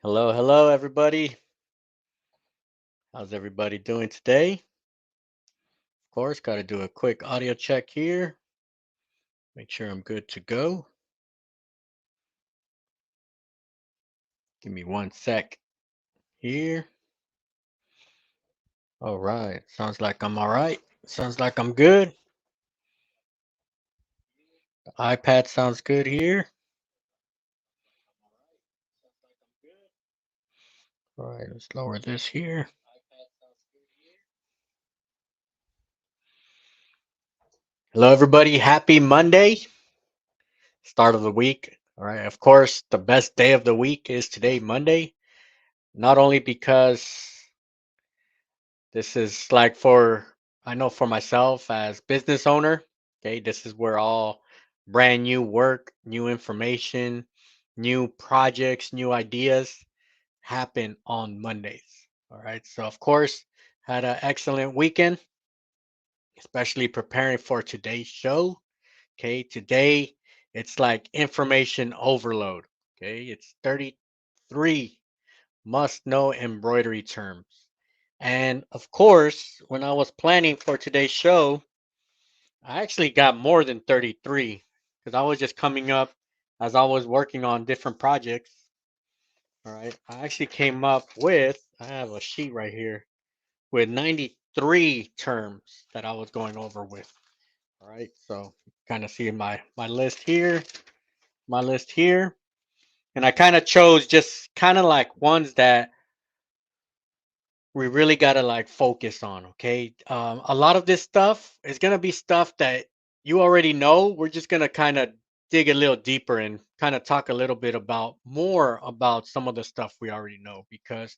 Hello, hello, everybody. How's everybody doing today? Of course, got to do a quick audio check here. Make sure I'm good to go. Give me one sec here. All right. Sounds like I'm all right. Sounds like I'm good. The iPad sounds good here. All right, let's lower this here. Hello, everybody. Happy Monday. Start of the week. All right. Of course, the best day of the week is today, Monday. Not only because this is like I know for myself as business owner, okay, this is where all brand new work, new information, new projects, new ideas happen on Mondays. All right. So of course, had an excellent weekend, especially preparing for today's show. Okay, today it's like information overload. Okay, it's 33 must know embroidery terms. And of course, when I was planning for today's show, I actually got more than 33 because I was just coming up as I was working on different projects. All right. I actually came up with, I have a sheet right here with 93 terms that I was going over with. All right. So kind of see my list here, my list here. And I kind of chose just kind of like ones that we really got to like focus on. Okay, a lot of this stuff is going to be stuff that you already know. We're just going to kind of dig a little deeper and kind of talk a little bit about more about some of the stuff we already know, because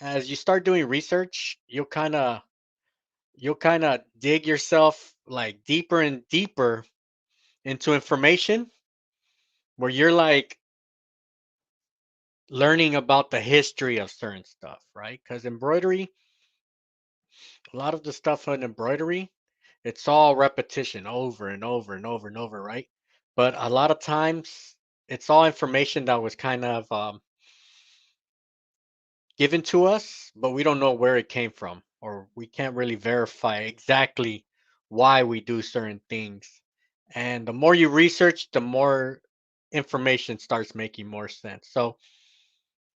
as you start doing research, you'll kind of dig yourself like deeper and deeper into information where you're like learning about the history of certain stuff, right? Because embroidery, a lot of the stuff in embroidery, it's all repetition over and over and over and over, right? But a lot of times it's all information that was kind of given to us, but we don't know where it came from, or we can't really verify exactly why we do certain things. And the more you research, the more information starts making more sense. So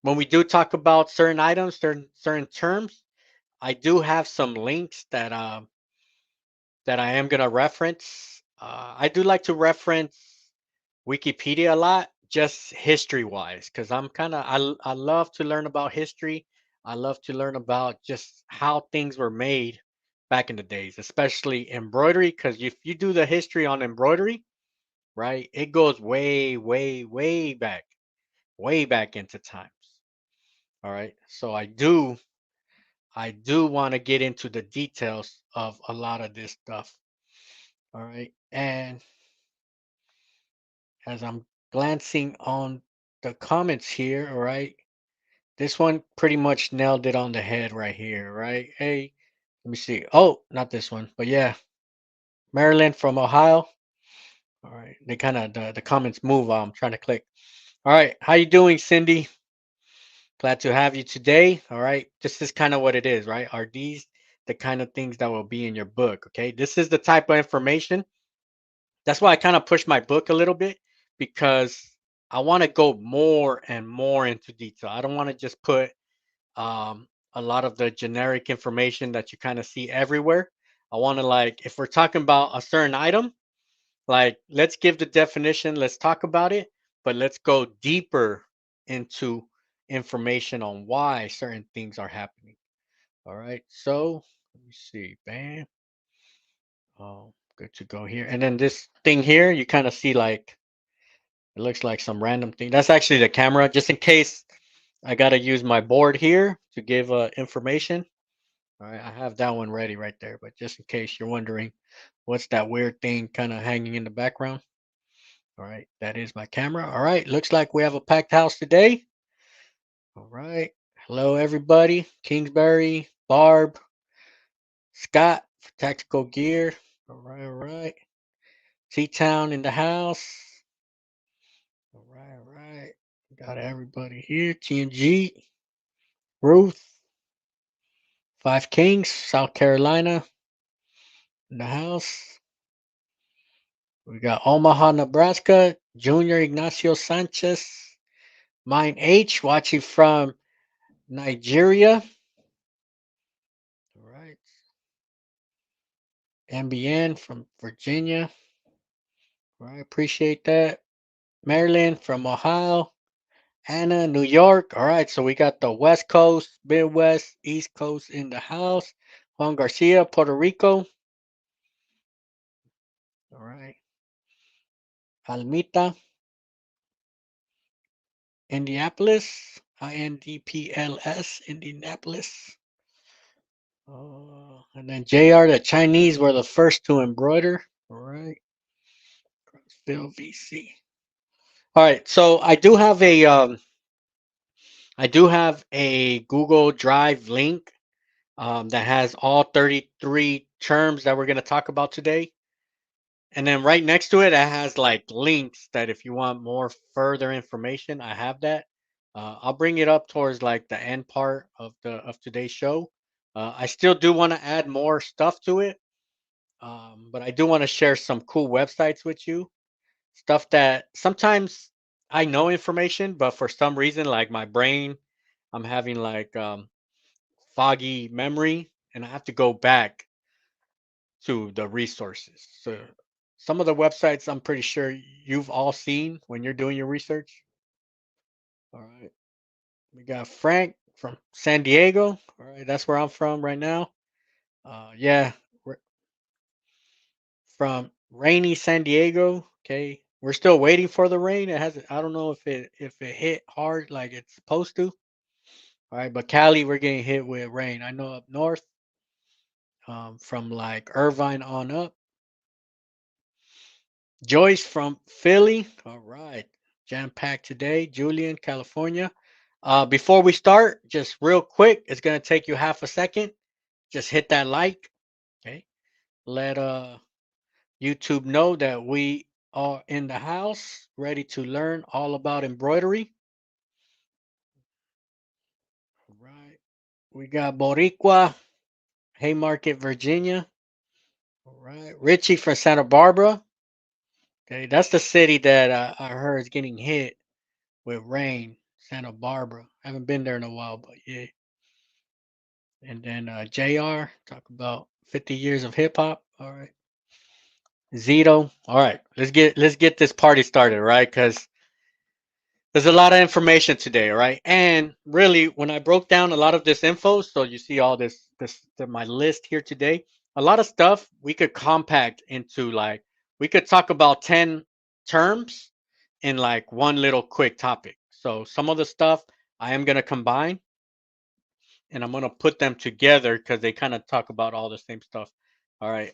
when we do talk about certain items, certain terms, I do have some links that I am gonna reference. I do like to reference Wikipedia a lot, just history wise, because I love to learn about history. I love to learn about just how things were made back in the days, especially embroidery. Because if you do the history on embroidery, right, it goes way, way, way back into times. All right, so I do want to get into the details of a lot of this stuff. All right, and as I'm glancing on the comments here, all right, this one pretty much nailed it on the head right here, right? Hey, let me see. Oh, not this one, but yeah, Maryland from Ohio. All right, they kind of the comments move while I'm trying to click. All right, how you doing, Cindy? Glad to have you today. All right, this is kind of what it is, right? Are these the kind of things that will be in your book? Okay, this is the type of information. That's why I kind of push my book a little bit, because I want to go more and more into detail. I don't want to just put a lot of the generic information that you kind of see everywhere. I want to, like, if we're talking about a certain item, like, let's give the definition, let's talk about it, but let's go deeper into information on why certain things are happening. All right. So let me see. Bam. Oh, good to go here. And then this thing here, you kind of see like it looks like some random thing. That's actually the camera, just in case I gotta use my board here to give information. All right, I have that one ready right there, but just in case you're wondering what's that weird thing kind of hanging in the background. All right, that is my camera. All right, looks like we have a packed house today. All right, hello everybody. Kingsbury, Barb, Scott for tactical gear. All right. T Town in the house. All right, all right. Got everybody here. TNG, Ruth, Five Kings, South Carolina in the house. We got Omaha, Nebraska, Junior Ignacio Sanchez. Mine H, watching from Nigeria. All right. MBN from Virginia. All right, appreciate that. Maryland from Ohio. Anna, New York. All right, so we got the West Coast, Midwest, East Coast in the house. Juan Garcia, Puerto Rico. All right. Almita, Indianapolis. INDPLS, Indianapolis. Oh, and then JR, the Chinese were the first to embroider. All right. Phil VC. All right, so I do have a Google Drive link that has all 33 terms that we're going to talk about today. And then right next to it, it has like links that if you want more further information, I have that. I'll bring it up towards like the end part of today's show. I still do want to add more stuff to it, but I do want to share some cool websites with you. Stuff that sometimes I know information, but for some reason, like my brain, I'm having like foggy memory, and I have to go back to the resources. So some of the websites I'm pretty sure you've all seen when you're doing your research. All right. We got Frank from San Diego. All right, that's where I'm from right now. Yeah, we're from rainy San Diego. Okay. We're still waiting for the rain. It hasn't I don't know if it hit hard like it's supposed to. All right, but Cali, we're getting hit with rain. I know up north, from like Irvine on up. Joyce from Philly. All right. Jam packed today. Julian, California. Before we start, just real quick, it's gonna take you half a second. Just hit that like. Okay. Let YouTube know that we are in the house, ready to learn all about embroidery. All right. We got Boricua, Haymarket, Virginia. All right. Richie from Santa Barbara. Okay, that's the city that I heard is getting hit with rain. Santa Barbara. I haven't been there in a while, but yeah. And then JR, talk about 50 years of hip hop. All right. Zito. All right. Let's get this party started, right? Because there's a lot of information today, right? And really, when I broke down a lot of this info, so you see all my list here today, a lot of stuff we could compact into like we could talk about 10 terms in like one little quick topic. So some of the stuff I am gonna combine and I'm gonna put them together because they kind of talk about all the same stuff. All right.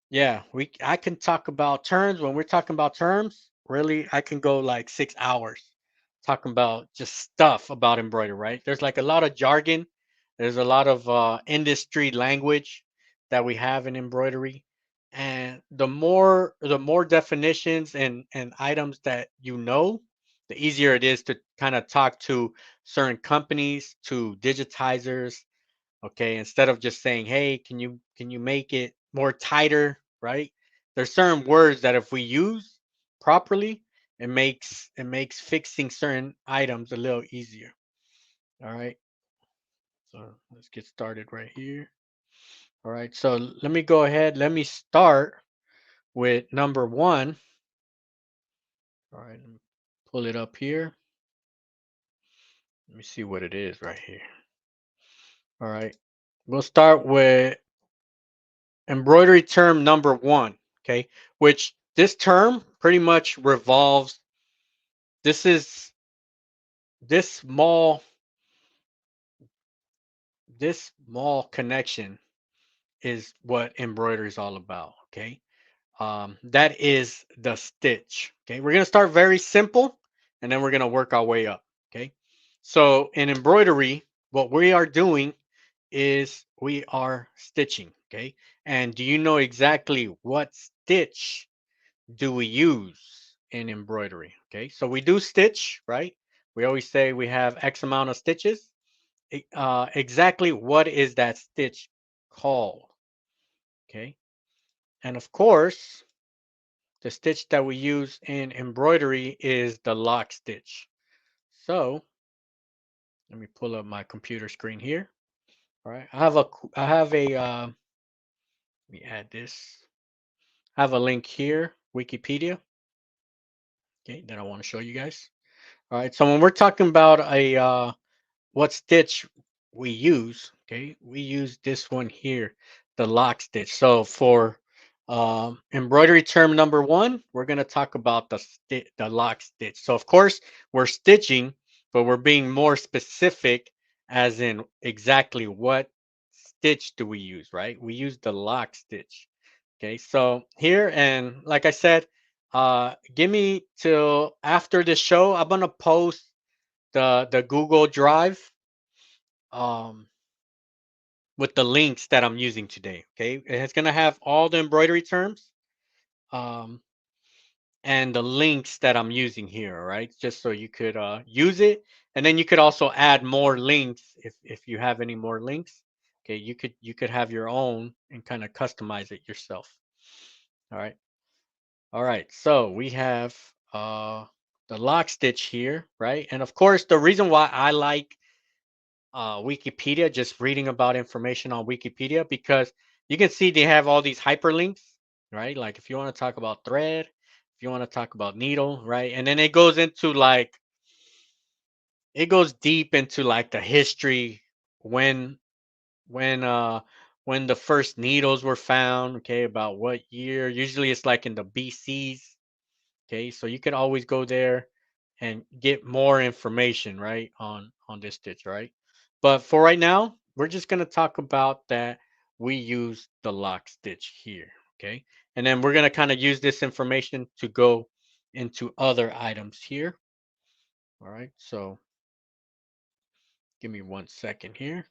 Yeah, I can talk about terms. When we're talking about terms, really I can go like 6 hours talking about just stuff about embroidery, right? There's like a lot of jargon, there's a lot of industry language that we have in embroidery. And the more definitions and items that you know, the easier it is to kind of talk to certain companies, to digitizers. Okay, instead of just saying, "Hey, can you make it more tighter?" Right? There's certain words that if we use properly, it makes fixing certain items a little easier. All right. So let's get started right here. All right. So let me go ahead. Let me start with number one. All right. Let me pull it up here. Let me see what it is right here. All right. We'll start with embroidery term number one, okay, which this term pretty much revolves. This is this small connection is what embroidery is all about, okay. That is the stitch. Okay, we're gonna start very simple, and then we're gonna work our way up. Okay, so in embroidery, what we are doing is we are stitching. Okay, and do you know exactly what stitch do we use in embroidery. Okay, so we do stitch, right? We always say we have X amount of stitches. Exactly what is that stitch called? Okay, and of course, the stitch that we use in embroidery is the lock stitch. So let me pull up my computer screen here. All right, I have a, let me add this. I have a link here, Wikipedia. Okay, that I want to show you guys. All right, so when we're talking about a what stitch we use, okay, we use this one here, the lock stitch. So for embroidery term number one, we're going to talk about the lock stitch. So of course we're stitching, but we're being more specific, as in exactly what stitch do we use, right? We use the lock stitch. Okay, so here, and like I said, give me till after the show. I'm gonna post the Google Drive um, with the links that I'm using today. Okay, it's gonna have all the embroidery terms um, and the links that I'm using here. All right, just so you could use it, and then you could also add more links if you have any more links. Okay, you could have your own and kind of customize it yourself. All right. All right, so we have the lock stitch here, right? And of course, the reason why I like Wikipedia, just reading about information on Wikipedia, because you can see they have all these hyperlinks, right? Like if you want to talk about thread, if you want to talk about needle, right? And then it goes into like, it goes deep into like the history when when uh when the first needles were found, okay, about what year. Usually it's like in the BCs. Okay, so you can always go there and get more information, right, on this stitch, right? But for right now, we're just gonna talk about that we use the lock stitch here, okay? And then we're gonna kind of use this information to go into other items here. All right, so give me 1 second here.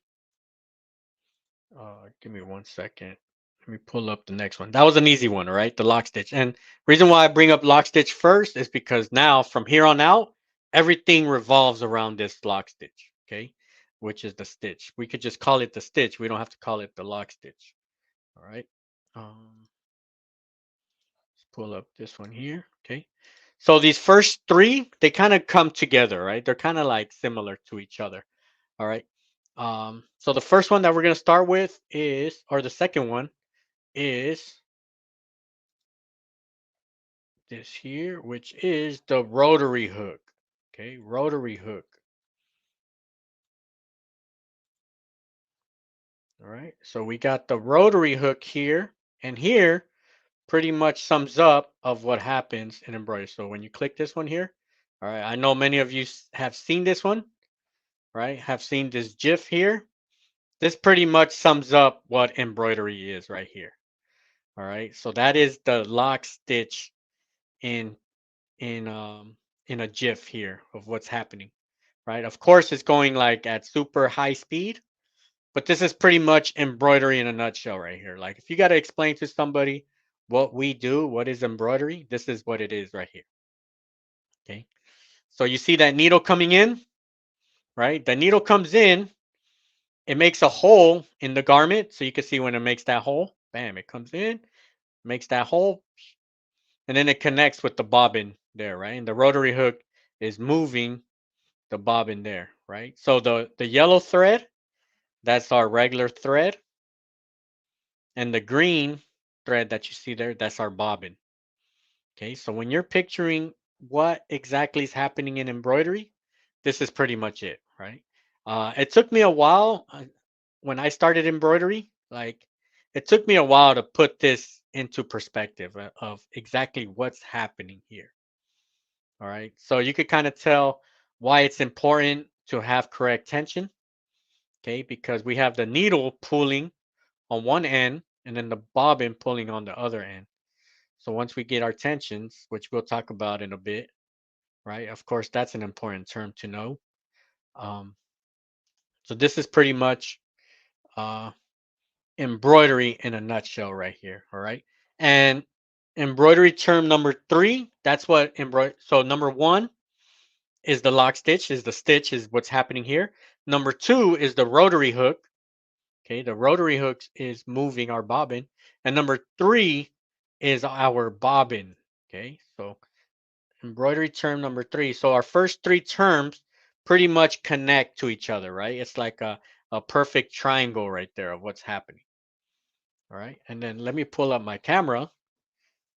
Give me 1 second. Let me pull up the next one. That was an easy one, all right? The lock stitch. And reason why I bring up lock stitch first is because now from here on out, everything revolves around this lock stitch, okay? Which is the stitch. We could just call it the stitch. We don't have to call it the lock stitch. All right. Let's pull up this one here. Okay. So these first three, they kind of come together, right? They're kind of like similar to each other. All right. So the first one that we're going to start with is, or the second one is this here, which is the rotary hook. Okay, rotary hook. All right, so we got the rotary hook here, and here pretty much sums up of what happens in embroidery. So when you click this one here, all right, I know many of you have seen this one, right? Have seen this GIF here. This pretty much sums up what embroidery is right here. All right, so that is the lock stitch in in um in a GIF here of what's happening, right? Of course, it's going like at super high speed, but this is pretty much embroidery in a nutshell right here. Like if you got to explain to somebody what we do, what is embroidery, this is what it is right here. Okay. So you see that needle coming in, right? The needle comes in, it makes a hole in the garment. So you can see when it makes that hole, bam, it comes in, makes that hole, and then it connects with the bobbin there, right? And the rotary hook is moving the bobbin there, right? So the yellow thread, that's our regular thread, and the green thread that you see there, that's our bobbin. Okay, so when you're picturing what exactly is happening in embroidery, this is pretty much it, right? It took me a while when I started embroidery, like it took me a while to put this into perspective of exactly what's happening here. All right, so you could kind of tell why it's important to have correct tension. Okay, because we have the needle pulling on one end and then the bobbin pulling on the other end. So once we get our tensions, which we'll talk about in a bit, right? Of course, that's an important term to know. Um, so this is pretty much uh, embroidery in a nutshell right here, all right? And embroidery term number 3, that's what embroidery. So number 1 is the lock stitch, is the stitch, is what's happening here. Number 2 is the rotary hook. Okay, the rotary hook is moving our bobbin. And number 3 is our bobbin. Okay, so embroidery term number 3. So our first 3 terms pretty much connect to each other, right? It's like a perfect triangle right there of what's happening. All right, and then let me pull up my camera,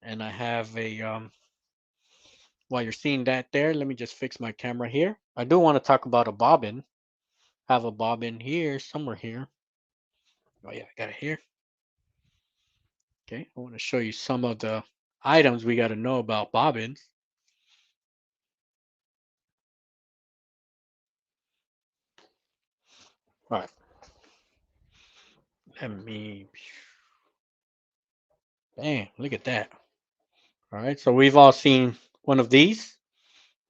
and I have a while you're seeing that there, let me just fix my camera here. I do want to talk about a bobbin. I have a bobbin here, somewhere here. Oh yeah, I got it here. Okay, I want to show you some of the items we got to know about bobbins. All right, let me. Damn, look at that. All right, so we've all seen one of these,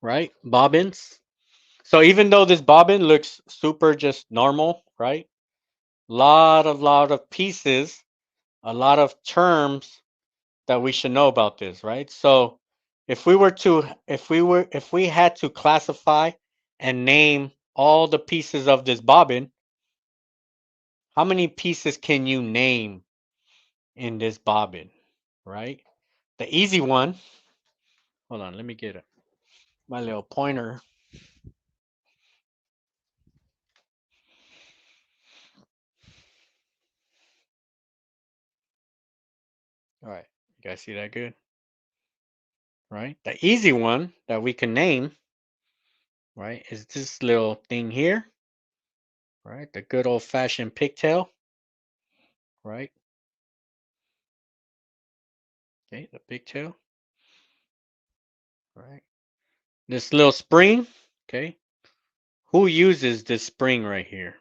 right? Bobbins. So even though this bobbin looks super just normal, right? Lot of pieces, a lot of terms that we should know about this, right? So if we had to classify and name all the pieces of this bobbin, how many pieces can you name in this bobbin, right? The easy one, hold on, let me get it. My little pointer. All right, you guys see that good? Right? The easy one that we can name, right, is this little thing here, right? The good old fashioned pigtail, right? Okay, the pigtail, right? This little spring, okay? Who uses this spring right here?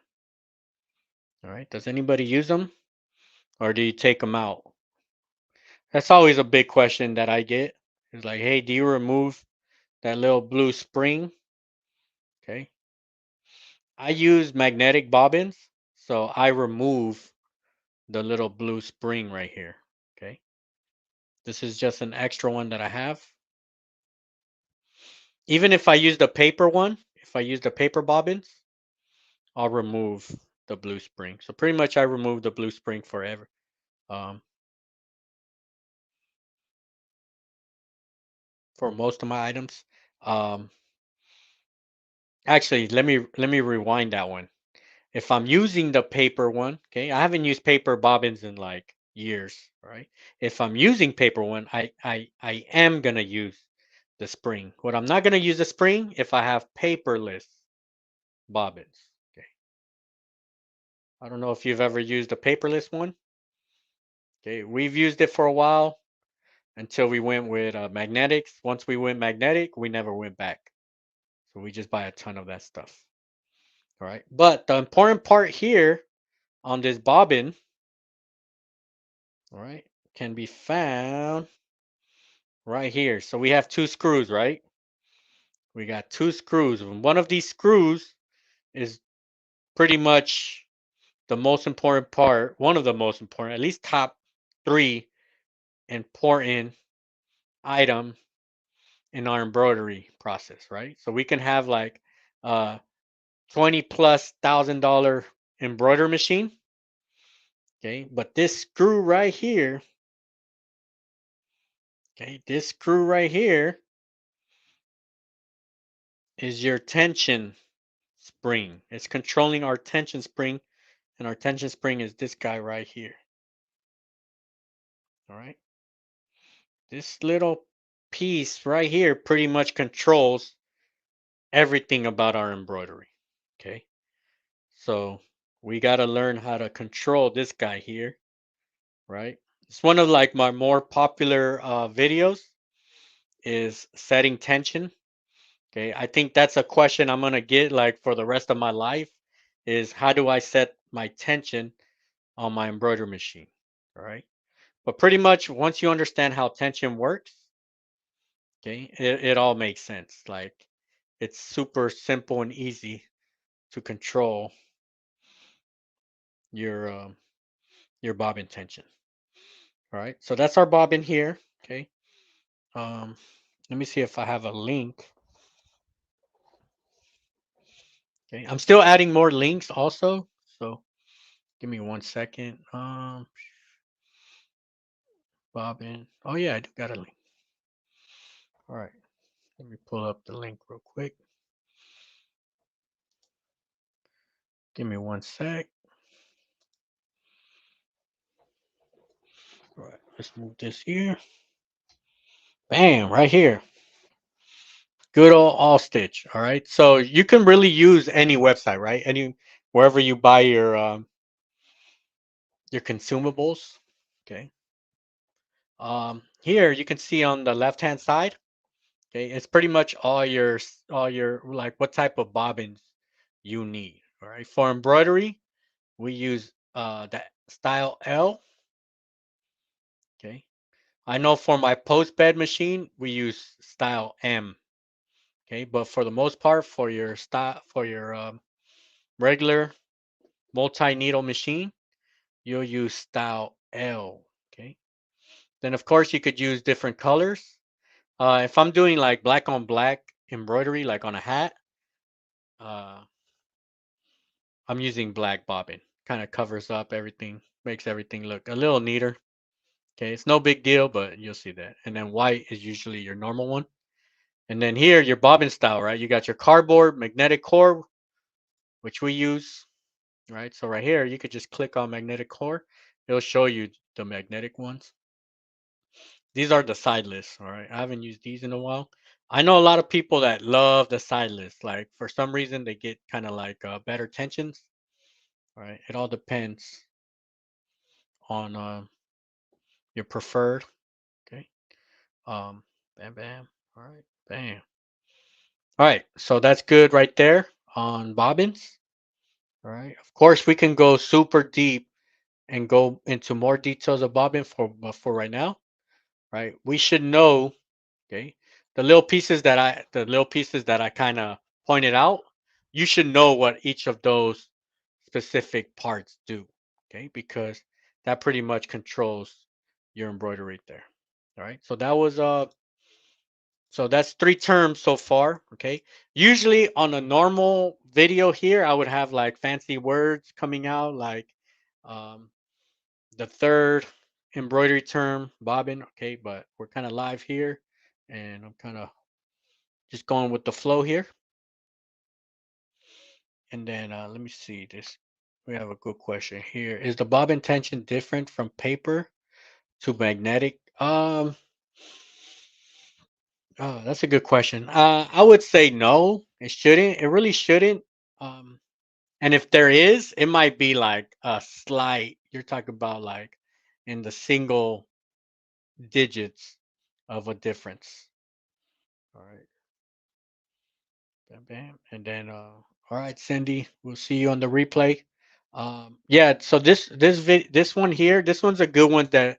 All right, does anybody use them or do you take them out? That's always a big question that I get. It's like, hey, do you remove that little blue spring? Okay. I use magnetic bobbins, so I remove the little blue spring right here. Okay. This is just an extra one that I have. Even if I use the paper one, if I use the paper bobbins, I'll remove the blue spring. So pretty much I remove the blue spring forever. Um, for most of my items. Um, actually, let me rewind that one. If I'm using the paper one, okay, I haven't used paper bobbins in like years, right? If I'm using paper one, I am gonna use the spring. What I'm not gonna use the spring if I have paperless bobbins. Okay. I don't know if you've ever used a paperless one. Okay, we've used it for a while until we went with magnetics. Once we went magnetic, we never went back. So we just buy a ton of that stuff. All right. But the important part here on this bobbin, all right, can be found right here. So we have 2 screws, right? We got 2 screws. And one of these screws is pretty much the most important part, one of the most important, at least top 3 important item in our embroidery process, right? So we can have like 20 plus $1,000 embroidery machine. Okay, but this screw right here, okay, this screw right here is your tension spring. It's controlling our tension spring, and our tension spring is this guy right here. All right, this little piece right here pretty much controls everything about our embroidery. Okay, so we got to learn how to control this guy here, right? It's one of like my more popular videos is setting tension. Okay, I think that's a question I'm gonna get like for the rest of my life is how do I set my tension on my embroidery machine? All right. But pretty much once you understand how tension works, okay, it all makes sense. Like it's super simple and easy to control your your bobbin tension. All right. So that's our bobbin here. Okay. Let me see if I have a link. Okay. I'm still adding more links also. So give me 1 second. Bobbin. Oh yeah, I do got a link. All right. Let me pull up the link real quick. Give me 1 sec. All right. Let's move this here. Bam, right here. Good old AllStitch. All right. So you can really use any website, right? Any wherever you buy your consumables. Okay. Here you can see on the left hand side. Okay, it's pretty much all your like what type of bobbins you need. All right. For embroidery, we use the style L. Okay. I know for my post bed machine, we use style M. Okay, but for the most part, for your regular multi-needle machine, you'll use style L. Okay. Then of course you could use different colors. If I'm doing like black on black embroidery, like on a hat, uh, I'm using black bobbin. Kind of covers up everything, makes everything look a little neater. Okay, it's no big deal, but you'll see that. And then white is usually your normal one. And then here, your bobbin style, right? You got your cardboard magnetic core, which we use, right? So right here, you could just click on magnetic core. It'll show you the magnetic ones. These are the sideless, all right? I haven't used these in a while. I know a lot of people that love the sideless. Like for some reason, they get kind of like better tensions. All right, it all depends on your preferred. Okay. Bam, bam. All right, bam. All right, so that's good right there on bobbins. All right. Of course, we can go super deep and go into more details of bobbin for right now. Right. We should know. Okay. The little pieces that I kind of pointed out, you should know what each of those specific parts do. Okay, because that pretty much controls your embroidery there. All right. So that's three terms so far. Okay. Usually on a normal video here, I would have like fancy words coming out like um, the third embroidery term, bobbin. Okay, but we're kind of live here, and I'm kind of just going with the flow here. And then let me see this. We have a good question here. Is the bobbin tension different from paper to magnetic? Oh, that's a good question. I would say no. It shouldn't. It really shouldn't. Um, and if there is, it might be like a slight. You're talking about like in the single digits of a difference. All right. Bam, bam. And then, all right, Cindy, we'll see you on the replay. Yeah. So this one here, this one's a good one. That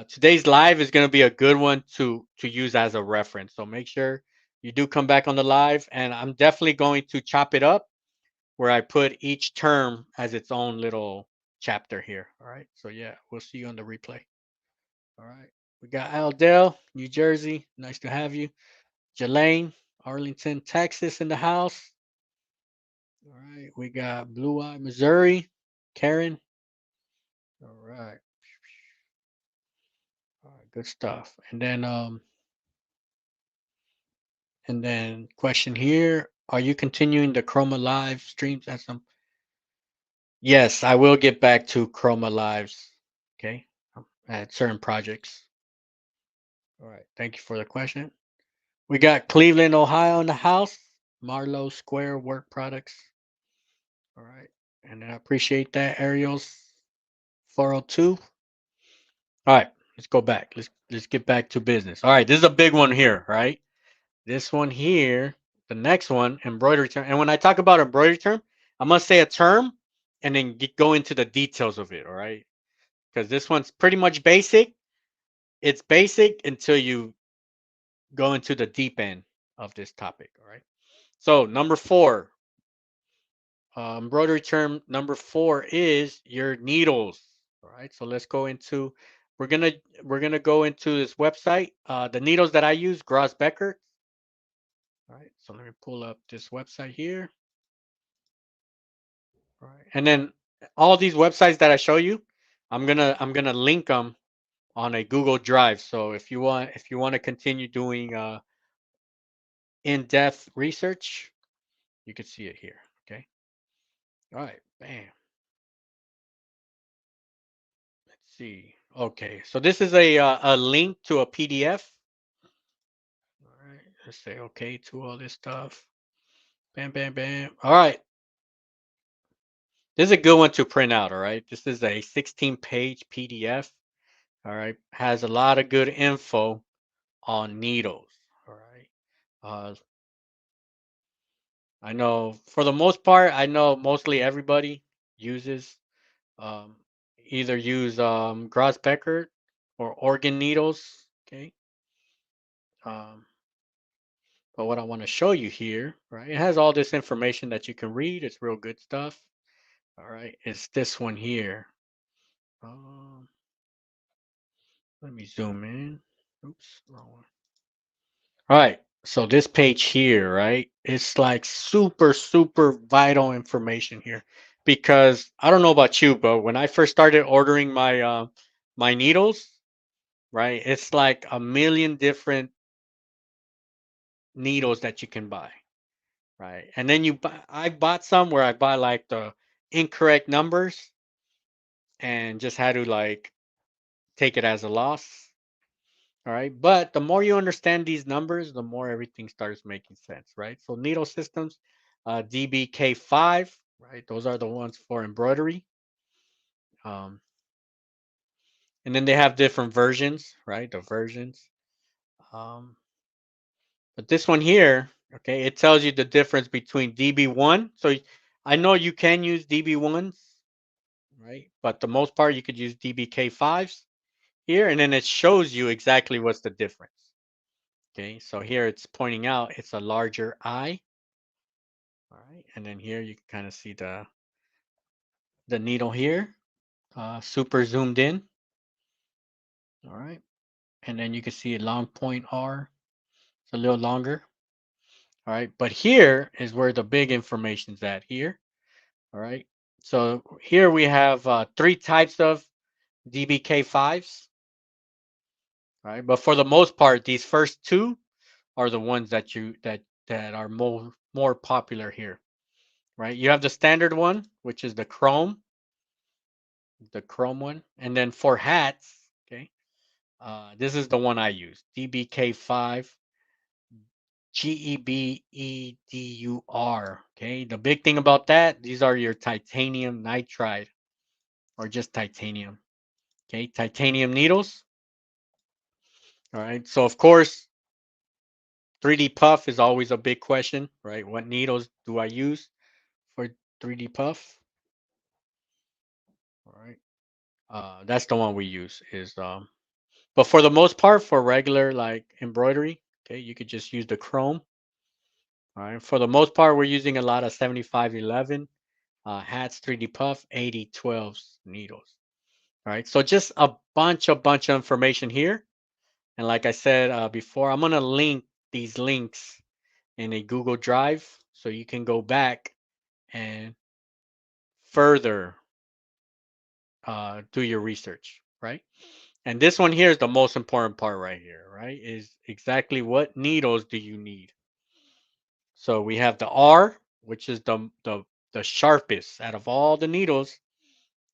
today's live is going to be a good one to use as a reference. So make sure you do come back on the live, and I'm definitely going to chop it up where I put each term as its own little chapter here. All right. So yeah, we'll see you on the replay. All right. We got Aldell, New Jersey. Nice to have you. Jelaine, Arlington, Texas in the house. All right. We got Blue Eye, Missouri. Karen. All right. All right. Good stuff. And then question here. Are you continuing the Chroma Live streams at some? Yes, I will get back to Chroma Lives. Okay. At certain projects. All right. Thank you for the question. We got Cleveland, Ohio in the house. Marlowe Square Work Products. All right. And I appreciate that, Ariel's 402. All right, let's go back. Let's get back to business. All right, this is a big one here, right? This one here, the next one, embroidery term. And when I talk about embroidery term, I must say a term and then go into the details of it, all right? Because this one's pretty much basic. It's basic until you go into the deep end of this topic, all right? So, number four, embroidery term number four is your needles. All right, so let's go into we're gonna go into this website. The needles that I use, Groz Beckert. All right, so let me pull up this website here. All right, and then all these websites that I show you, I'm gonna link them on a Google Drive. So if you want to continue doing in-depth research, you can see it here. Okay. All right. Bam. Let's see. Okay. So this is a link to a PDF. All right. Let's say okay to all this stuff. Bam, bam, bam. All right. This is a good one to print out. All right. This is a 16-page PDF. All right. Has a lot of good info on needles. All right. Uh, I know for the most part, I know mostly everybody uses um, either use Gross Beckert or organ needles. Okay. Um, but what I want to show you here, right? It has all this information that you can read. It's real good stuff. All right. It's this one here. Um, let me zoom in. Oops, wrong one. All right. So this page here, right? It's like super, super vital information here because I don't know about you, but when I first started ordering my needles, right? It's like a million different needles that you can buy, right? And then I bought some where I bought like the incorrect numbers and just had to like take it as a loss. All right. But the more you understand these numbers, the more everything starts making sense, right? So needle systems, DBK5, right? Those are the ones for embroidery. Um, and then they have different versions, right? The versions. Um, but this one here, okay, it tells you the difference between DB1. So I know you can use DB1s, right? But the most part you could use DBK5s here, and then it shows you exactly what's the difference. Okay, so here it's pointing out it's a larger eye. All right, and then here you can kind of see the needle here, super zoomed in. All right, and then you can see a long point R. It's a little longer. All right, but here is where the big information's at here. All right, so here we have three types of DBK5s. All right, but for the most part, these first two are the ones that are more popular here. Right, you have the standard one, which is the chrome one, and then for hats, okay, this is the one I use, DBK5 GEBEDUR. Okay, the big thing about that, these are your titanium nitride or just titanium. Okay, titanium needles. All right, so of course, 3D puff is always a big question, right? What needles do I use for 3D puff? All right, that's the one we use. But for the most part, for regular like embroidery, okay, you could just use the chrome. All right, for the most part, we're using a lot of 7511 hats, 3D puff, 8012s needles. All right, so just a bunch of information here. And like I said before, I'm gonna link these links in a Google Drive so you can go back and further do your research, right? And this one here is the most important part right here, right? Is exactly what needles do you need? So we have the R, which is the sharpest out of all the needles.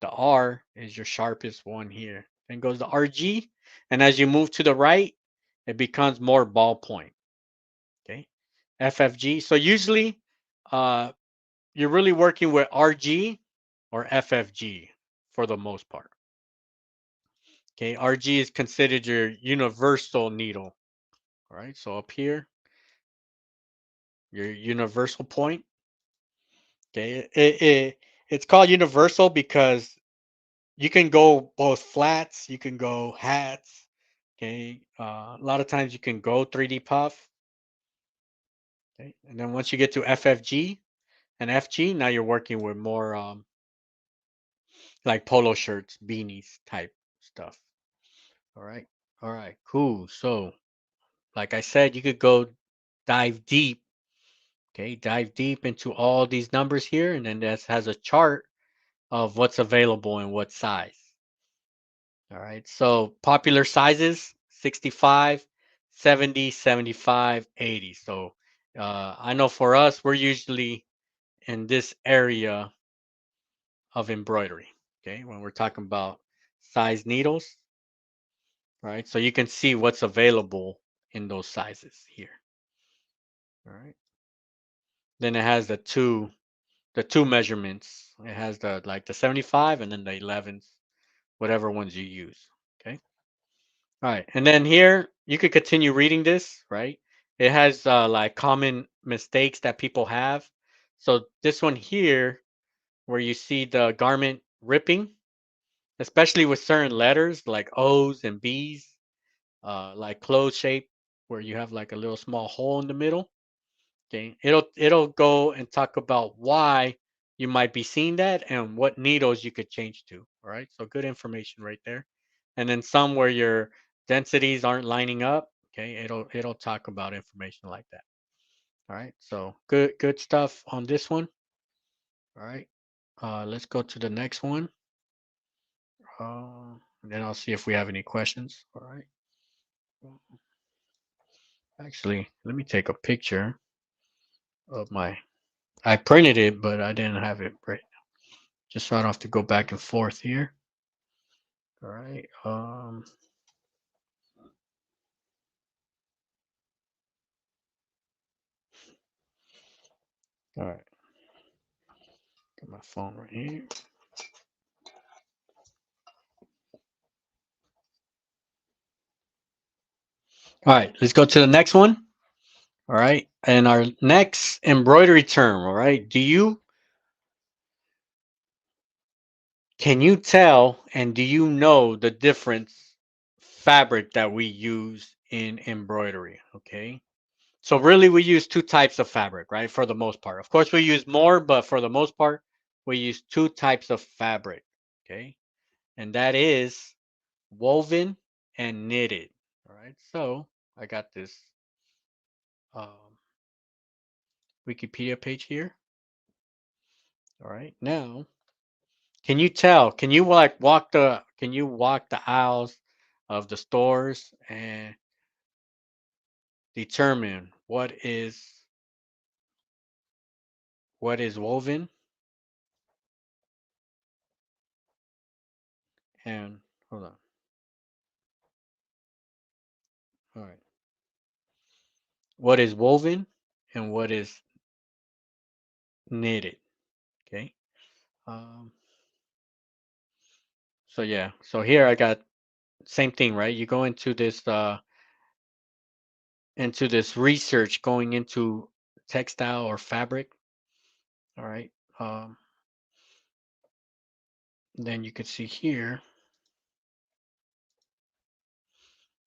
The R is your sharpest one here. Then goes the RG, and as you move to the right, it becomes more ballpoint. Okay, FFG. So usually, uh, you're really working with RG or FFG for the most part. Okay, RG is considered your universal needle. All right, so up here, your universal point. Okay, it's called universal because you can go both flats, you can go hats. Okay, a lot of times you can go 3D puff. Okay, and then once you get to FFG and FG, now you're working with more like polo shirts, beanies type stuff. All right. All right. Cool. So, like I said, you could go dive deep. Okay, dive deep into all these numbers here, and then this has a chart of what's available in what size. All right. So popular sizes 65, 70, 75, 80. So I know for us, we're usually in this area of embroidery. Okay. When we're talking about size needles, right? So you can see what's available in those sizes here. All right. Then it has the two measurements. It has the like the 75 and then the 11s, whatever ones you use. Okay. All right. And then here you could continue reading this, right? It has like common mistakes that people have. So this one here, where you see the garment ripping, especially with certain letters like O's and B's, like closed shape, where you have like a little small hole in the middle. Okay, it'll go and talk about why you might be seeing that and what needles you could change to. All right, so good information right there. And then some where your densities aren't lining up. Okay, it'll talk about information like that. All right, so good stuff on this one. All right, let's go to the next one. And then I'll see if we have any questions. All right. Actually, let me take a picture of my. I printed it, but I didn't have it right. Just so I don't have to go back and forth here. All right. All right. Got my phone right here. All right. Let's go to the next one. All right. And our next embroidery term. All right. Can you tell and do you know the difference fabric that we use in embroidery? Okay. So really we use two types of fabric, right? For the most part. Of course we use more, but for the most part, we use two types of fabric. Okay. And that is woven and knitted. All right. So I got this um, Wikipedia page here. All right. Now, can you tell? Can you like walk the? Can you walk the aisles of the stores and determine what is woven and hold on. All right. What is woven and what is knitted? Okay. Um, so yeah. So here I got same thing, right? You go into this research going into textile or fabric. All right. Um, then you can see here,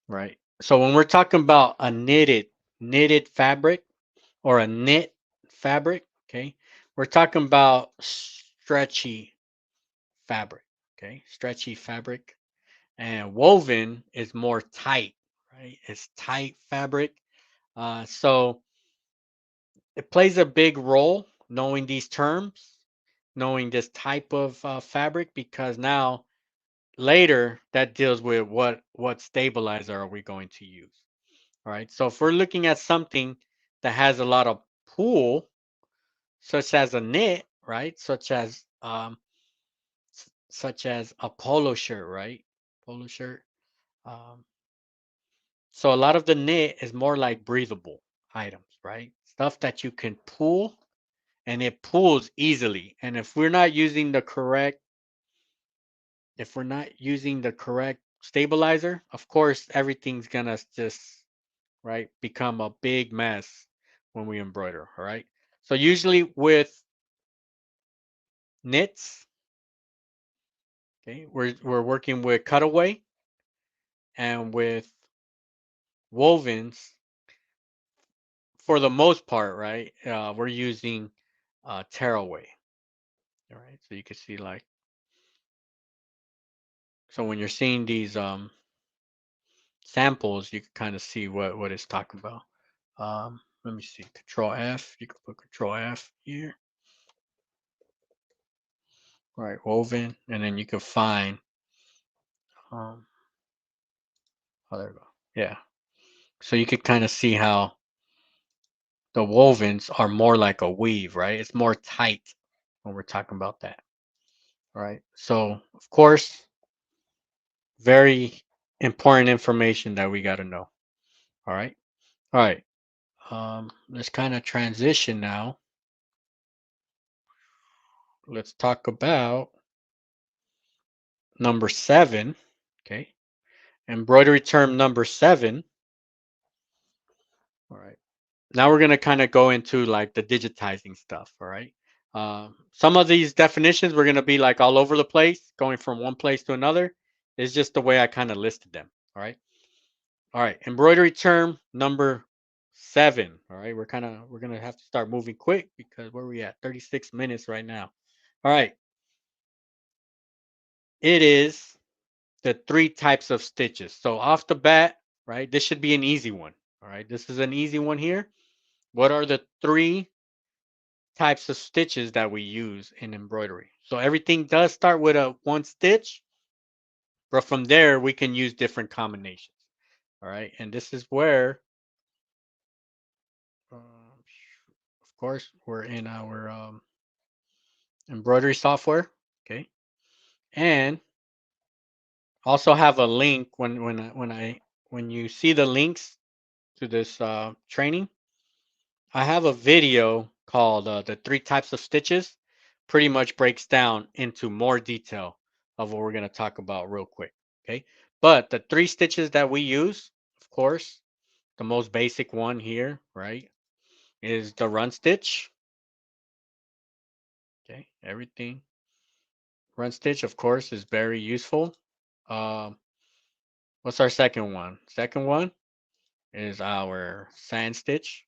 right? So when we're talking about a knitted fabric or a knit fabric, okay, we're talking about stretchy fabric, okay, stretchy fabric, and woven is more tight, right? It's tight fabric. So it plays a big role knowing these terms, knowing this type of fabric, because now later that deals with what stabilizer are we going to use. All right. So if we're looking at something that has a lot of pull, such as a knit, right? Such as a polo shirt, right? Polo shirt. Um, so a lot of the knit is more like breathable items, right? Stuff that you can pull and it pulls easily. And if we're not using the correct stabilizer, of course everything's gonna just right become a big mess when we embroider. All right. So usually with knits, okay, we're working with cutaway, and with wovens for the most part, right? We're using tearaway. All right. So you can see like so when you're seeing these samples, you can kind of see what it's talking about. Let me see. Control F. You can put Control F here. Right, woven, and then you can find. Um, oh, there we go. Yeah. So you could kind of see how the wovens are more like a weave, right? It's more tight when we're talking about that, right? So of course, very important information that we got to know. All right. All right. Let's kind of transition now. Let's talk about number 7. Okay. Embroidery term number 7. All right. Now we're going to kind of go into like the digitizing stuff. All right. Some of these definitions we're going to be like all over the place, going from one place to another. It's just the way I kind of listed them. All right. All right. Embroidery term number 7. All right. We're gonna have to start moving quick because where are we at? 36 minutes right now. All right. It is the 3 types of stitches. So off the bat, right? This should be an easy one. All right. This is an easy one here. What are the 3 types of stitches that we use in embroidery? So everything does start with a 1 stitch, but from there we can use different combinations. All right. And this is where, of course, we're in our embroidery software. Okay. And also have a link when you see the links to this training. I have a video called the 3 types of stitches. Pretty much breaks down into more detail of what we're going to talk about real quick. Okay. But the 3 stitches that we use, of course, the most basic one here, right, is the run stitch. Okay. Everything. Run stitch, of course, is very useful. Um, what's our second one? Second one is our sand stitch,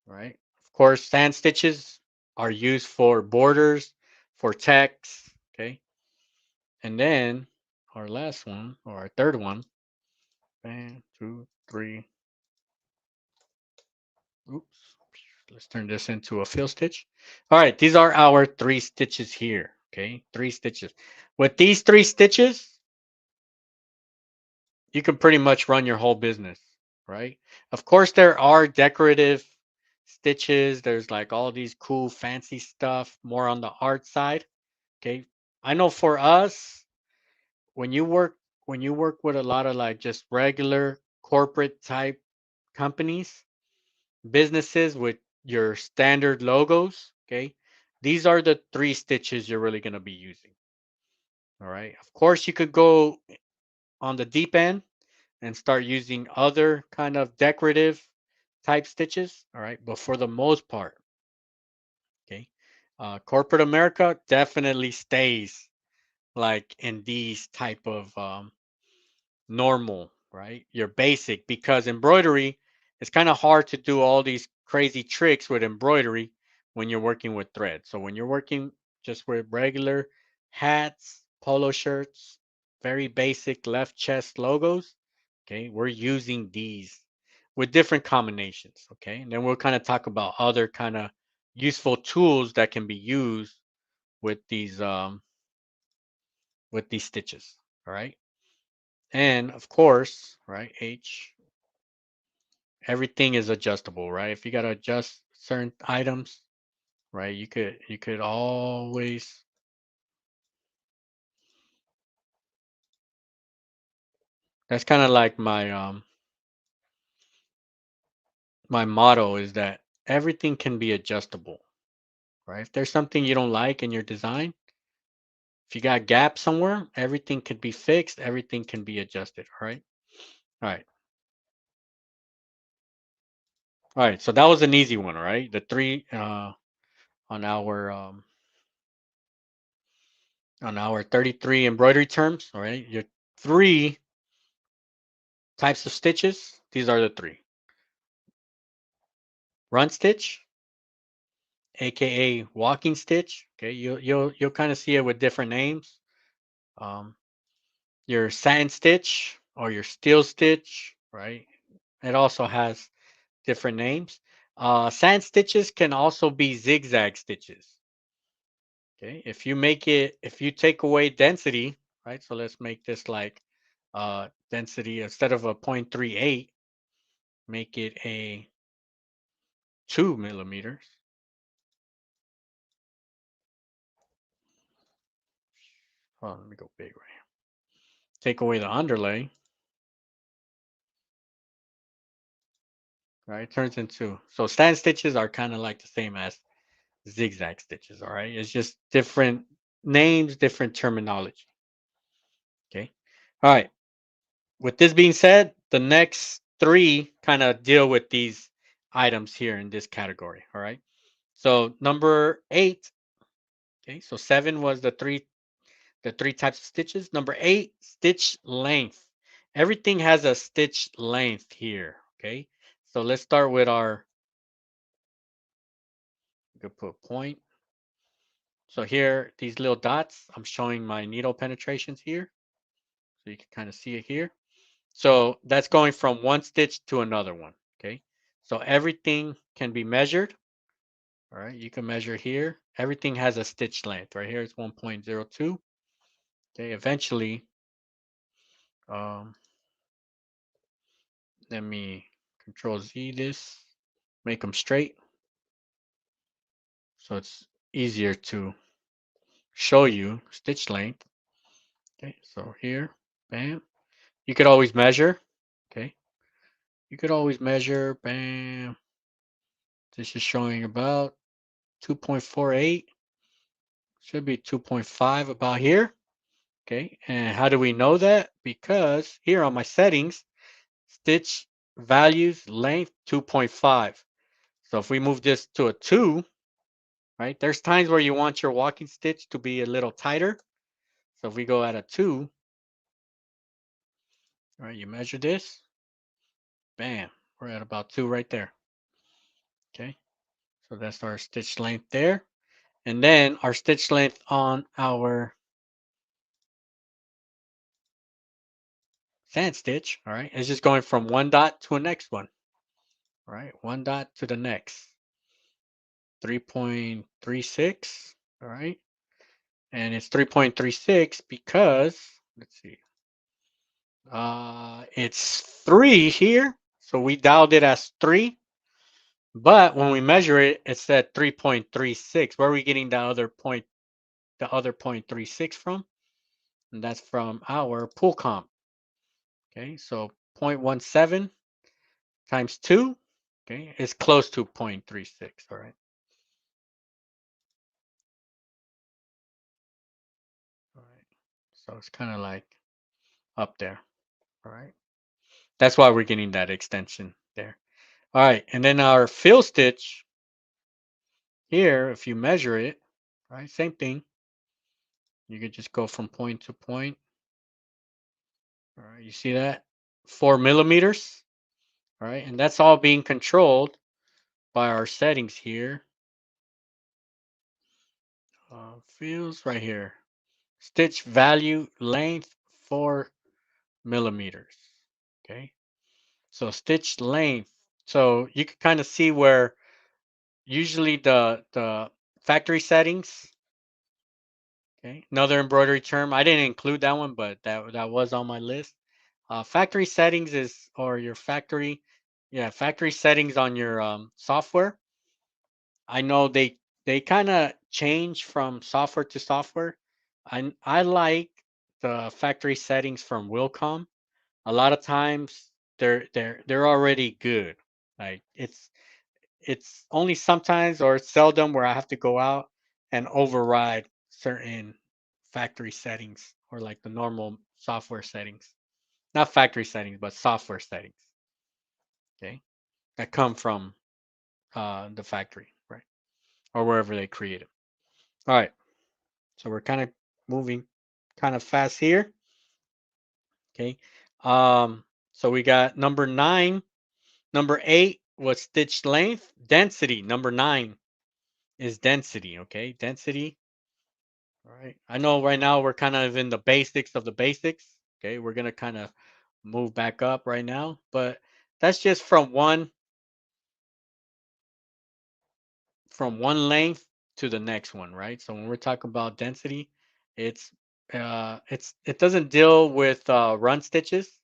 right? Of course, sand stitches are used for borders, for text, okay? And then our last one, or our third one, 1, 2, 3. Oops. Let's turn this into a fill stitch. All right, these are our 3 stitches here, okay? 3 stitches. With these 3 stitches, you can pretty much run your whole business, right? Of course, there are decorative stitches. There's like all these cool, fancy stuff, more on the art side. Okay. I know for us, when you work when you work with a lot of like just regular corporate type companies, businesses with your standard logos, okay, these are the 3 stitches you're really gonna be using. All right. Of course, you could go on the deep end and start using other kind of decorative type stitches. All right. But for the most part, okay, corporate America definitely stays like in these type of normal, right? Your basic, because embroidery, it's kind of hard to do all these crazy tricks with embroidery when you're working with thread. So when you're working just with regular hats, polo shirts, very basic left chest logos, okay, we're using these with different combinations, okay? And then we'll kind of talk about other kind of useful tools that can be used with these stitches, all right? And of course, right, H, everything is adjustable, right? If you got to adjust certain items, right, you could always, that's kind of like my motto is that everything can be adjustable, right? If there's something you don't like in your design, if you got gaps somewhere, everything could be fixed, everything can be adjusted, all right? All right. All right, so that was an easy one, all right? The 3 on our 33 embroidery terms, all right? Your 3 types of stitches, these are the 3. Run stitch, aka walking stitch. Okay, you'll kind of see it with different names. Um, your sand stitch or your steel stitch, right? It also has different names. Sand stitches can also be zigzag stitches. Okay, if you take away density, right? So let's make this like density instead of a 0.38, make it a 2 millimeters. Oh, let me go big right here. Take away the underlay, right? It turns into, so stand stitches are kind of like the same as zigzag stitches, all right? It's just different names, different terminology. Okay. All right. With this being said, the next three kind of deal with these items here in this category. All right. So number 8. Okay. So 7 was the three types of stitches. Number 8, stitch length. Everything has a stitch length here. Okay. So let's start with our, we could put point. So here, these little dots, I'm showing my needle penetrations here. So you can kind of see it here. So that's going from one stitch to another one. Okay. So everything can be measured. All right. You can measure here. Everything has a stitch length. Right here it's 1.02. Okay. Eventually, um, let me Control Z this, make them straight. So it's easier to show you stitch length. Okay. So here, bam. You could always measure. Okay. You could always measure. Bam. This is showing about 2.48. Should be 2.5 about here. Okay. And how do we know that? Because here on my settings, stitch values length 2.5. So if we move this to a 2, right? There's times where you want your walking stitch to be a little tighter. So if we go at a 2, all right, you measure this. Bam. We're at about 2 right there. Okay. So that's our stitch length there. And then our stitch length on our sand stitch, all right, is just going from one dot to the next one. All right, one dot to the next. 3.36. All right. And it's 3.36 because, let's see, it's 3 here. So we dialed it as 3. But when we measure it, it said 3.36. Where are we getting the other 0.36 from? And that's from our pool comp. Okay, so 0.17 times 2, okay, is close to 0.36. All right. All right. So it's kind of like up there. All right. That's why we're getting that extension there. All right. And then our fill stitch here, if you measure it, right, same thing. You could just go from point to point. All right. You see that? 4 millimeters. All right. And that's all being controlled by our settings here. Fills right here. Stitch value length 4 millimeters. Okay. So stitch length. So you can kind of see where usually the factory settings. Okay, another embroidery term. I didn't include that one, but that was on my list. Factory settings is or your factory, yeah, factory settings on your software. I know they kind of change from software to software. I like the factory settings from Wilcom. A lot of times they're already good. Like it's only sometimes or seldom where I have to go out and override certain factory settings or like the normal software settings. Not factory settings, but software settings. Okay. That come from the factory, right? Or wherever they create it. All right. So we're kind of moving kind of fast here. Okay. So we got number 9. Number 8 was stitch length. Density. Number 9 is density. Okay. Density. All right. I know right now we're kind of in the basics of the basics. Okay, we're gonna kind of move back up right now, but that's just from one length to the next one, right? So when we're talking about density, it's it doesn't deal with run stitches.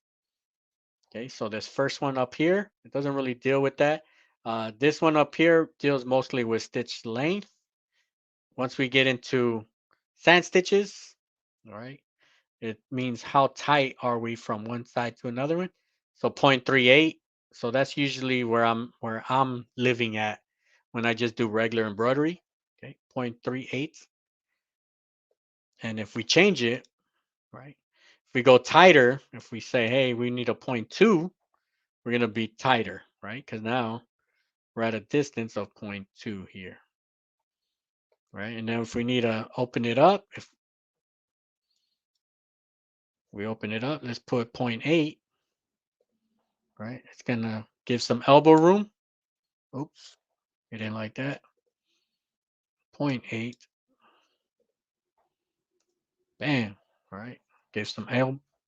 Okay, so this first one up here, it doesn't really deal with that. This one up here deals mostly with stitch length. Once we get into sand stitches, all right, it means how tight are we from one side to another one. So 0.38. So that's usually where I'm living at when I just do regular embroidery. Okay, 0.38. And if we change it, right, if we go tighter, if we say, hey, we need a 0.2, we're gonna be tighter, right? Because now we're at a distance of 0.2 here, right? And then if we need to open it up, if we open it up, let's put zero point 0.8, right? It's gonna give some elbow room. Oops, it didn't like that. 0 0.8, bam, right? Give some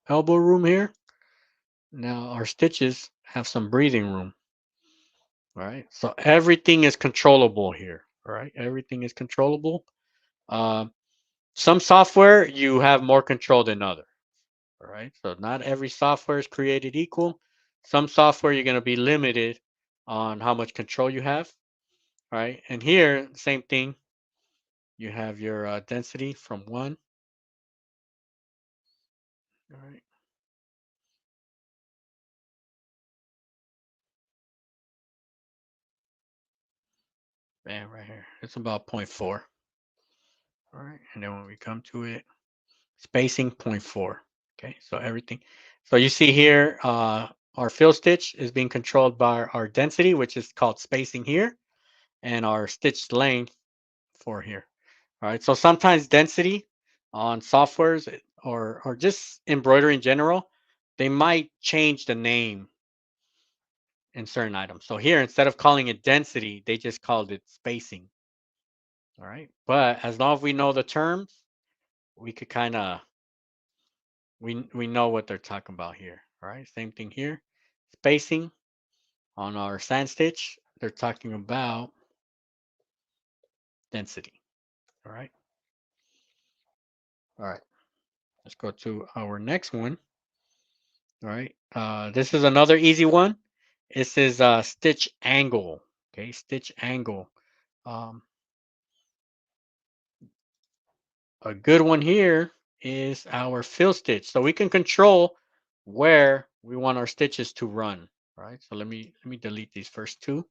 elbow room here. Now our stitches have some breathing room, right? So everything is controllable here, right? Everything is controllable. Um, some software you have more control than other. All right. So not every software is created equal. Some software you're going to be limited on how much control you have. Right. And here, same thing. You have your density from one. All right. Bam, right here. It's about zero point 0.4. All right. And then when we come to it, spacing 0.4. Okay. So everything. So you see here, our fill stitch is being controlled by our density, which is called spacing here, and our stitch length for here. All right. So sometimes density on softwares or just embroidery in general, they might change the name in certain items. So here, instead of calling it density, they just called it spacing. All right. But as long as we know the terms, we could kind of we know what they're talking about here. All right. Same thing here. Spacing on our sand stitch, they're talking about density. All right. All right. Let's go to our next one. All right. This is another easy one. This is stitch angle. Okay, stitch angle. Um, a good one here is our fill stitch. So we can control where we want our stitches to run. Right. So let me delete these first two.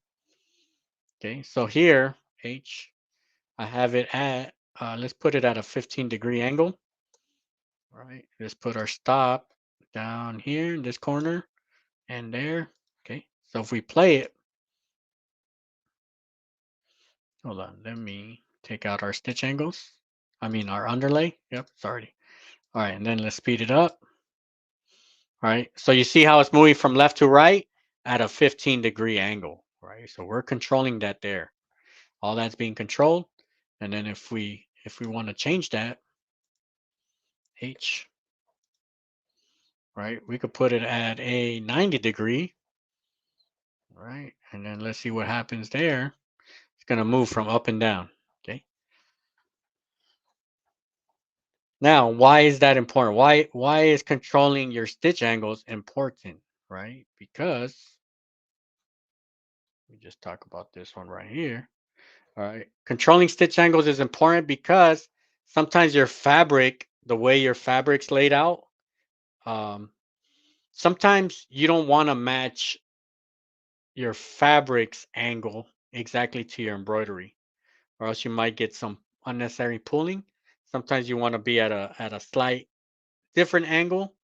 Okay. So here, H, I have it at. Let's put it at a 15-degree angle. All right. Let's put our stop down here in this corner and there. Okay. So if we play it. Hold on, let me take out our stitch angles. I mean our underlay. Yep, sorry. All right, and then let's speed it up. All right, so you see how it's moving from left to right at a 15-degree angle, right? So we're controlling that there. All that's being controlled. And then if we want to change that, H, right, we could put it at a 90-degree, right? And then let's see what happens there. It's gonna move from up and down. Okay. Now, why is that important? Why is controlling your stitch angles important, right? Because we just talk about this one right here. All right. Controlling stitch angles is important because sometimes your fabric, the way your fabric's laid out, um, sometimes you don't want to match your fabric's angle exactly to your embroidery, or else you might get some unnecessary pulling. Sometimes you want to be at a slight different angle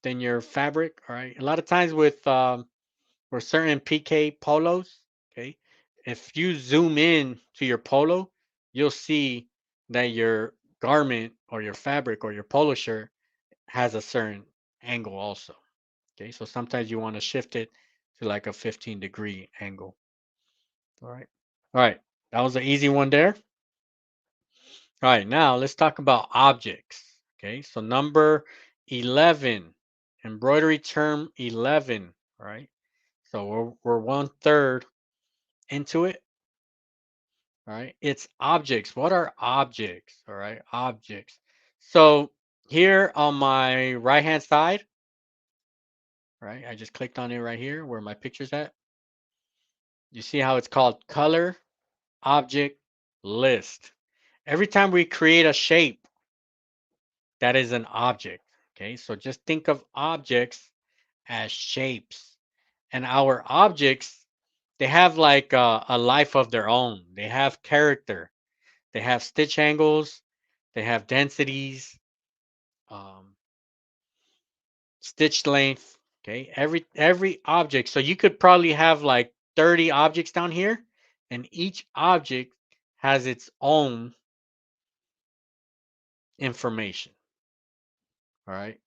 than your fabric. All right. A lot of times with certain PK polos, okay, if you zoom in to your polo, you'll see that your garment or your fabric or your polo shirt has a certain angle also. Okay. So sometimes you want to shift it to like a 15-degree angle. All right. All right. That was an easy one there. All right. Now let's talk about objects. Okay. So number 11. Embroidery term 11, right? So we're 1/3 into it, all right? It's objects. What are objects? All right, objects. So here on my right hand side, right? I just clicked on it right here where my picture's at. You see how it's called color object list. Every time we create a shape, that is an object. Okay, so just think of objects as shapes. And our objects, they have like a life of their own. They have character. They have stitch angles. They have densities, um, stitch length. Okay, every object. So you could probably have like 30 objects down here, and each object has its own information. All right.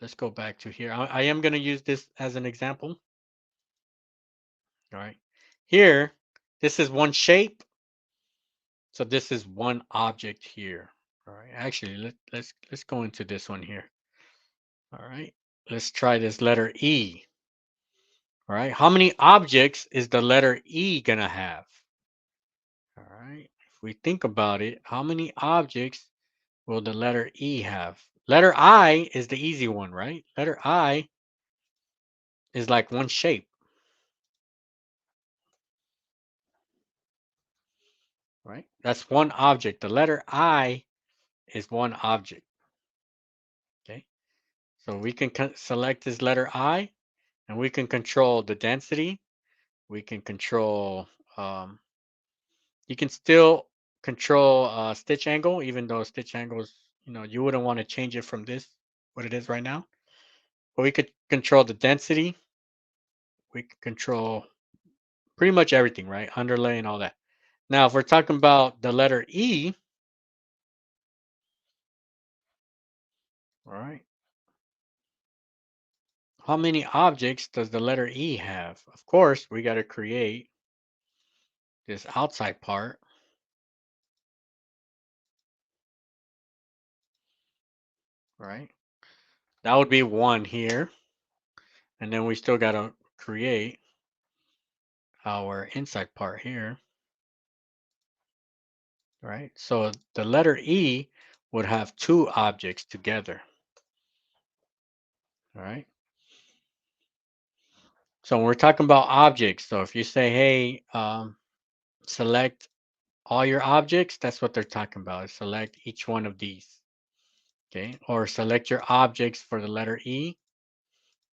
Let's go back to here. I am going to use this as an example. All right. Here, this is one shape. So this is one object here. All right. Actually, let's go into this one here. All right. Let's try this letter E. All right. How many objects is the letter E going to have? All right. If we think about it, how many objects will the letter E have? Letter I is the easy one, right? Letter I is like one shape, right? That's one object. The letter I is one object. Okay. So we can select this letter I, and we can control the density. We can control, um, you can still control stitch angle, even though stitch angles, you wouldn't want to change it from this, what it is right now. But we could control the density. We can control pretty much everything, right? Underlay and all that. Now, if we're talking about the letter E, all right, how many objects does the letter E have? Of course, we got to create this outside part, right? That would be one here. And then we still got to create our inside part here, right? So the letter E would have two objects together, all right? So when we're talking about objects, so if you say, hey, select all your objects, that's what they're talking about, is select each one of these, okay? Or select your objects for the letter E,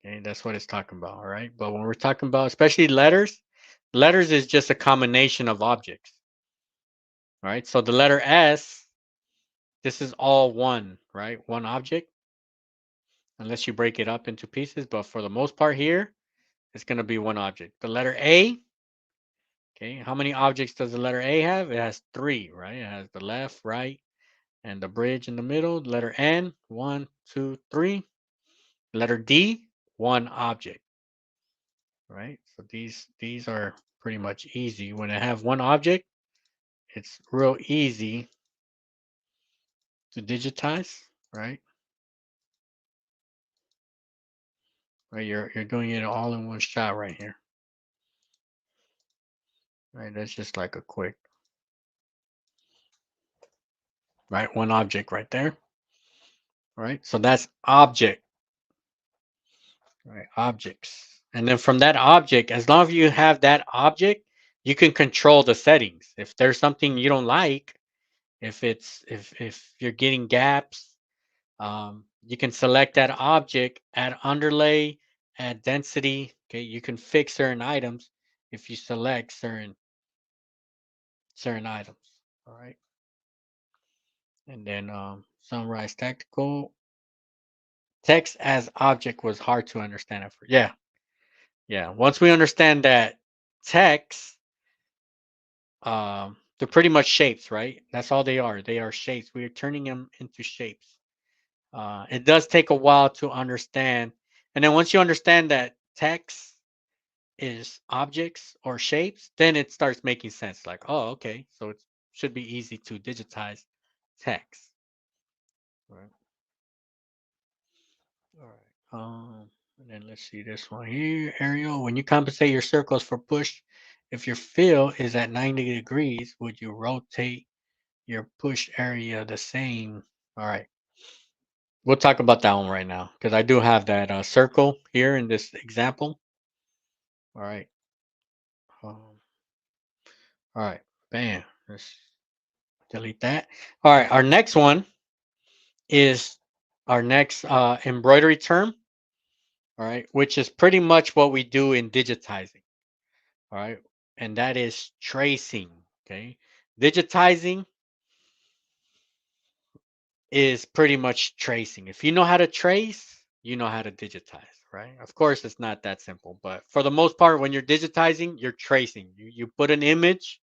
okay? That's what it's talking about, all right? But when we're talking about, especially letters, letters is just a combination of objects, all right? So the letter S, this is all one, right? One object, unless you break it up into pieces. But for the most part here, it's going to be one object. The letter A, okay, how many objects does the letter A have? It has three, right? It has the left, right, and the bridge in the middle. Letter N, one, two, three. Letter D, one object, right? So these are pretty much easy. When I have one object, it's real easy to digitize, right? Right, you're doing it all in one shot right here. Right, that's just like a quick, right? One object right there, right? So that's object, right? Objects. And then from that object, as long as you have that object, you can control the settings. If there's something you don't like, if you're getting gaps, you can select that object, add underlay, add density. Okay, you can fix certain items if you select certain items. All right. And then summarize tactical. Text as object was hard to understand at first. Yeah, yeah. Once we understand that text, they're pretty much shapes, right? That's all they are. They are shapes. We are turning them into shapes. It does take a while to understand, and then once you understand that text is objects or shapes, then it starts making sense. Like, oh, okay, so it should be easy to digitize text. Right. All right. And then let's see this one here, Ariel. When you compensate your circles for push, if your fill is at 90 degrees, would you rotate your push area the same? All right. We'll talk about that one right now because I do have that circle here in this example. All right. Um, all right. Bam. Let's delete that. All right. Our next one is our next embroidery term. All right. Which is pretty much what we do in digitizing. All right. And that is tracing. Okay. Digitizing is pretty much tracing. If you know how to trace, you know how to digitize, right? Of course, it's not that simple, but for the most part, when you're digitizing, you're tracing. You put an image,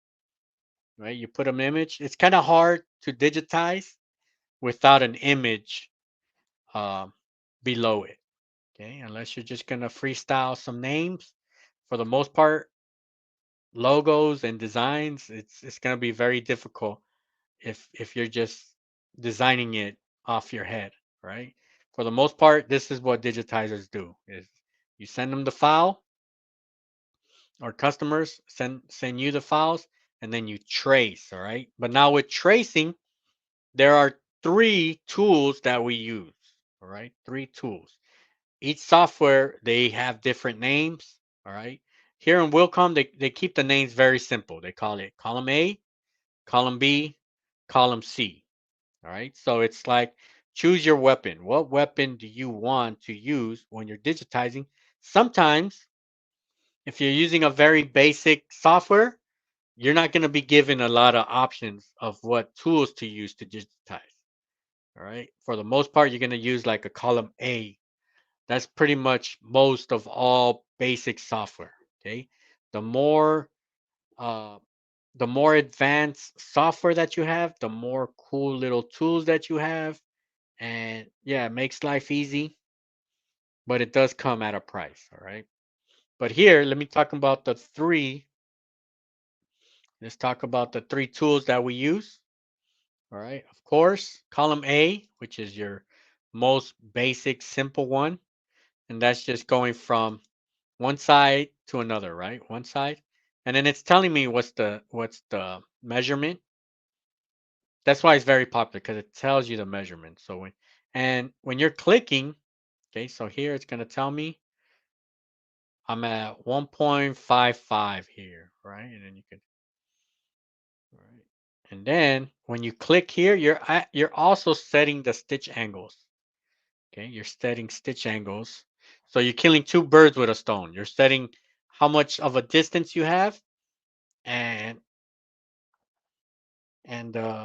right? You put an image. It's kind of hard to digitize without an image um, below it, okay? Unless you're just gonna freestyle some names. For the most part, logos and designs, it's gonna be very difficult if you're just designing it off your head, right? For the most part, this is what digitizers do: is you send them the file, or customers send you the files, and then you trace, all right? But now with tracing, there are three tools that we use, all right? Three tools. Each software, they have different names, all right? Here in Wilcom, they keep the names very simple. They call it column A, column B, column C. All right. So it's like choose your weapon. What weapon do you want to use when you're digitizing? Sometimes, if you're using a very basic software, you're not going to be given a lot of options of what tools to use to digitize. All right. For the most part, you're going to use like a column A. That's pretty much most of all basic software. Okay. The more uh, the more advanced software that you have, the more cool little tools that you have. And yeah, it makes life easy, but it does come at a price. All right. But here, let me talk about the three. Let's talk about the three tools that we use. All right. Of course, column A, which is your most basic, simple one. And that's just going from one side to another, right? One side. And then it's telling me what's the measurement. That's why it's very popular because it tells you the measurement. When you're clicking, okay, so here it's gonna tell me I'm at 1.55 here, right? And then you can, right? And then when you click here, you're also setting the stitch angles. Okay, you're setting stitch angles. So you're killing two birds with a stone. You're setting how much of a distance you have and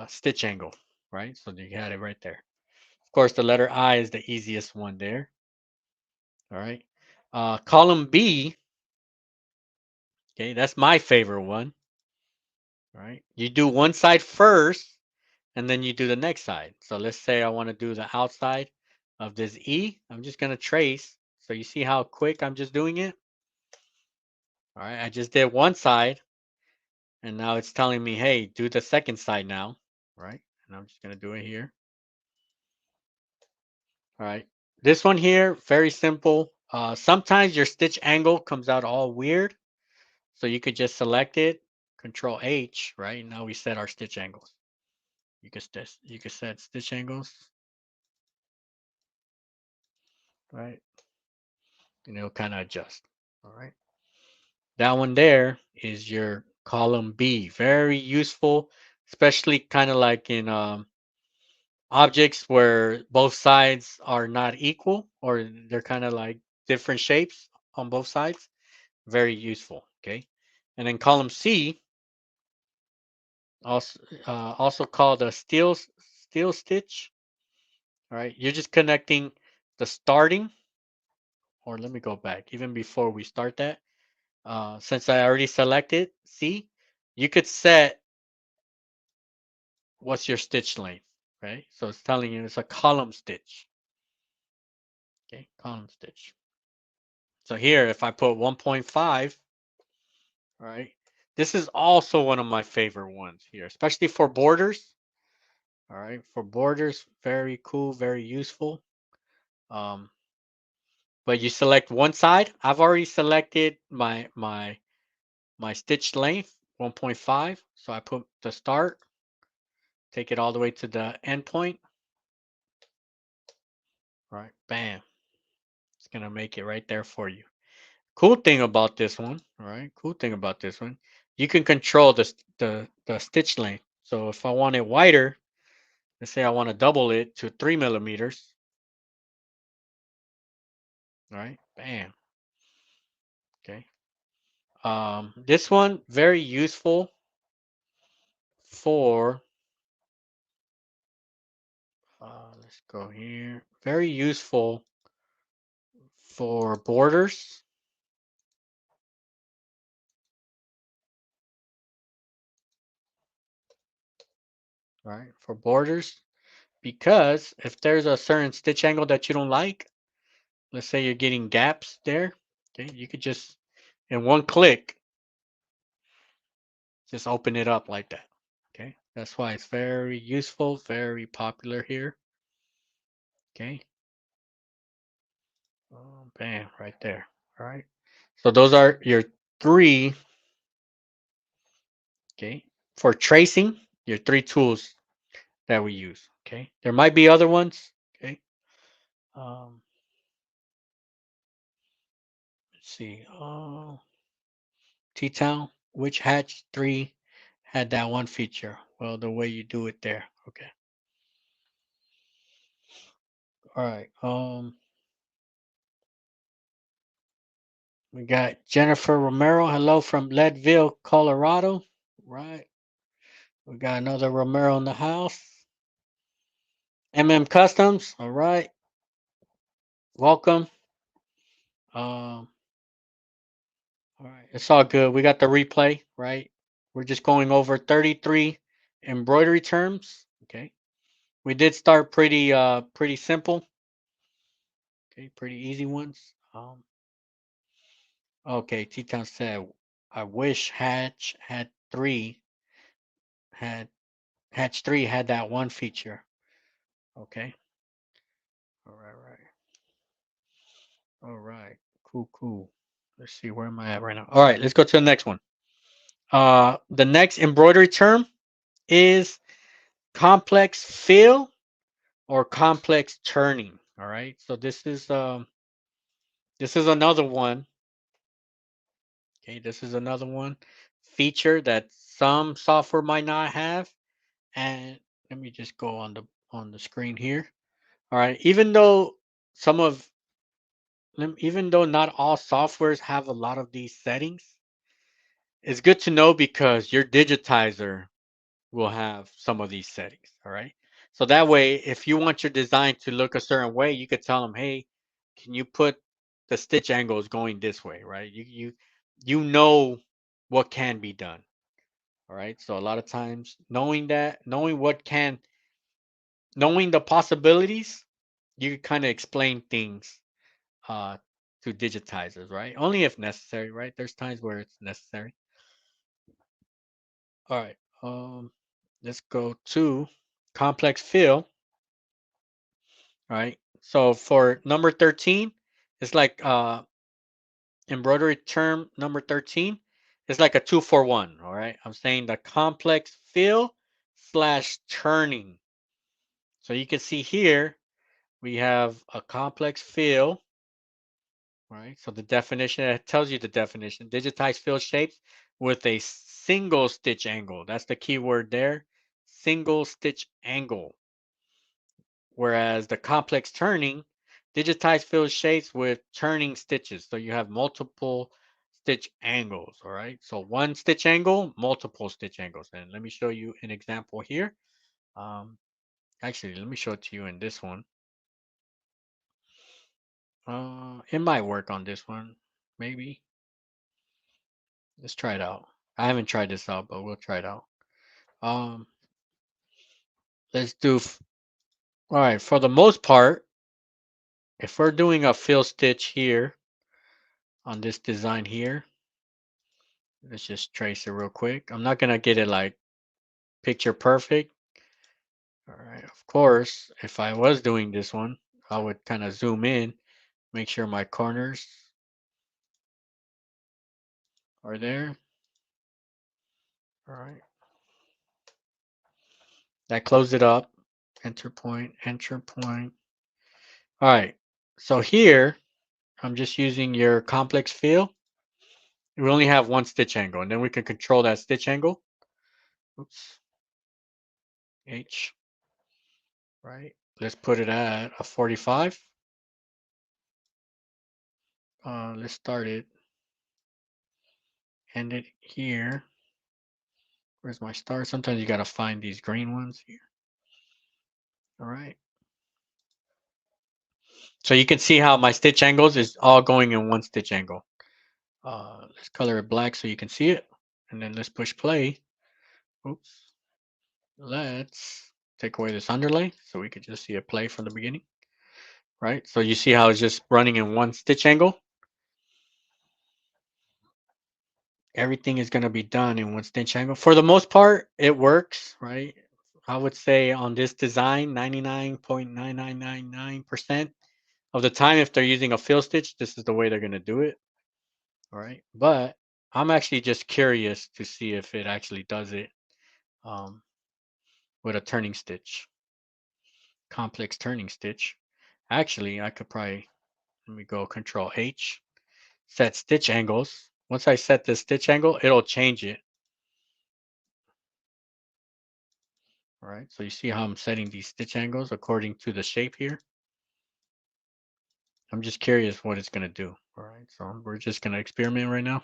stitch angle, right? So you got it right there. Of course, the letter I is the easiest one there. All right. Column B, okay, that's my favorite one. All right. You do one side first and then you do the next side. So let's say I want to do the outside of this E. I'm just going to trace. So you see how quick I'm just doing it? All right. I just did one side and now it's telling me, hey, do the second side now. All right. And I'm just going to do it here. All right. This one here, very simple. Sometimes your stitch angle comes out all weird. So you could just select it, Control H, right? Now we set our stitch angles. You could set stitch angles, right? And it'll kind of adjust. All right. That one there is your column B. Very useful, especially kind of like in objects where both sides are not equal or they're kind of like different shapes on both sides. Very useful. Okay. And then column C, also called a steel stitch. All right. You're just connecting the starting, or let me go back even before we start that. Since I already selected C, you could set what's your stitch length, right? So it's telling you it's a column stitch. Okay, column stitch. So here, if I put 1.5, all right, this is also one of my favorite ones here, especially for borders. All right, for borders, very cool, very useful. Um, but you select one side. I've already selected my stitch length 1.5. So I put the start, take it all the way to the end point. Right, bam. It's gonna make it right there for you. Cool thing about this one, all right? Cool thing about this one, you can control the stitch length. So if I want it wider, let's say I want to double it to 3 millimeters, all right? Bam. Okay. This one very useful for let's go here. Very useful for borders, right? For borders, because if there's a certain stitch angle that you don't like, let's say you're getting gaps there, okay, you could just in one click just open it up like that. Okay, that's why it's very useful, very popular here. Okay, bam, right there. All right, so those are your three. Okay, for tracing, your three tools that we use. Okay, there might be other ones. Okay, um, let's see. T-Town, which Hatch 3 had that one feature? Well, the way you do it there. Okay. All right. We got Jennifer Romero. Hello from Leadville, Colorado. Right. We got another Romero in the house. MM Customs. All right. Welcome. Um, all right. It's all good. We got the replay, right? We're just going over 33 embroidery terms. Okay. We did start pretty simple. Okay, pretty easy ones. Okay, T-Town said, I wish had Hatch 3 had that one feature. Okay. All right, right. All right. Cool, cool. Let's see, where am I at right now? All right, let's go to the next one. The next embroidery term is complex fill or complex turning. All right. So this is another one. Okay, this is another one feature that some software might not have. And let me just go on the screen here. All right. Some of even though not all softwares have a lot of these settings, it's good to know because your digitizer will have some of these settings. All right. So that way, if you want your design to look a certain way, you could tell them, hey, can you put the stitch angles going this way, right? You know what can be done. All right. So a lot of times knowing that, knowing the possibilities, you can kind of explain things uh to digitizers, right? Only if necessary, right? There's times where it's necessary. All right. Let's go to complex fill. All right. So for number 13, it's like embroidery term number 13. It's like a 2-for-1. All right. I'm saying the complex fill slash turning. So you can see here we have a complex fill. Right? So the definition, it tells you the definition. Digitized fill shapes with a single stitch angle. That's the key word there. Single stitch angle. Whereas the complex turning, digitized fill shapes with turning stitches. So you have multiple stitch angles. All right. So one stitch angle, multiple stitch angles. And let me show you an example here. Um, Actually, let me show it to you in this one. It might work on this one, maybe. Let's try it out. I haven't tried this out, but we'll try it out. Um, let's do. All right. For the most part, if we're doing a fill stitch here on this design here, let's just trace it real quick. I'm not gonna get it like picture perfect. All right. Of course, if I was doing this one, I would kind of zoom in, Make sure my corners are there. All right. That closed it up. Enter point, enter point. All right. So here, I'm just using your complex fill. We only have one stitch angle, and then we can control that stitch angle. Oops. H. Right. Let's put it at a 45. Let's start it. End it here. Where's my start? Sometimes you gotta find these green ones here. All right. So you can see how my stitch angles is all going in one stitch angle. Let's color it black so you can see it. And then let's push play. Oops. Let's take away this underlay so we could just see it play from the beginning. Right. So you see how it's just running in one stitch angle. Everything is going to be done in one stitch angle. For the most part, it works, right? I would say on this design, 99.9999% of the time, if they're using a fill stitch, this is the way they're going to do it. All right. But I'm actually just curious to see if it actually does it um, with a turning stitch, complex turning stitch. Actually, I could probably, let me go Control H, set stitch angles. Once I set the stitch angle, it'll change it. All right. So you see how I'm setting these stitch angles according to the shape here. I'm just curious what it's going to do. All right. So we're just going to experiment right now.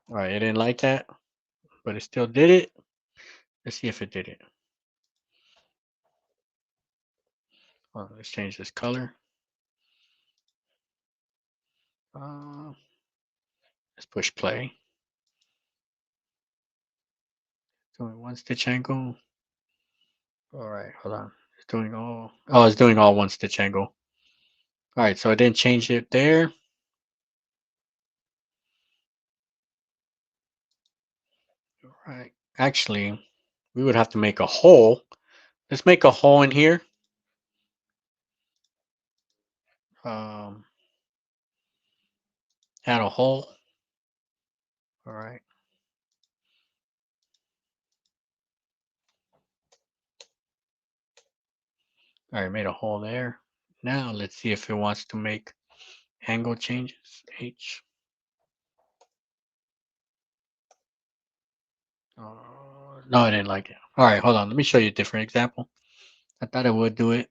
All right. It didn't like that, but it still did it. Let's see if it did it. Well, let's change this color. Let's push play. Doing one stitch angle. All right, hold on. It's doing all. Oh, it's doing all one stitch angle. All right, so I didn't change it there. All right. Actually, we would have to make a hole. Let's make a hole in here. Um, Add a hole. All right. All right, made a hole there. Now let's see if it wants to make angle changes. H. No, I didn't like it. All right, hold on. Let me show you a different example. I thought it would do it.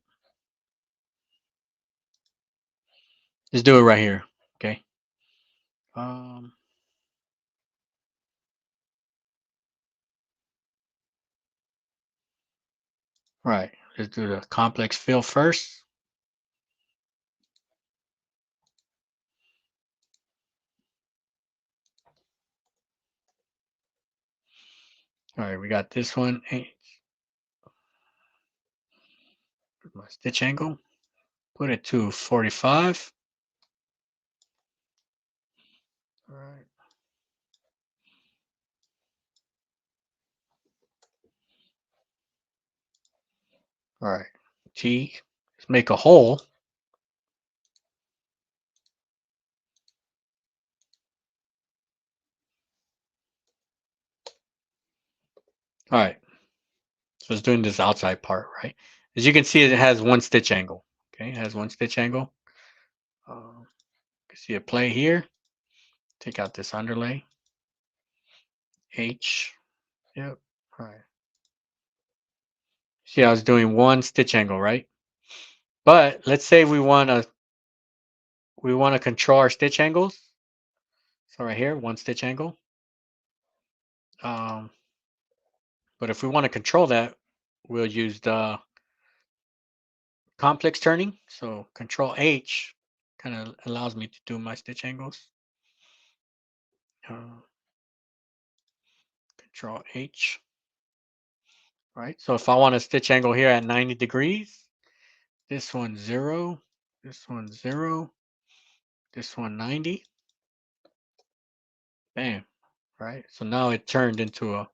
Let's do it right here. Okay. Um, right. Let's do the complex fill first. All right, we got this one. My stitch angle. Put it to 45. All right. All right. T. Let's make a hole. All right. So it's doing this outside part, right? As you can see, it has one stitch angle. Okay, it has one stitch angle. You can see a play here. Take out this underlay. H. Yep. All right. See, I was doing one stitch angle, right? But let's say we want to control our stitch angles. So right here, one stitch angle. Um, but if we want to control that, we'll use the complex turning. So Control H kind of allows me to do my stitch angles. Uh, Control H. Right. So if I want a stitch angle here at 90 degrees, this one 0, this one 0, this one 90. Bam. Right. So now it turned into a,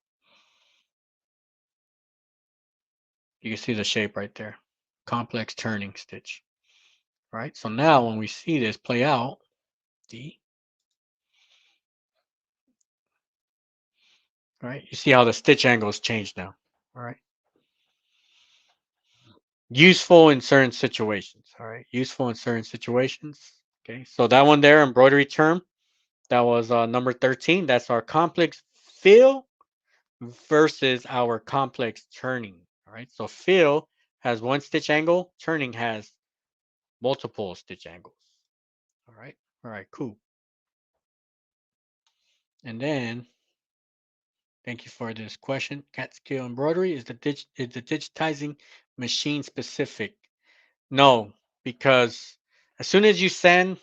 you can see the shape right there. Complex turning stitch. right? So now when we see this play out, D, right? You see how the stitch angles change now, all right? Useful in certain situations, all right? Useful in certain situations, okay? So that one there, embroidery term, that was number 13. That's our complex fill versus our complex turning, all right? So fill has one stitch angle, turning has multiple stitch angles, all right? All right, cool. And then, thank you for this question. Catskill embroidery is the digitizing machine specific? No, because as soon as you send,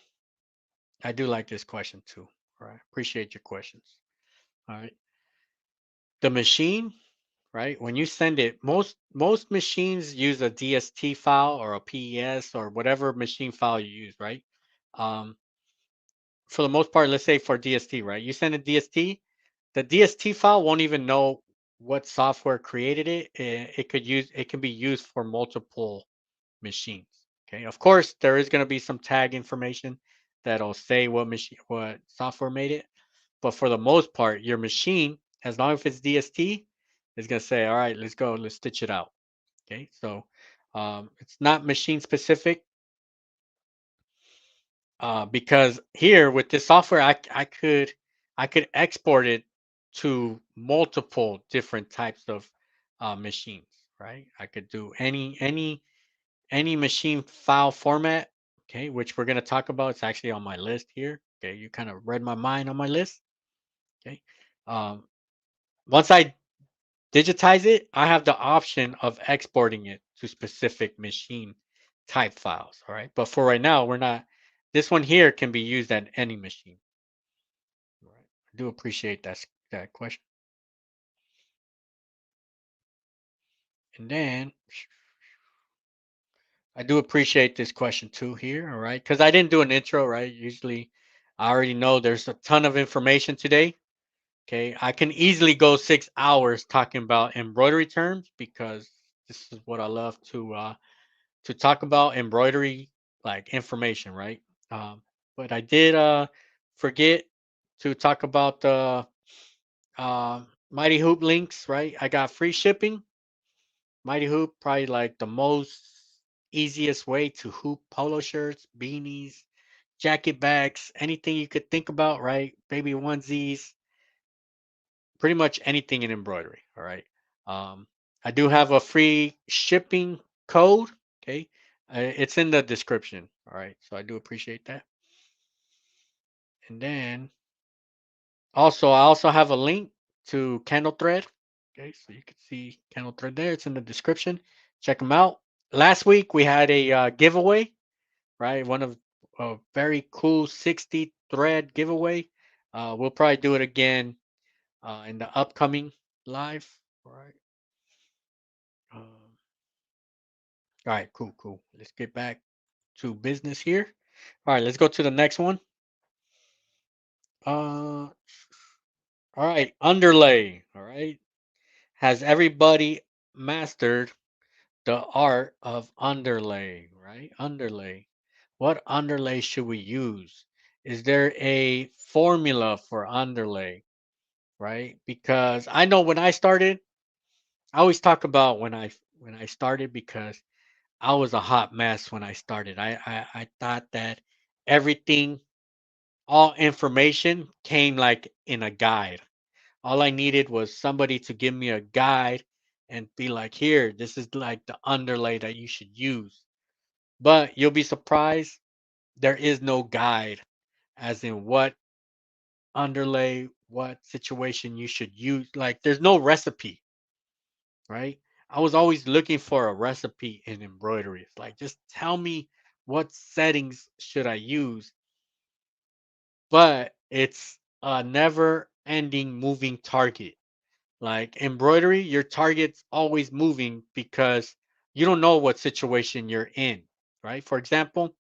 I do like this question too. All right, appreciate your questions. All right, the machine, right? When you send it, most machines use a DST file or a PES or whatever machine file you use, right? Um, for the most part, let's say for DST, right? You send a DST, the DST file won't even know what software created it. It can be used for multiple machines. Okay. Of course, there is going to be some tag information that'll say what software made it. But for the most part, your machine, as long as it's DST, is going to say, all right, let's go, let's stitch it out. Okay. So it's not machine specific because here with this software, I could export it to multiple different types of machines, right? I could do any machine file format, okay, which we're going to talk about. It's actually on my list here. Okay, you kind of read my mind on my list. Okay, um, once I digitize it, I have the option of exporting it to specific machine type files. All right, but for right now, we're not. This one here can be used at any machine. All right, I do appreciate that question. And then I do appreciate this question too here. All right, because I didn't do an intro. Right, usually I already know there's a ton of information today. Okay, I can easily go 6 hours talking about embroidery terms because this is what I love to talk about embroidery like information, right? Um, but I did forget to talk about the Mighty Hoop links, right? I got free shipping. Mighty Hoop probably like the most easiest way to hoop polo shirts, beanies, jacket bags, anything you could think about, right? Baby onesies, pretty much anything in embroidery. All right. Um, I do have a free shipping code. Okay. It's in the description. All right. So I do appreciate that. And then I also have a link to Candle Thread. Okay. So you can see Candle Thread there. It's in the description. Check them out. Last week we had a giveaway, right? One of a very cool 60 thread giveaway. We'll probably do it again in the upcoming live. All right. All right, cool, cool. Let's get back to business here. All right, let's go to the next one. All right, underlay. All right. Has everybody mastered the art of underlay, right? Underlay. What underlay should we use? Is there a formula for underlay, right? Because I know when I started, I always talk about when I started because I was a hot mess when I started. I thought that everything, all information came like in a guide. All I needed was somebody to give me a guide and be like, here, this is like the underlay that you should use. But you'll be surprised, there is no guide as in what underlay, what situation you should use. Like, there's no recipe, right? I was always looking for a recipe in embroidery. It's like, just tell me what settings should I use, but it's a never ending moving target. Like embroidery, your target's always moving because you don't know what situation you're in, right? For example,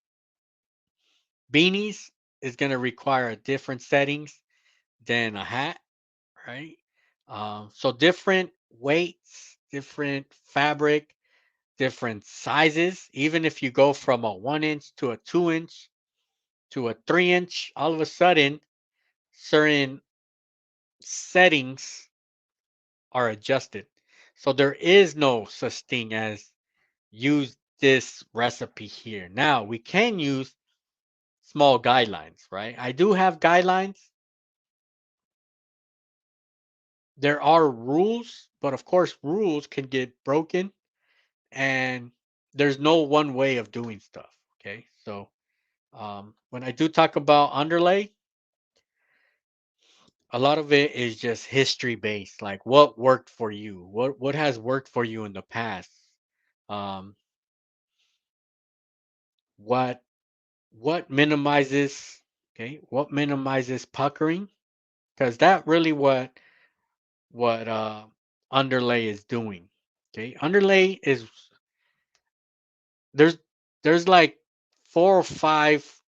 beanies is going to require different settings than a hat, right? So different weights, different fabric, different sizes. Even if you go from a 1 inch to a 2 inch to a 3 inch, all of a sudden, certain settings are adjusted. So there is no such thing as use this recipe here. Now we can use small guidelines, right? I do have guidelines. There are rules, but of course, rules can get broken and there's no one way of doing stuff. Okay. So when I do talk about underlay, a lot of it is just history based, like what worked for you, what has worked for you in the past, um, what what minimizes, okay, what minimizes puckering, because that really what underlay is doing. Okay, underlay is there's there's like 4 or 5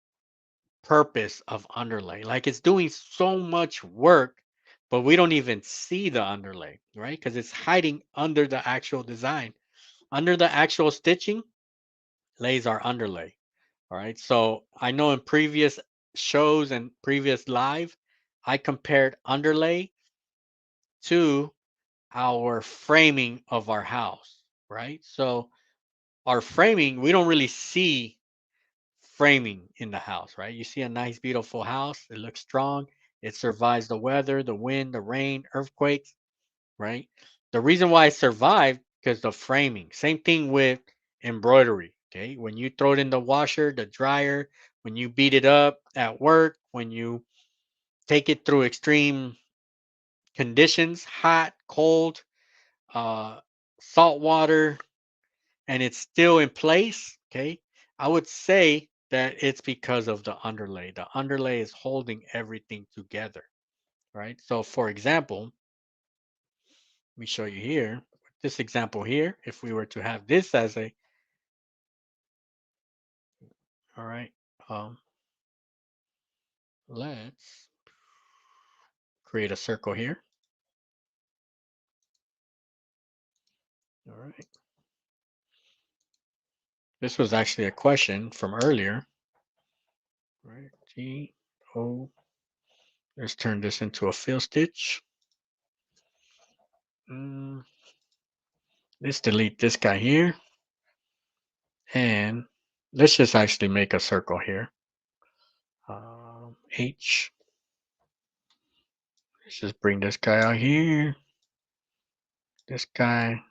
purpose of underlay. Like it's doing so much work, but we don't even see the underlay, right? Because it's hiding under the actual design. Under the actual stitching lays our underlay. All right. So I know in previous shows and previous live, I compared underlay to our framing of our house, right? So our framing, we don't really see framing in the house, right? You see a nice, beautiful house. It looks strong. It survives the weather, the wind, the rain, earthquakes, right? The reason why it survived because the framing. Same thing with embroidery. Okay. When you throw it in the washer, the dryer, when you beat it up at work, when you take it through extreme conditions, hot, cold, uh, salt water, and it's still in place, okay, I would say that it's because of the underlay. The underlay is holding everything together, right? So, for example, let me show you here. This example here, if we were to have this as a, all right, um, let's create a circle here. All right. This was actually a question from earlier, right? G O. Let's turn this into a fill stitch. Mm, let's delete this guy here. And let's just actually make a circle here. H. Let's just bring this guy out here. This guy.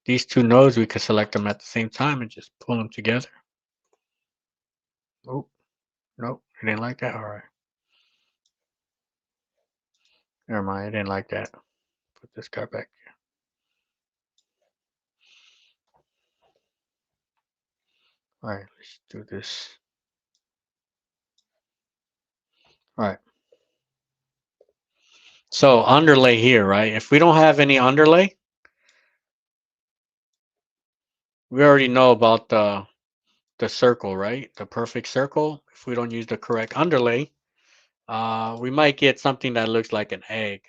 These two nodes, we can select them at the same time and just pull them together. Oh, nope. I didn't like that. All right. Never mind. I didn't like that. Put this guy back here. All right. Let's do this. All right. So underlay here, right? If we don't have any underlay, we already know about the circle, right? The perfect circle. If we don't use the correct underlay, we might get something that looks like an egg,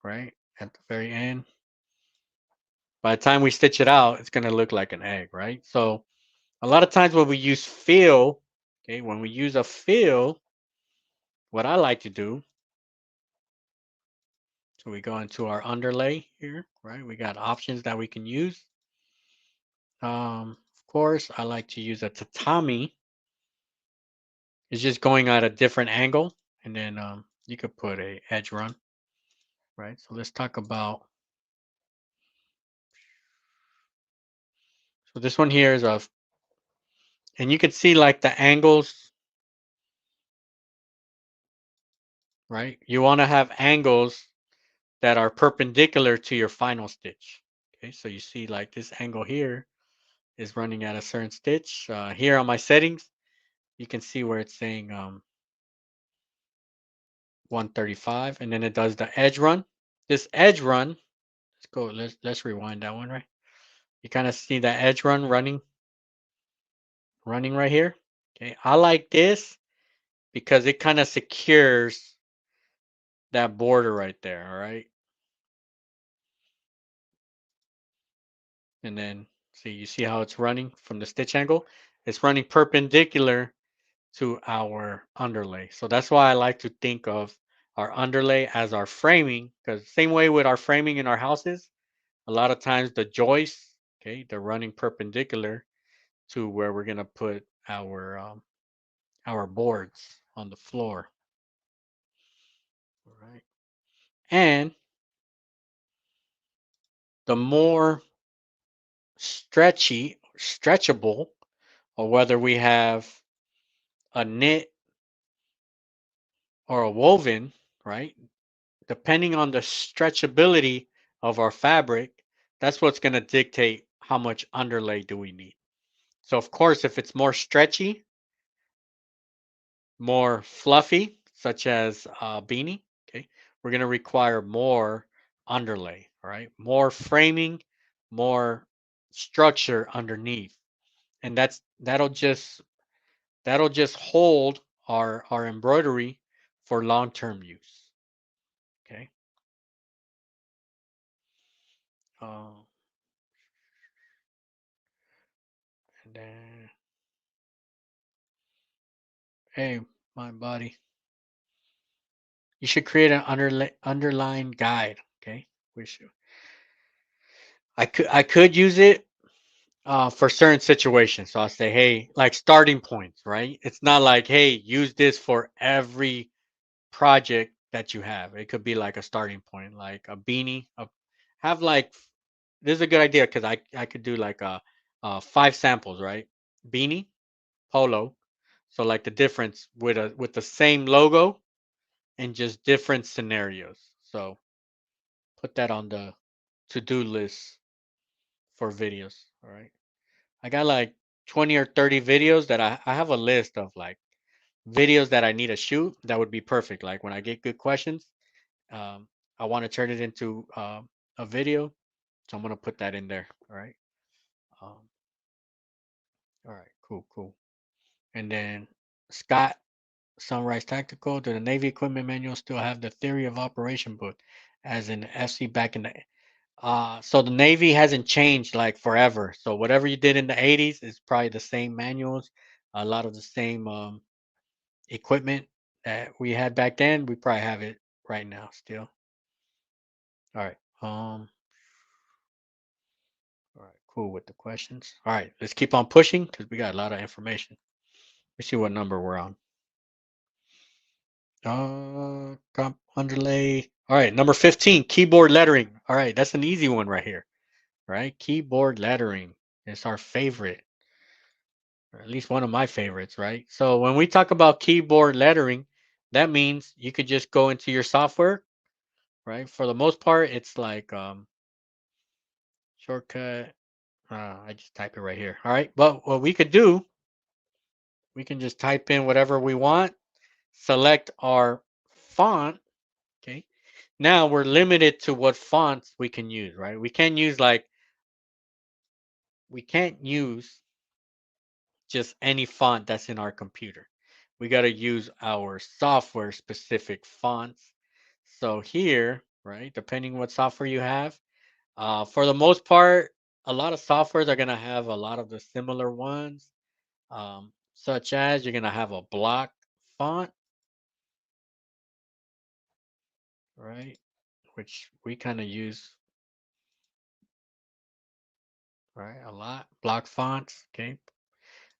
right? At the very end. By the time we stitch it out, it's going to look like an egg, right? So a lot of times when we use fill, okay, when we use a fill, what I like to do, so we go into our underlay here, right? We got options that we can use. Of course, I like to use a tatami. It's just going at a different angle, and then you could put a edge run, right? So let's talk about. So this one here is a, and you can see like the angles, right? You want to have angles that are perpendicular to your final stitch. Okay, so you see like this angle here is running at a certain stitch. Here on my settings, you can see where it's saying 135, and then it does the edge run. This edge run, let's go, let's rewind that one, right? You kind of see that edge run running right here. Okay, I like this because it kind of secures that border right there, all right? And then see, you see how it's running from the stitch angle? It's running perpendicular to our underlay. So that's why I like to think of our underlay as our framing, because same way with our framing in our houses, a lot of times the joists, okay, they're running perpendicular to where we're gonna put our boards on the floor. All right. And the more stretchable, or whether we have a knit or a woven, right? Depending on the stretchability of our fabric, that's what's going to dictate how much underlay do we need. So of course, if it's more stretchy, more fluffy, such as a beanie, okay, we're going to require more underlay, all right? More framing, more structure underneath. And that'll just hold our embroidery for long-term use. Okay. Uh, and then, hey, my body, you should create an underline guide. Okay. We should. I could use it for certain situations. So I'll say, hey, like starting points, right? It's not like, hey, use this for every project that you have. It could be like a starting point, like a beanie. Have like this is a good idea because I could do like five samples, right? Beanie, polo. So like the difference with the same logo and just different scenarios. So put that on the to-do list for videos. All right. I got like 20 or 30 videos that I have a list of like videos that I need to shoot that would be perfect. Like when I get good questions, um, I want to turn it into a video. So I'm gonna put that in there. All right. Um, all right. Cool. Cool. And then Scott Sunrise Tactical. Do the Navy equipment manual still have the theory of operation book, as in FC back in the so the Navy hasn't changed like forever. So whatever you did in the 80s is probably the same manuals, a lot of the same equipment that we had back then. We probably have it right now still. All right. All right. Cool with the questions. All right. Let's keep on pushing because we got a lot of information. Let's see what number we're on. Underlay. All right. Number 15, keyboard lettering. All right. That's an easy one right here. Right. Keyboard lettering. It's our favorite, or at least one of my favorites, right? So when we talk about keyboard lettering, that means you could just go into your software, right? For the most part, it's like shortcut. I just type it right here. All right. But what we could do, we can just type in whatever we want, select our font. Okay. Now we're limited to what fonts we can use, right? We can't use just any font that's in our computer. We got to use our software specific fonts. So here, right, depending what software you have, for the most part, a lot of softwares are going to have a lot of the similar ones, such as you're going to have a block font, right, which we kind of use, right, a lot. Block fonts, okay.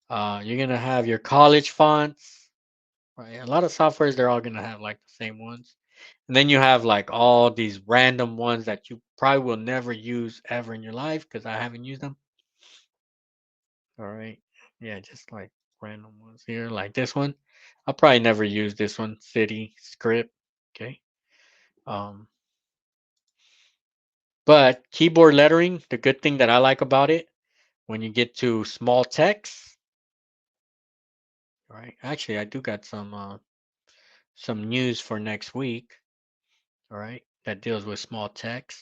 You're going to have your college fonts, right? A lot of softwares, they're all going to have like the same ones. And then you have like all these random ones that you probably will never use ever in your life because I haven't used them. All right. Yeah, just like random ones here, like this one. I'll probably never use this one, city script. Okay. Um, but keyboard lettering, the good thing that I like about it, when you get to small text, right? Actually, I do got some news for next week. All right, that deals with small text.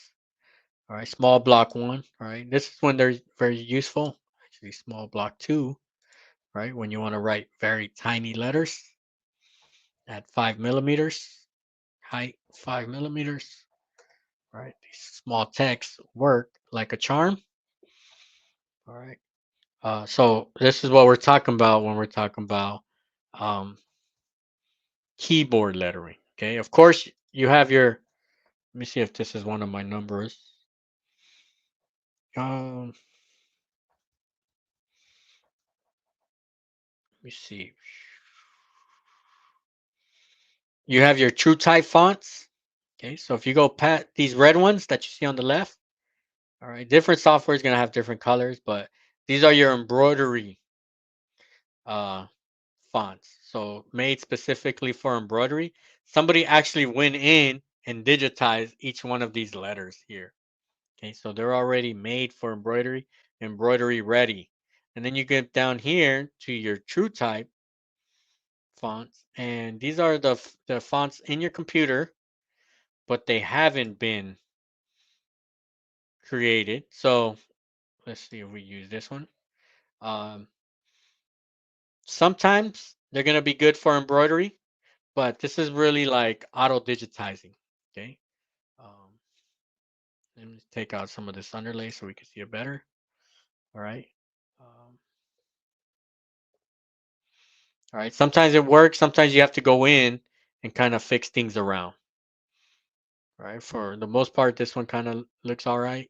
All right, small block one. All right, this is when they're very useful. Actually, small block two, right? When you want to write very tiny letters at 5 millimeters, height 5 millimeters, right? These small texts work like a charm. All right. So this is what we're talking about when we're talking about um, keyboard lettering. Okay. Of course, you have your. Let me see if this is one of my numbers. Let me see. You have your true type fonts. Okay. So if you go pat these red ones that you see on the left, all right, different software is going to have different colors, but these are your embroidery uh, fonts. So made specifically for embroidery. Somebody actually went in and digitized each one of these letters here. Okay, so they're already made for embroidery, embroidery ready. And then you get down here to your true type fonts, and these are the fonts in your computer, but they haven't been created. So let's see if we use this one. Um, Sometimes they're gonna be good for embroidery, but this is really like auto digitizing. Okay. Um, Let me take out some of this underlay so we can see it better. All right. Um, all right. Sometimes it works. Sometimes you have to go in and kind of fix things around. All right. For the most part, this one kind of looks all right.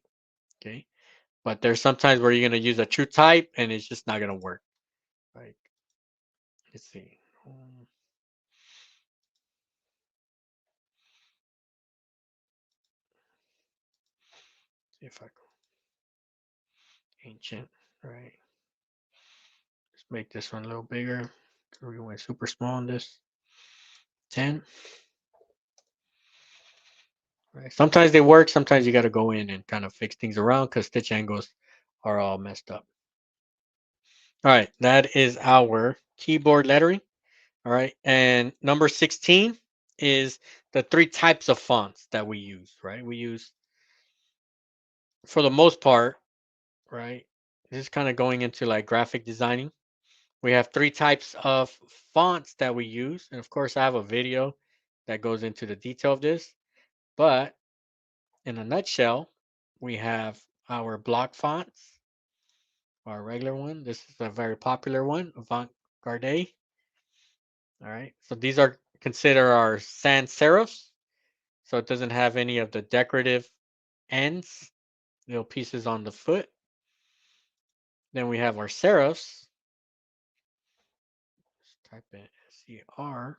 Okay. But there's sometimes where you're going to use a true type and it's just not going to work. Like, let's see. See if I go ancient. All right. Let's make this one a little bigger. We went super small on this. 10. Right. Sometimes they work. Sometimes you got to go in and kind of fix things around because stitch angles are all messed up. All right, that is our keyboard lettering. All right, and number 16 is the three types of fonts that we use. Right, we use for the most part. Right, this is kind of going into like graphic designing. We have three types of fonts that we use, and of course, I have a video that goes into the detail of this. But in a nutshell, we have our block fonts, our regular one. This is a very popular one, avant-garde. All right. So these are consider our sans serifs. So it doesn't have any of the decorative ends, little pieces on the foot. Then we have our serifs. Let's type in SCR.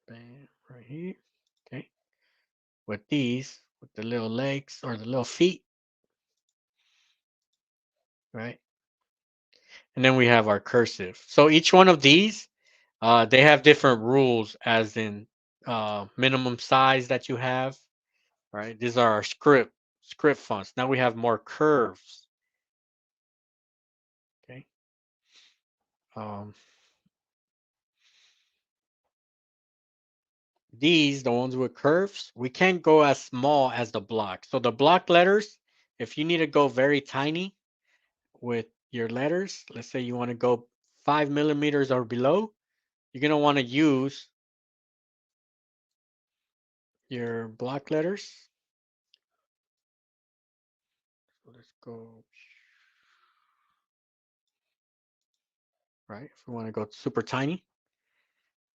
Bam, right here. Okay. With these, with the little legs or the little feet, right? And then we have our cursive. So each one of these, they have different rules, as in minimum size that you have. Right? These are our script fonts. Now we have more curves. Okay. Um, these, the ones with curves, we can't go as small as the block. So the block letters, if you need to go very tiny with your letters, let's say you want to go 5 millimeters or below, you're gonna want to use your block letters. So let's go right. If we want to go super tiny,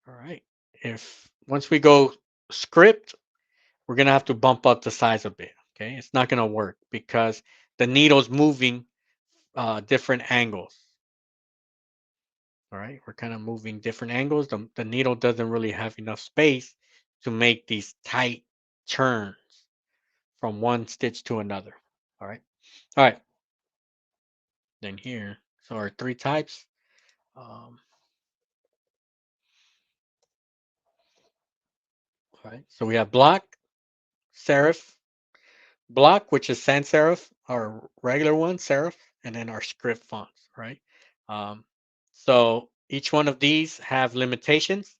all right. If once we go script, we're gonna have to bump up the size a bit. Okay, it's not gonna work because the needle's moving different angles. All right, we're kind of moving different angles. The needle doesn't really have enough space to make these tight turns from one stitch to another. All right. Then here, so our three types. Um, all right, so we have block, serif, block, which is sans serif, our regular one, serif, and then our script fonts, right? Um, so each one of these have limitations,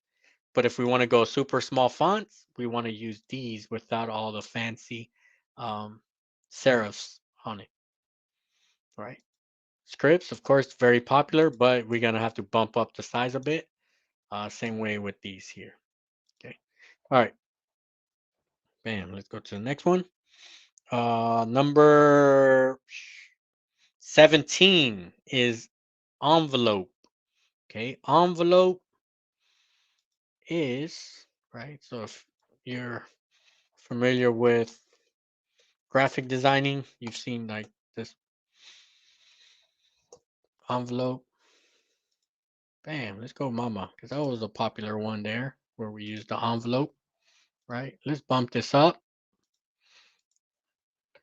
but if we want to go super small fonts, we want to use these without all the fancy um, serifs on it, right? Scripts, of course, very popular, but we're gonna have to bump up the size a bit. Same way with these here. Okay. All right. Bam. Let's go to the next one. Number 17 is envelope. Okay, envelope is right. So if you're familiar with graphic designing, you've seen like this envelope. Bam, let's go mama, because that was a popular one there where we used the envelope, right? Let's bump this up.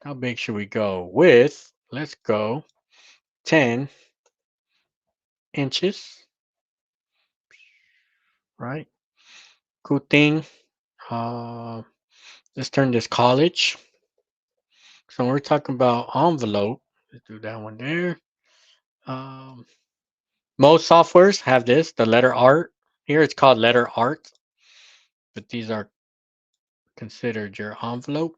How big should we go with? Let's go 10 inches, right? Cool thing. Uh, let's turn this college. So when we're talking about envelope, let's do that one there. Um, most softwares have this, the letter art. Here it's called letter art, but these are considered your envelope.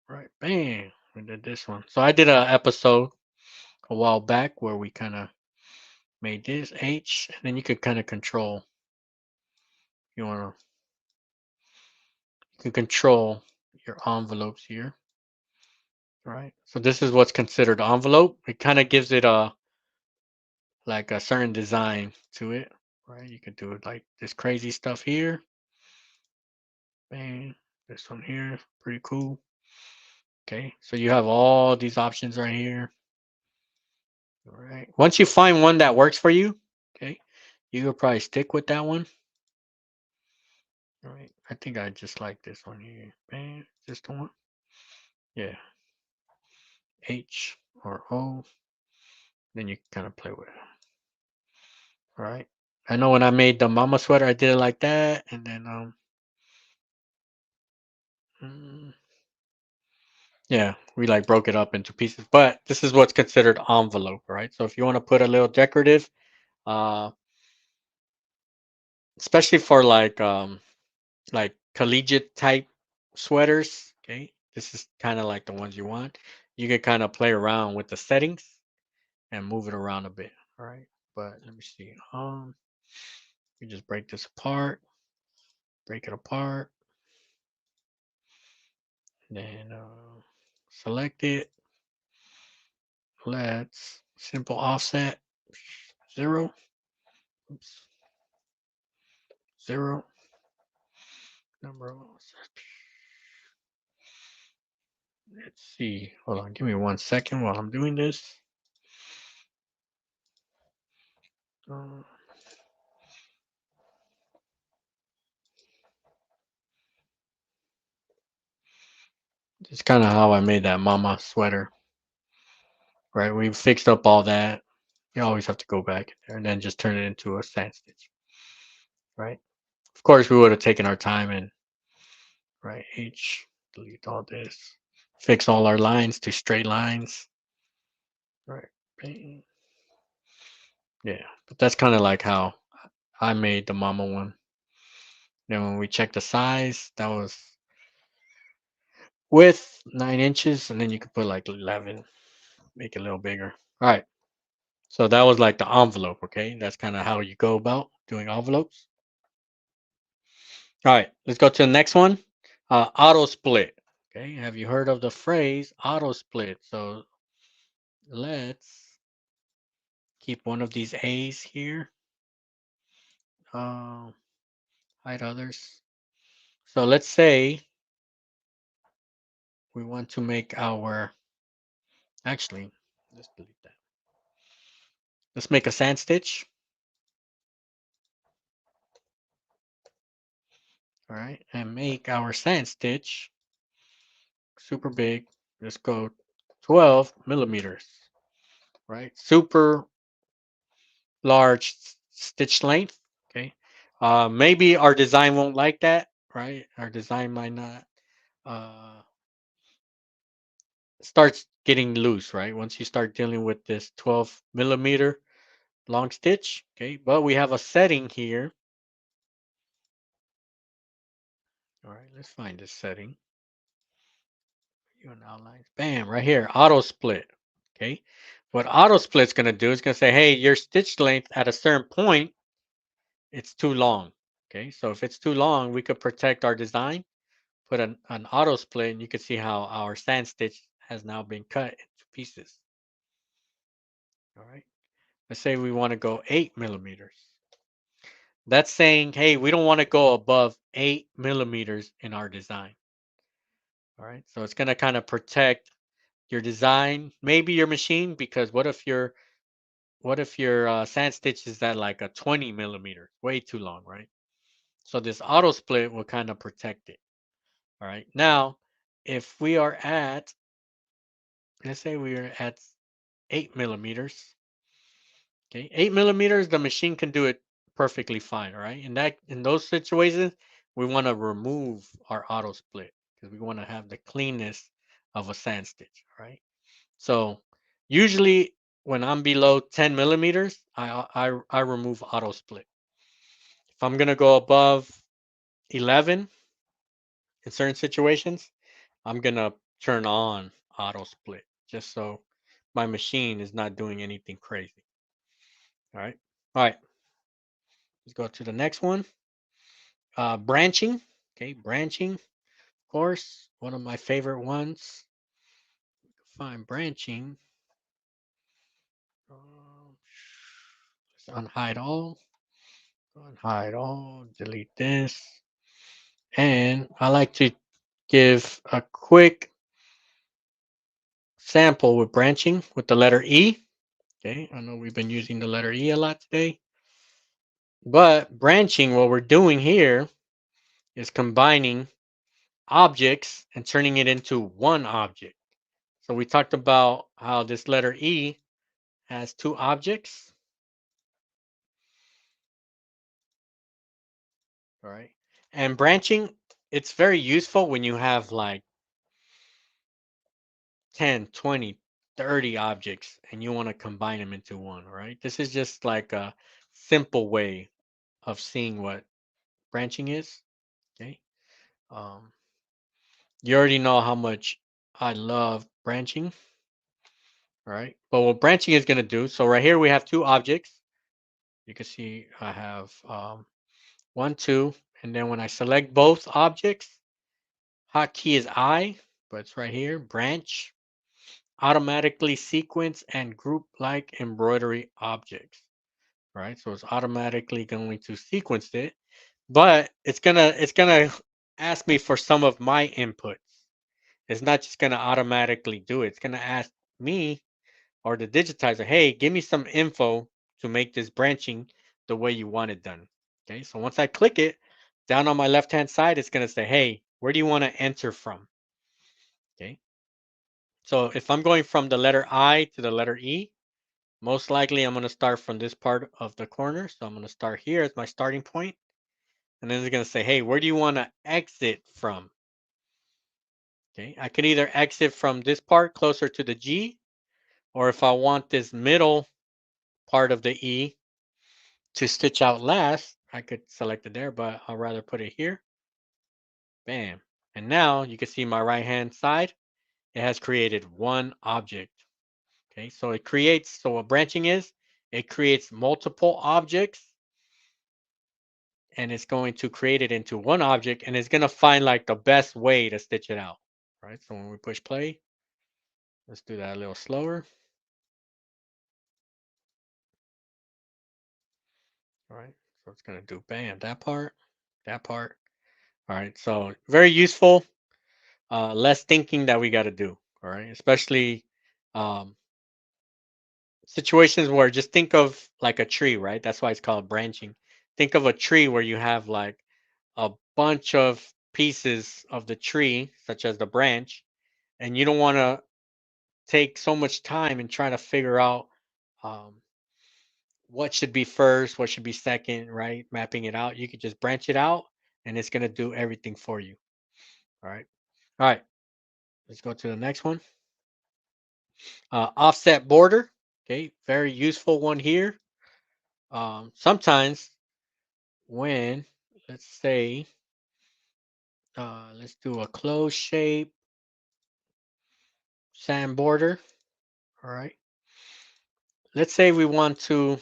Right, bam, we did this one. So I did an episode a while back where we kind of made this H, and then you could kind of control. You want to you can control your envelopes here, right? So this is what's considered envelope. It kind of gives it a like a certain design to it, right? You could do it like this crazy stuff here. Bam, this one here, pretty cool. Okay, so you have all these options right here. All right. Once you find one that works for you, okay, you could probably stick with that one. All right. I think I just like this one here. Bam, just the one. Yeah. H or O. Then you kind of play with it. All right. I know when I made the mama sweater, I did it like that, and then mm, yeah, we like broke it up into pieces. But this is what's considered envelope, right? So if you want to put a little decorative, uh, especially for like collegiate type sweaters, okay, this is kind of like the ones you want. You can kind of play around with the settings and move it around a bit. All right. But let me see. We just break this apart, break it apart, then select it. Let's simple offset 0. Oops, 0. Number. Let's see. Hold on. Give me 1 second while I'm doing this. Uh, it's kind of how I made that mama sweater, right? We fixed up all that. You always have to go back there and then just turn it into a sand stitch, right? Of course, we would have taken our time and right H, delete all this, fix all our lines to straight lines, right? Bang. Yeah, but that's kind of like how I made the mama one. Then when we check the size, that was width 9 inches, and then you could put like 11, make it a little bigger. All right. So that was like the envelope. Okay, that's kind of how you go about doing envelopes. All right, let's go to the next one. Auto split. Okay, have you heard of the phrase auto split? So let's keep one of these A's here. Uh, hide others. So let's say we want to make our, actually, let's delete that. Let's make a sand stitch. All right, and make our sand stitch super big. Let's go 12 millimeters, right? Super large stitch length. Okay. Maybe our design won't like that, right? Our design might not uh, starts getting loose, right? Once you start dealing with this 12 millimeter long stitch, okay. But we have a setting here. All right, let's find this setting. You and outlines, bam, right here, auto split. Okay. What auto split's going to do is going to say, hey, your stitch length at a certain point, it's too long. Okay. So if it's too long, we could protect our design, put an auto split, and you can see how our sand stitch has now been cut into pieces. All right. Let's say we want to go 8 millimeters. That's saying, hey, we don't want to go above 8 millimeters in our design. All right. So it's going to kind of protect your design, maybe your machine, because what if your sand stitch is at like a 20 millimeter, way too long, right? So this auto split will kind of protect it. All right. Now, if we are at, let's say we are at 8 millimeters. Okay, 8 millimeters, the machine can do it perfectly fine. All right. In those situations, we want to remove our auto split because we want to have the cleanness of a sand stitch. All right. So usually when I'm below 10 millimeters, I remove auto split. If I'm gonna go above 11 in certain situations, I'm gonna turn on auto split just so my machine is not doing anything crazy. All right. All right. Let's go to the next one. Branching. Okay, branching. Of course, one of my favorite ones. Find branching. Let's unhide all. Unhide all. Delete this. And I like to give a quick sample with branching with the letter E. Okay, I know we've been using the letter E a lot today. But branching, what we're doing here is combining objects and turning it into one object. So we talked about how this letter E has two objects. All right. And branching, it's very useful when you have like 10, 20, 30 objects and you want to combine them into one. All right. This is just like a simple way of seeing what branching is. Okay. Um, you already know how much I love branching. All right. But what branching is going to do, so right here we have two objects. You can see I have one, two, and then when I select both objects, hotkey is I, but it's right here, branch, automatically sequence and group like embroidery objects. Right. So it's automatically going to sequence it, but it's gonna ask me for some of my inputs. It's not just gonna automatically do it. It's gonna ask me or the digitizer, hey, give me some info to make this branching the way you want it done. Okay, so once I click it, down on my left hand side, it's going to say, hey, where do you want to enter from? Okay, so if I'm going from the letter I to the letter E, most likely I'm going to start from this part of the corner. So I'm going to start here as my starting point. And then it's going to say, hey, where do you want to exit from? Okay, I could either exit from this part closer to the G, or if I want this middle part of the E to stitch out last, I could select it there, but I'll rather put it here. Bam. And now you can see my right hand side, it has created one object. Okay, so it creates, so what branching is, it creates multiple objects and it's going to create it into one object and it's going to find like the best way to stitch it out. Right, so when we push play, let's do that a little slower. All right, so it's going to do bam, that part, that part. All right, so very useful. Less thinking that we got to do. All right, especially um, situations where just think of like a tree, right? That's why it's called branching. Think of a tree where you have like a bunch of pieces of the tree, such as the branch, and you don't want to take so much time and try to figure out um, what should be first, what should be second, right? Mapping it out. You could just branch it out, and it's gonna do everything for you. All right. All right. Let's go to the next one. Offset border. Okay, very useful one here. Sometimes when, let's say, let's do a closed shape sand border. All right. Let's say we want to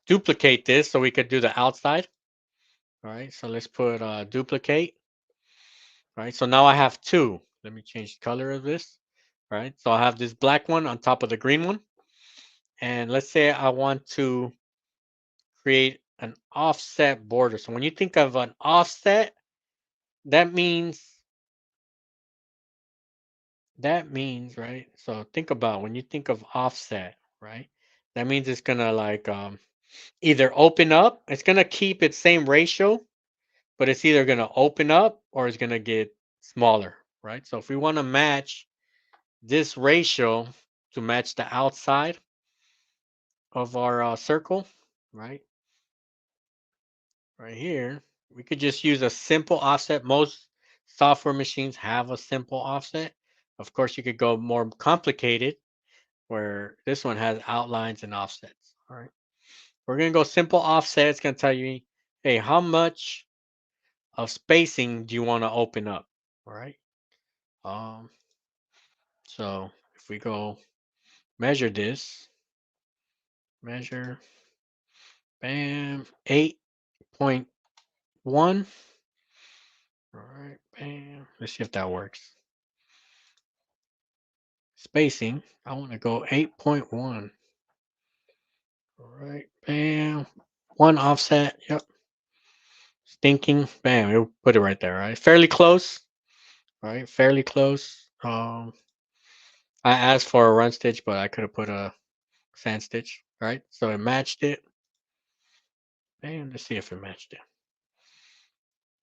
duplicate this so we could do the outside. All right. So let's put duplicate. All right. So now I have two. Let me change the color of this. right? So I have this black one on top of the green one. And let's say I want to create an offset border. So when you think of an offset, that means right. So think about when you think of offset, right? That means it's gonna like either open up, it's gonna keep its same ratio, but it's either gonna open up or it's gonna get smaller, right? So if we want to match this ratio to match the outside of our circle, right? Right here, we could just use a simple offset. Most software machines have a simple offset. Of course, you could go more complicated where this one has outlines and offsets. All right. We're going to go simple offset. It's going to tell you, hey, how much of spacing do you want to open up? All right. Um, so if we go measure this, measure, bam, 8.1. All right, bam. Let's see if that works. Spacing, I want to go 8.1. All right, bam. One offset. Yep. Stinking. Bam. It'll put it right there, right? Fairly close. All right, fairly close. I asked for a run stitch, but I could have put a sand stitch, right? So it matched it. Bam. Let's see if it matched it.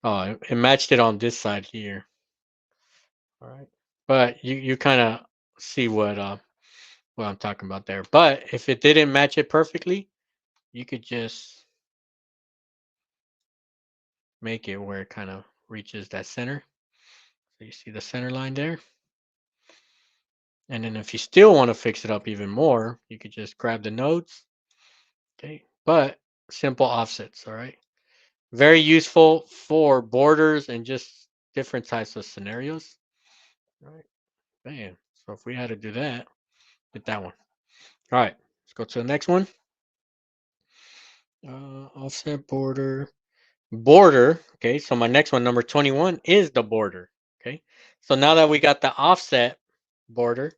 Oh, it matched it on this side here. All right. But you kind of see what I'm talking about there. But if it didn't match it perfectly, you could just make it where it kind of reaches that center. So you see the center line there. And then if you still want to fix it up even more, you could just grab the nodes. Okay. But simple offsets. All right. Very useful for borders and just different types of scenarios. All right. Bam. So if we had to do that, hit that one. All right. Let's go to the next one. Offset border. Border. Okay. So my next one, number 21, is the border. Okay. So now that we got the offset border,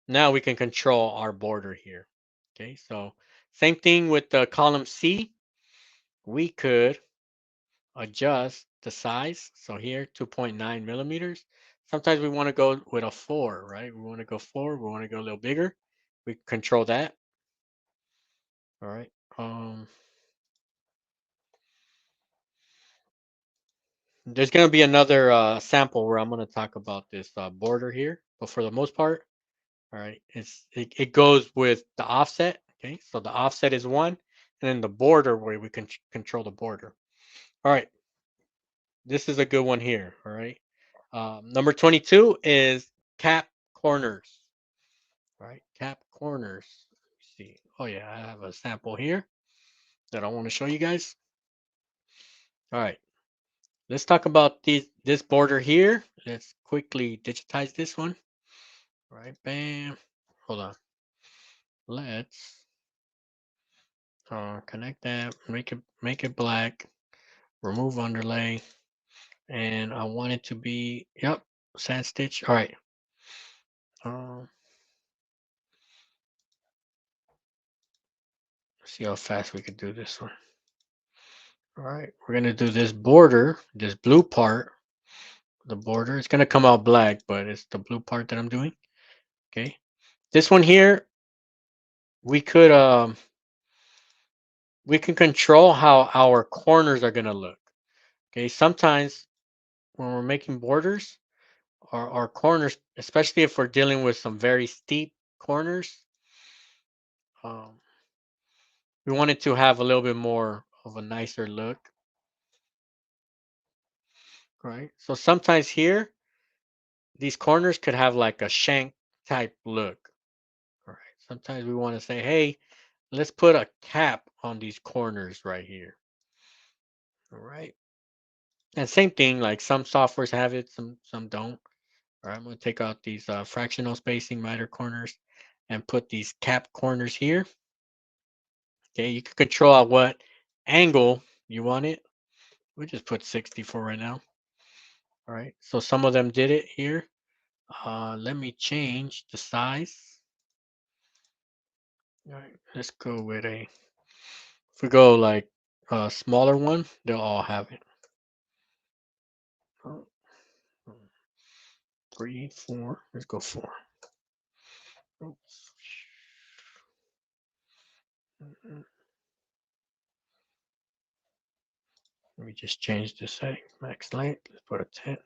now we can control our border here. Okay, so same thing with the column C. We could adjust the size. So here, 2.9 millimeters. Sometimes we want to go with a 4, right? We want to go 4. We want to go a little bigger. We control that. All right. There's going to be another sample where I'm going to talk about this border here. But for the most part, all right, it goes with the offset. Okay, so the offset is 1, and then the border where we can control the border. All right, this is a good one here. All right, number 22 is cap corners. All right, cap corners. Let's see. Oh yeah, I have a sample here that I want to show you guys. All right, let's talk about this border here. Let's quickly digitize this one. All right, bam. Hold on. Let's connect that. Make it black. Remove underlay. And I want it to be, yep, sand stitch. All right. Um, see how fast we could do this one. All right, we're gonna do this border, this blue part, the border. It's gonna come out black, but it's the blue part that I'm doing. Okay. This one here, we could we can control how our corners are gonna look. Okay. Sometimes when we're making borders, our corners, especially if we're dealing with some very steep corners, um, we want it to have a little bit more of a nicer look, right? So sometimes here, these corners could have like a shank type look, all right? Sometimes we want to say, hey, let's put a cap on these corners right here, all right? And same thing, like some softwares have it, some don't. All right, I'm going to take out these fractional spacing miter corners and put these cap corners here. Okay, you can control at what angle you want it. We just put 60 for right now. All right, so some of them did it here. Let me change the size. All right, let's go with a. If we go like a smaller one, they'll all have it. Oh, 3, 4. Let's go 4. Oops. Let me just change the setting. Max length. Let's put a 10.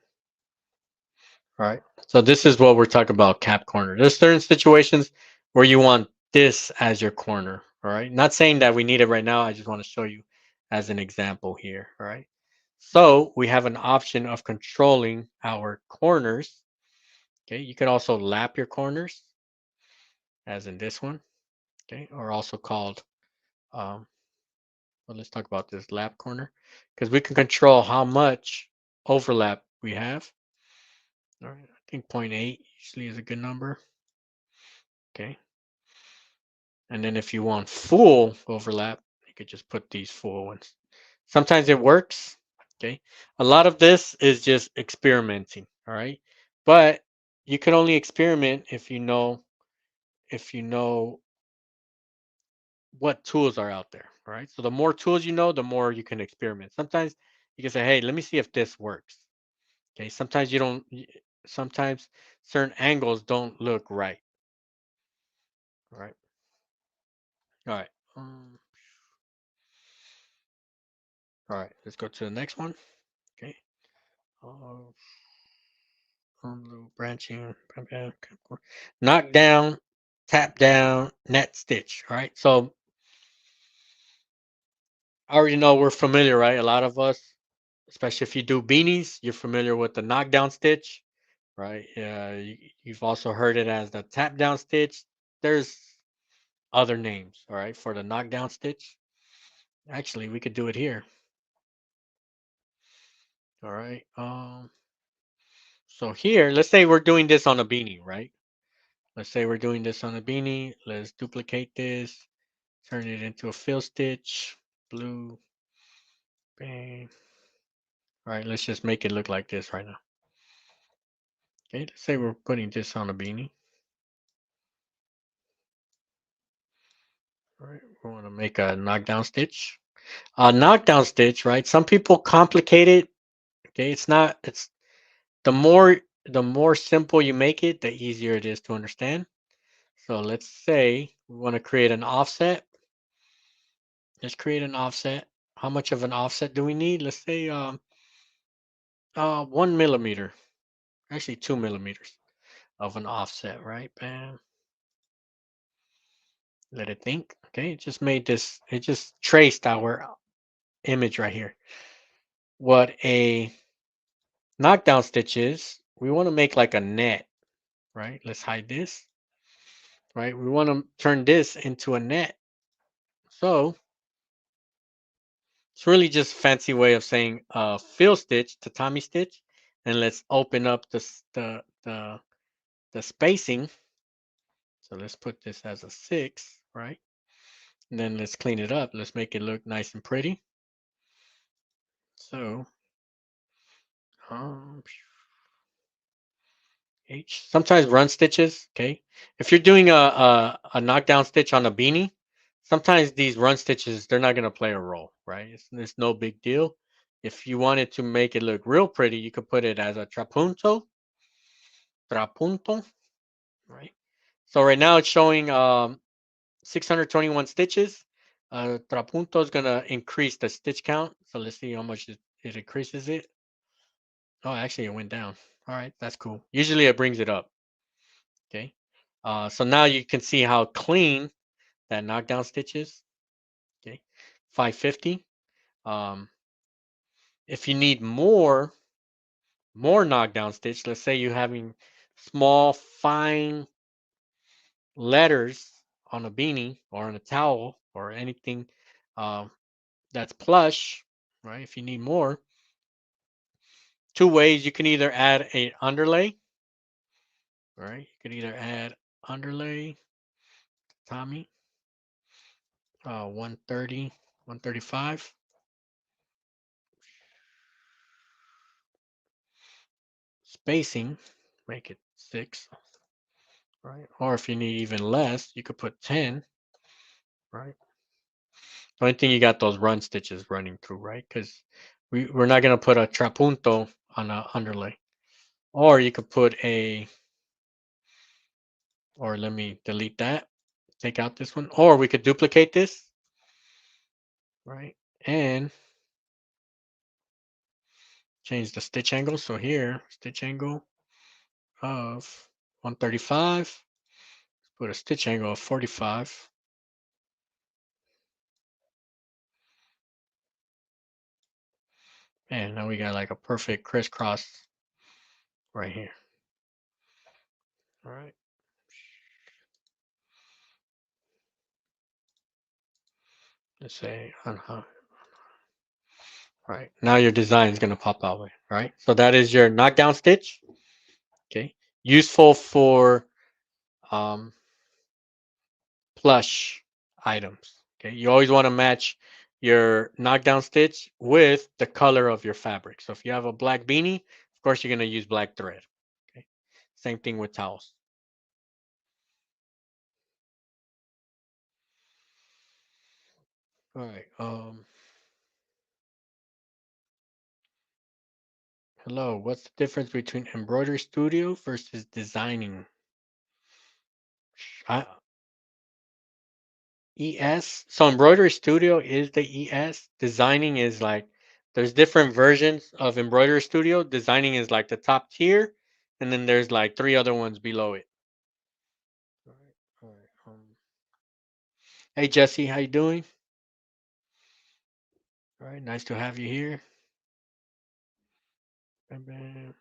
All right. So this is what we're talking about, cap corner. There's certain situations where you want this as your corner. All right. Not saying that we need it right now. I just want to show you as an example here. All right. So we have an option of controlling our corners. Okay. You can also lap your corners, as in this one. Okay. Or also called, um, well, let's talk about this lap corner because we can control how much overlap we have. All right. I think 0.8 usually is a good number. Okay. And then if you want full overlap, you could just put these full ones. Sometimes it works. Okay. A lot of this is just experimenting. All right. But you can only experiment if you know what tools are out there. All right. So the more tools you know, the more you can experiment. Sometimes you can say, hey, let me see if this works. Okay. Sometimes you don't sometimes certain angles don't look right. All right. All right. All right. Let's go to the next one. Okay. Uh, little branching, knock down, tap down, net stitch. All right. So I already know we're familiar, right? A lot of us, especially if you do beanies, you're familiar with the knockdown stitch, right? You've also heard it as the tap down stitch. There's other names, all right, for the knockdown stitch. Actually, we could do it here. All right. So here, let's say we're doing this on a beanie, right? Let's say we're doing this on a beanie. Let's duplicate this, turn it into a fill stitch, blue, bang. All right, let's just make it look like this right now. Okay, let's say we're putting this on a beanie. All right, we want to make a knockdown stitch. A knockdown stitch, right? Some people complicate it. Okay, it's not. It's the more simple you make it, the easier it is to understand. So let's say we want to create an offset. Let's create an offset. How much of an offset do we need? Let's say 1 millimeter, actually 2 millimeters of an offset, right? Bam. Let it think. Okay, it just made this. It just traced our image right here. What a knockdown stitch is, we want to make like a net, right? Let's hide this, right? We want to turn this into a net. So it's really just fancy way of saying fill stitch, tatami stitch, and let's open up the spacing. So let's put this as a 6, right? And then let's clean it up. Let's make it look nice and pretty. So um, H. Sometimes run stitches. Okay, if you're doing a knockdown stitch on a beanie, sometimes these run stitches they're not gonna play a role, right? It's no big deal. If you wanted to make it look real pretty, you could put it as a trapunto, right? So right now it's showing 621 stitches. Trapunto is gonna increase the stitch count. So let's see how much it increases it. Oh, actually it went down. All right, that's cool. Usually it brings it up. Okay. So now you can see how clean that knockdown stitch is. Okay. 550. Um, if you need more knockdown stitch, let's say you're having small, fine letters on a beanie or on a towel or anything um, that's plush, right? If you need more, two ways you can either add a underlay, right? You can either add underlay, Tommy, 130, 135. Spacing, make it 6, right? Or if you need even less, you could put 10, right? The only thing you got those run stitches running through, right? Because we're not going to put a trapunto on an underlay. Or you could put or let me delete that, take out this one. Or we could duplicate this, right? And change the stitch angle. So here, stitch angle of 135. Put a stitch angle of 45. And now we got like a perfect crisscross right here. All right. Let's say all right. Now your design is going to pop out. All right. So that is your knockdown stitch. Okay. Useful for um, plush items. Okay. You always want to match your knockdown stitch with the color of your fabric. So if you have a black beanie, of course you're going to use black thread. Okay. Same thing with towels. All right. Hello. What's the difference between embroidery studio versus designing? I, ES. So embroidery studio is the ES. Designing is like there's different versions of embroidery studio. Designing is like the top tier, and then there's like 3 other ones below it. All right. All right. Hey Jesse, how you doing? All right. Nice to have you here. Bam, bam.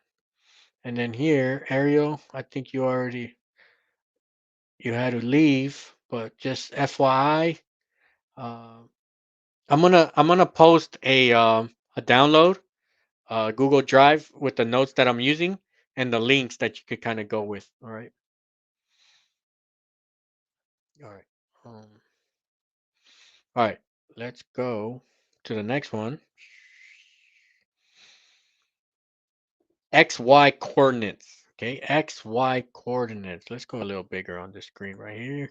And then here, Ariel. I think you had to leave, but just FYI, uh, I'm gonna post a download Google Drive with the notes that I'm using and the links that you could kind of go with. All right. All right. All right. Let's go to the next one. XY coordinates. Okay. XY coordinates. Let's go a little bigger on the screen right here.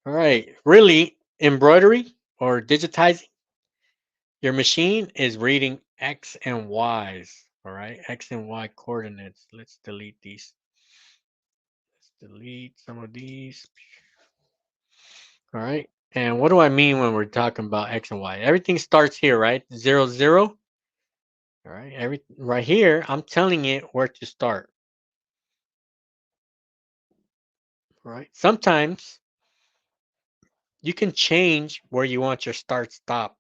All right. Really, embroidery or digitizing, your machine is reading X and Y's. All right. X and Y coordinates. Let's delete these. Let's delete some of these. All right. And what do I mean when we're talking about X and Y? Everything starts here, right? 0, 0. All right. Right here, I'm telling it where to start. All right. Sometimes you can change where you want your start stop.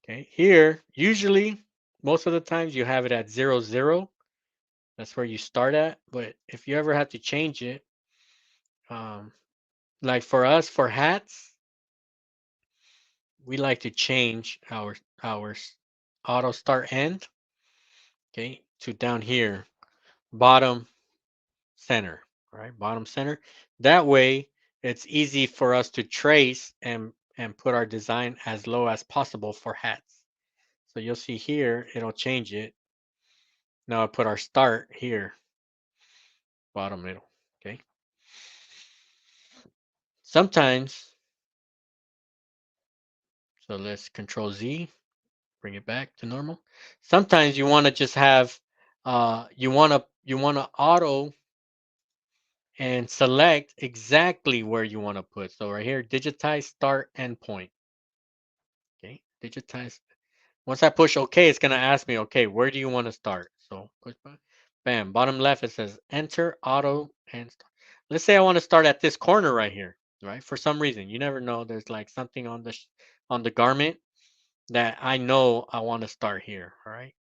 Okay. Here, usually, most of the times you have it at 0, 0. That's where you start at. But if you ever have to change it, um, like for us, for hats, we like to change our auto start end, okay, to down here, bottom center, right? Bottom center. That way, it's easy for us to trace and put our design as low as possible for hats. So you'll see here, it'll change it. Now I put our start here, bottom middle. Okay. Sometimes, so let's Control Z, bring it back to normal. Sometimes you want to just have, you want to auto and select exactly where you want to put. So right here, digitize start endpoint. Okay, digitize. Once I push OK, it's gonna ask me, okay, where do you want to start? So push bam, bottom left it says enter auto and start. Let's say I want to start at this corner right here, right? For some reason, you never know. There's like something on the garment that I know I want to start here. All right.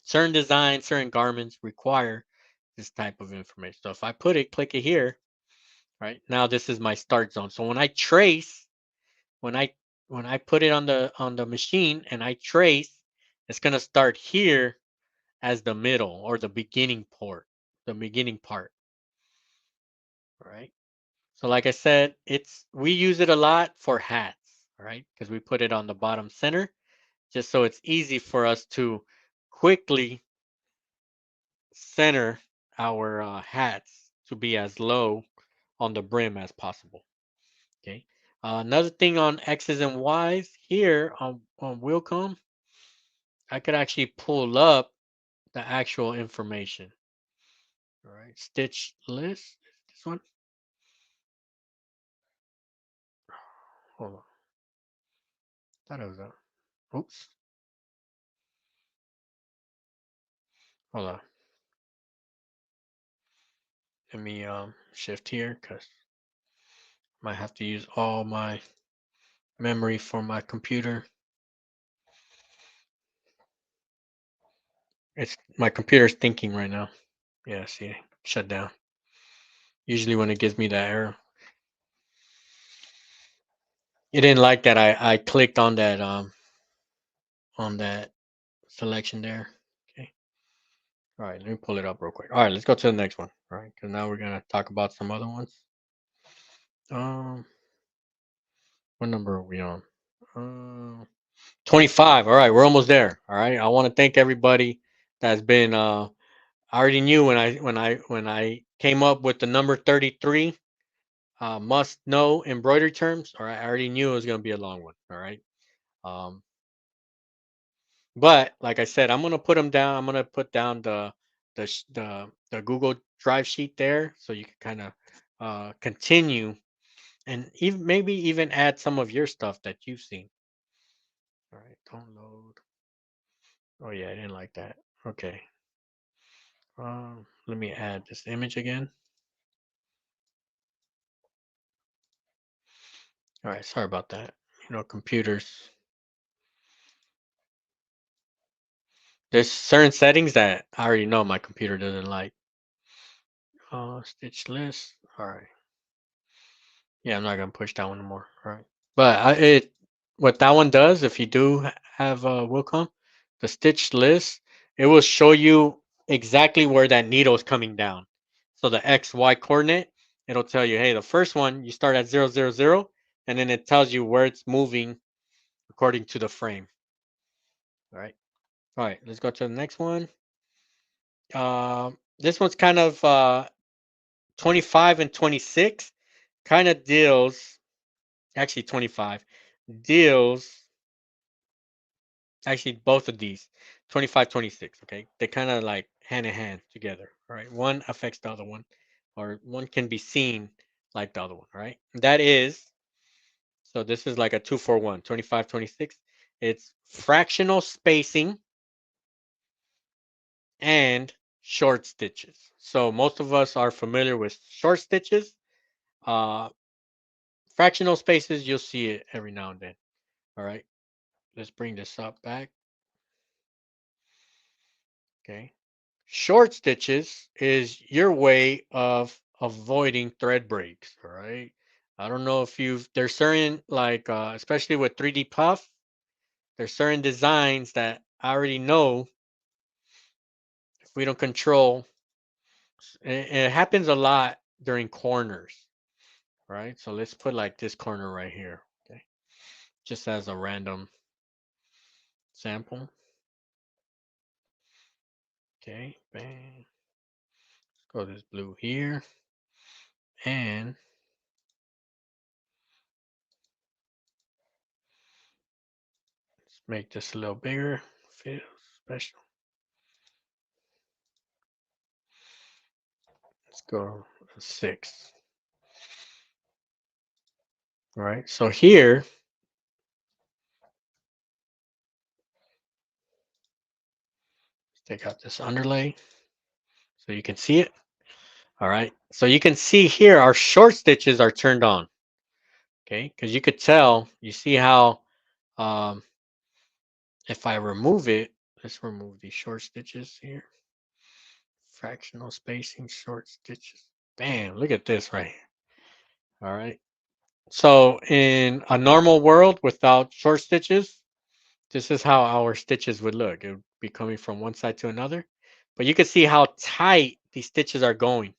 Certain designs, certain garments require this type of information. So if I put it, click it here, right? Now this is my start zone. So when I trace, when I when I put it on the machine and I trace, it's gonna start here as the middle or the beginning part, right? So like I said, we use it a lot for hats, right? Because we put it on the bottom center, just so it's easy for us to quickly center our hats to be as low on the brim as possible. Okay. Another thing on X's and Y's here on Wilcom, I could actually pull up the actual information. All right, stitch list. This one. Hold on. Thought it was a. Oops. Hold on. Let me shift here because I might have to use all my memory for my computer. It's my computer's thinking right now. Yeah, see, shut down. Usually when it gives me that error. It didn't like that I clicked on that selection there. Okay. All right, let me pull it up real quick. All right, let's go to the next one. All right, because now we're gonna talk about some other ones. Um, what number are we on? 25. All right, we're almost there. All right, I want to thank everybody that's been. I already knew when I came up with the number 33. Must know embroidery terms. All right, I already knew it was gonna be a long one. All right. Um, But like I said, I'm gonna put them down. I'm gonna put down the Google Drive sheet there, so you can kind of continue and even maybe even add some of your stuff that you've seen. All right, don't load. Oh yeah, I didn't like that. Okay. Let me add this image again. All right, sorry about that. Computers. There's certain settings that I already know my computer doesn't like. Stitch list. All right. Yeah, I'm not gonna push that one anymore. All right. But what that one does, if you do have Wilcom, the stitch list, it will show you exactly where that needle is coming down. So the X, Y coordinate, it'll tell you, hey, the first one you start at 0, 0, 0, and then it tells you where it's moving according to the frame. All right. All right. Let's go to the next one. This one's kind of 25 and 26, kind of deals. Actually, 25 deals. Actually, both of these, 25, 26. Okay, they kind of like hand in hand together. All right, one affects the other one, or one can be seen like the other one. All right, that is, so this is like a 2-for-1, 25, 26. It's fractional spacing and short stitches. So most of us are familiar with short stitches. Uh, Fractional spaces, you'll see it every now and then. All right, let's bring this up back. Okay. Short stitches is your way of avoiding thread breaks, all right? I don't know if there's certain, like, especially with 3D Puff, there's certain designs that I already know if we don't control, it happens a lot during corners, right? So let's put like this corner right here, okay? Just as a random sample. Okay, bang. Let's go this blue here. And let's make this a little bigger. Feel special. Let's go 6. All right. So here, let's take out this underlay so you can see it. All right. So you can see here our short stitches are turned on. Okay. Because you could tell, you see how um, if I remove it, let's remove these short stitches here. Fractional spacing, short stitches. Bam. Look at this right here. All right. So in a normal world without short stitches, this is how our stitches would look. It would be coming from one side to another. But you can see how tight these stitches are going.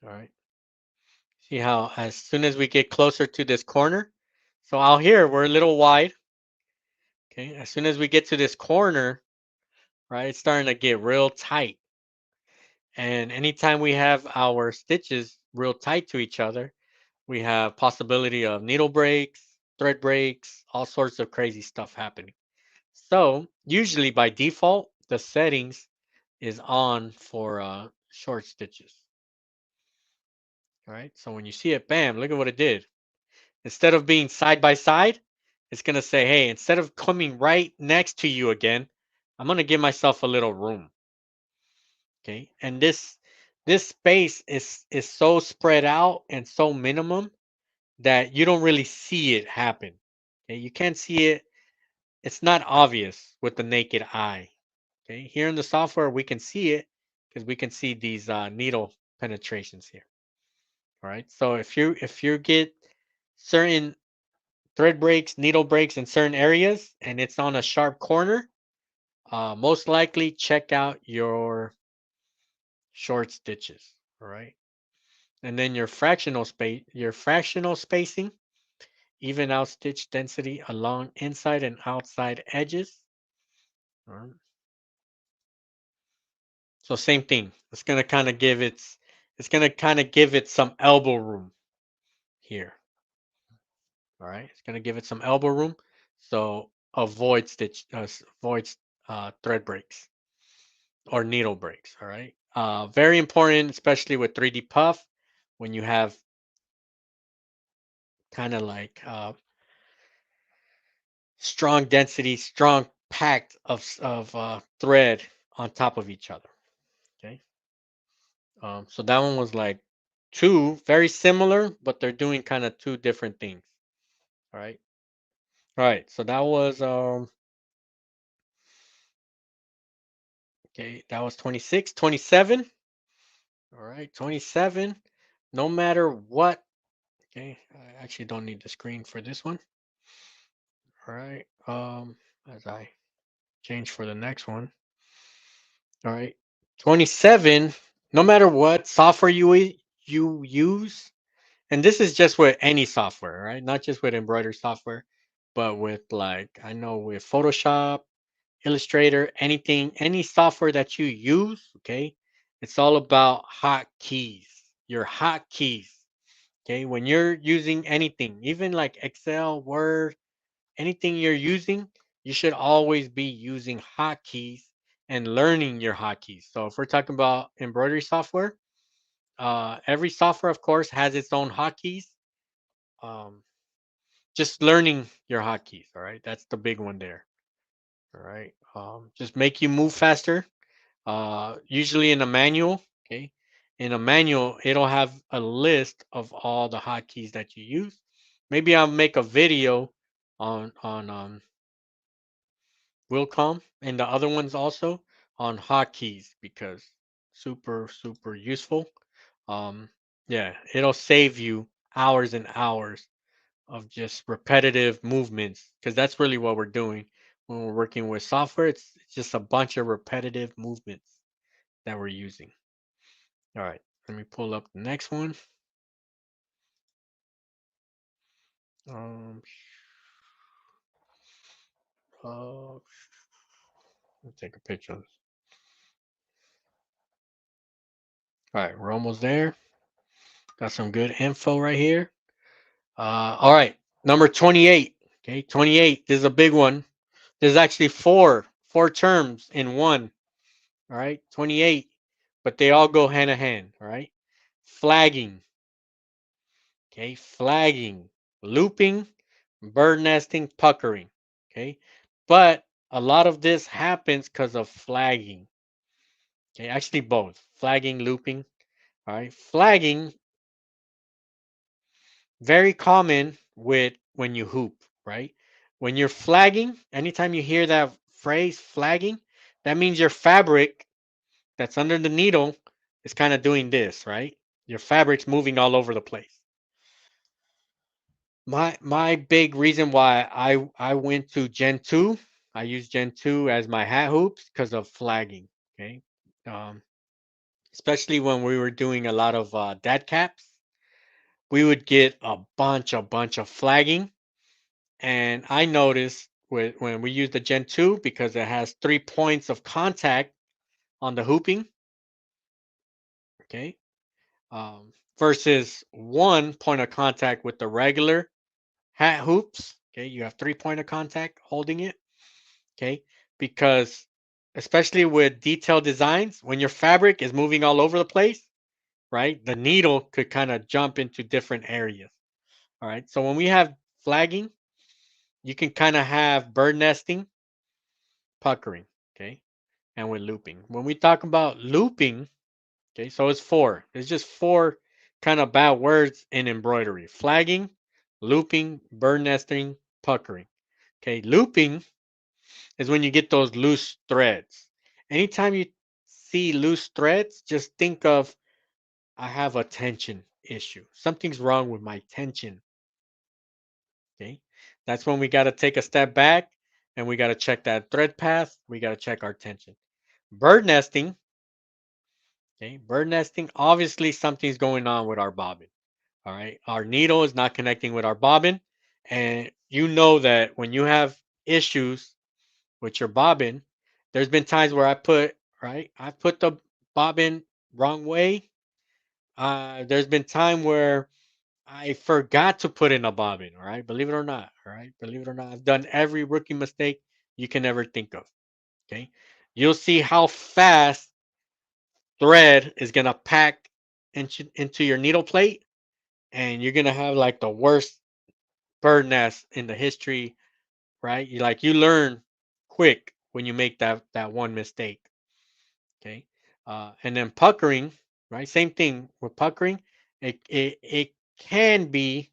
All right. See how as soon as we get closer to this corner, so out here we're a little wide. Okay. As soon as we get to this corner, right? It's starting to get real tight. And anytime we have our stitches real tight to each other, we have possibility of needle breaks, thread breaks, all sorts of crazy stuff happening. So usually by default, the settings is on for short stitches. All right. So when you see it, bam, look at what it did. Instead of being side by side, it's going to say, hey, instead of coming right next to you again, I'm going to give myself a little room. Okay. And this space is so spread out and so minimum that you don't really see it happen. Okay. You can't see it. It's not obvious with the naked eye. Okay. Here in the software, we can see it because we can see these needle penetrations here. All right. So if you get certain thread breaks, needle breaks in certain areas, and it's on a sharp corner, most likely check out your short stitches. All right. And then your fractional spacing, even out stitch density along inside and outside edges. All right. So same thing. It's gonna kind of give it some elbow room here. All right. It's gonna give it some elbow room. So avoid thread breaks or needle breaks. All right. Very important, especially with 3D puff, when you have kind of like strong density, strong packed of thread on top of each other. Okay. So that one was like two very similar, but they're doing kind of two different things. All right. All right. So that was okay. That was 26, 27. All right, 27. No matter what. Okay. I actually don't need the screen for this one. All right. As I change for the next one. All right. 27. No matter what software you use, and this is just with any software, right? Not just with embroidery software, but with like I know with Photoshop, Illustrator, anything, any software that you use, okay? It's all about hotkeys. Your hotkeys. Okay, when you're using anything, even like Excel, Word, anything you're using, you should always be using hotkeys and learning your hotkeys. So if we're talking about embroidery software, every software, of course, has its own hotkeys. Um, just learning your hotkeys, all right? That's the big one there. All right. Just make you move faster. Usually in a manual, okay? In a manual, it'll have a list of all the hotkeys that you use. Maybe I'll make a video on Wilcom and the other ones also on hotkeys because super useful. Um, yeah, it'll save you hours and hours of just repetitive movements because that's really what we're doing when we're working with software. It's just a bunch of repetitive movements that we're using. All right, let me pull up the next one. Um, let's take a picture of this. All right, we're almost there. Got some good info right here. All right, number 28. Okay, 28. This is a big one. There's actually four terms in one. All right, 28, but they all go hand in hand. All right, flagging. Okay, flagging, looping, bird nesting, puckering. Okay, but a lot of this happens because of flagging. Okay, actually both flagging, looping. All right, flagging very common with when you hoop. Right, when you're flagging, anytime you hear that phrase flagging, that means your fabric that's under the needle is kind of doing this. Right, your fabric's moving all over the place. My big reason why I went to Gen 2, I use Gen 2 as my hat hoops because of flagging. Okay. Um, especially when we were doing a lot of dead caps, we would get a bunch of flagging. And I noticed when we use the Gen 2 because it has 3 points of contact on the hooping, okay, versus 1 point of contact with the regular hat hoops. Okay, you have 3 point of contact holding it. Okay, because especially with detailed designs, when your fabric is moving all over the place, right, the needle could kind of jump into different areas. All right, so when we have flagging, you can kind of have bird nesting, puckering, okay, and with looping. When we talk about looping, okay, so it's four. It's just four kind of bad words in embroidery: flagging, looping, bird nesting, puckering. Okay, looping is when you get those loose threads. Anytime you see loose threads, just think of I have a tension issue. Something's wrong with my tension. Okay. That's when we got to take a step back and we got to check that thread path. We got to check our tension. Bird nesting. Okay. Bird nesting, obviously something's going on with our bobbin. All right. Our needle is not connecting with our bobbin. And you know that when you have issues with your bobbin, there's been times where I put the bobbin wrong way. There's been time where I forgot to put in a bobbin, all right? Believe it or not, all right? Believe it or not, I've done every rookie mistake you can ever think of, okay? You'll see how fast thread is going to pack into your needle plate, and you're going to have like the worst bird nest in the history, right? You learn quick when you make that one mistake, okay? And then puckering, right? Same thing with puckering. It can be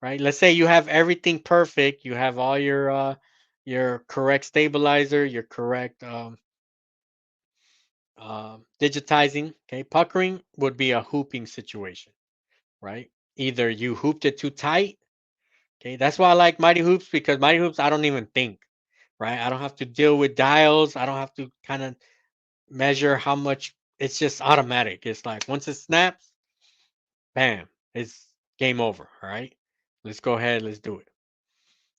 right. Let's say you have everything perfect. You have all your correct stabilizer, your correct digitizing. Okay, puckering would be a hooping situation, right? Either you hooped it too tight. Okay, that's why I like Mighty Hoops because Mighty Hoops I don't even think, right? I don't have to deal with dials. I don't have to kind of measure how much. It's just automatic. It's like once it snaps, bam, it's game over. All right, let's go ahead. Let's do it.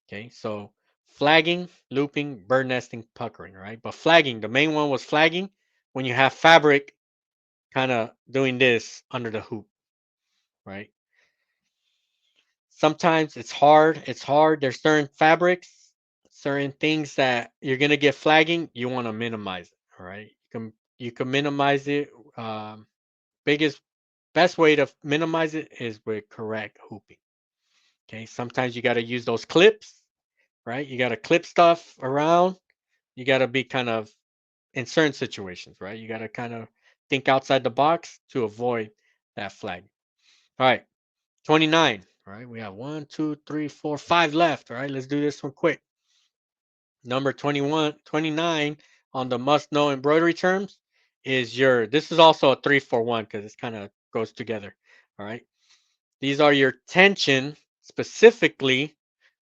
Okay, so flagging, looping, bird nesting, puckering, right? But flagging, the main one was flagging when you have fabric kind of doing this under the hoop, right? Sometimes it's hard. It's hard. There's certain fabrics, certain things that you're gonna get flagging. You want to minimize it, all right? You can minimize it. Biggest best way to minimize it is with correct hooping. Okay, sometimes you got to use those clips, right? You got to clip stuff around. You got to be kind of in certain situations, right? You got to kind of think outside the box to avoid that flag. All right, 29. All right, we have 1, 2, 3, 4, 5 left. All right, let's do this one quick. Number 21, 29 on the must know embroidery terms is this is also a 3-4-1 because it's kind of goes together. All right, these are your tension, specifically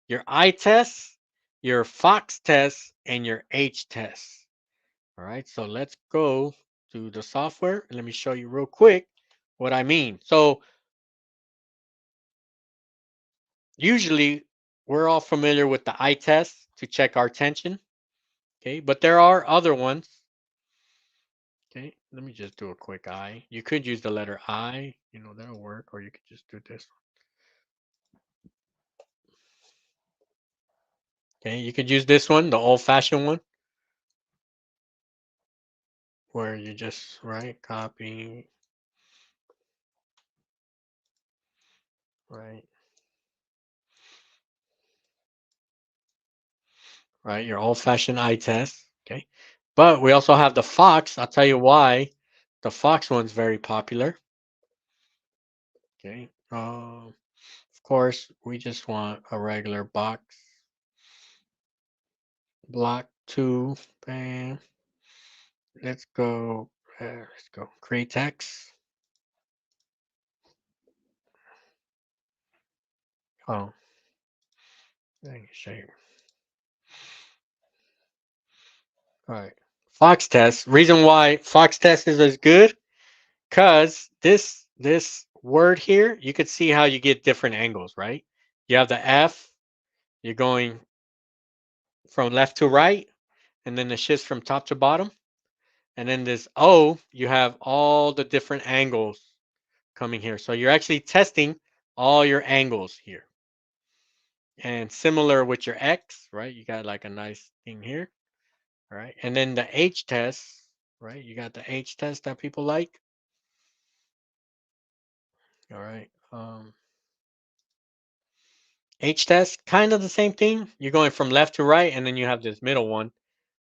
your I test, your Fox test, and your H test. All right, so let's go to the software and let me show you real quick what I mean. So usually we're all familiar with the eye test to check our tension, okay? But there are other ones, okay? Let me just do a quick eye. You could use the letter I, that'll work, or you could just do this one. Okay, you could use this one, the old-fashioned one, where you just, right, copy, right, right, your old-fashioned eye test, okay? But we also have the Fox. I'll tell you why the Fox one's very popular. Okay. Of course, we just want a regular box. Block 2. Bam. Let's go. Let's go. Create text. Oh, let me show you. All right. Fox test. Reason why Fox test is as good, because this word here, you could see how you get different angles, right? You have the F. You're going from left to right, and then the shifts from top to bottom. And then this O, you have all the different angles coming here. So you're actually testing all your angles here. And similar with your X, right? You got like a nice thing here. All right. And then the H test, right? You got the H test that people like. All right. H test, kind of the same thing. You're going from left to right, and then you have this middle one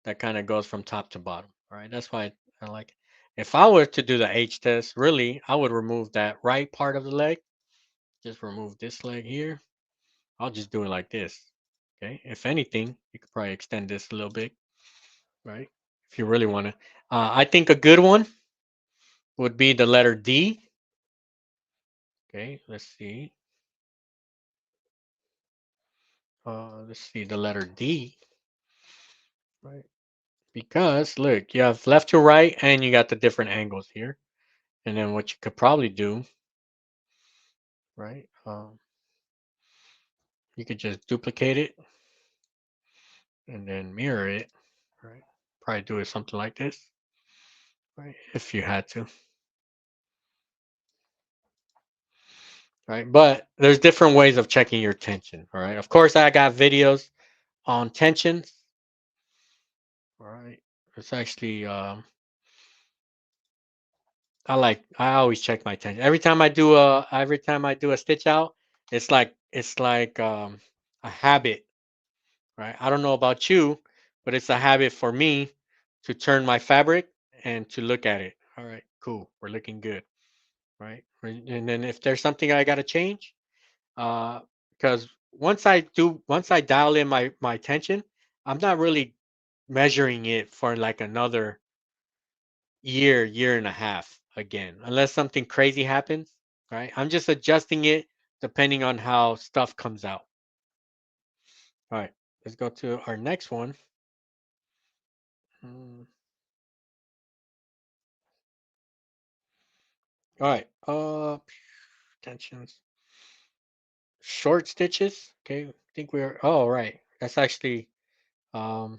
that kind of goes from top to bottom. All right. That's why I like it. If I were to do the H test, really, I would remove that right part of the leg. Just remove this leg here. I'll just do it like this. Okay. If anything, you could probably extend this a little bit, right? If you really want to. I think a good one would be the letter D. Okay. Let's see. Let's see the letter D, right? Because look, you have left to right and you got the different angles here. And then what you could probably do, right? You could just duplicate it and then mirror it, right? Probably do it something like this, right? If you had to, right? But there's different ways of checking your tension, all right? Of course, I got videos on tensions, all right? It's actually, I always check my tension. Every time I do a stitch out, it's like a habit, right? I don't know about you, but it's a habit for me to turn my fabric and to look at it. All right, cool. We're looking good, right? And then if there's something I got to change, because once I dial in my tension, I'm not really measuring it for like another year and a half again, unless something crazy happens, right? I'm just adjusting it depending on how stuff comes out. All right, let's go to our next one. Mm, All right. Tensions. Short stitches. Okay. I think we're. Oh, right. That's actually. Um,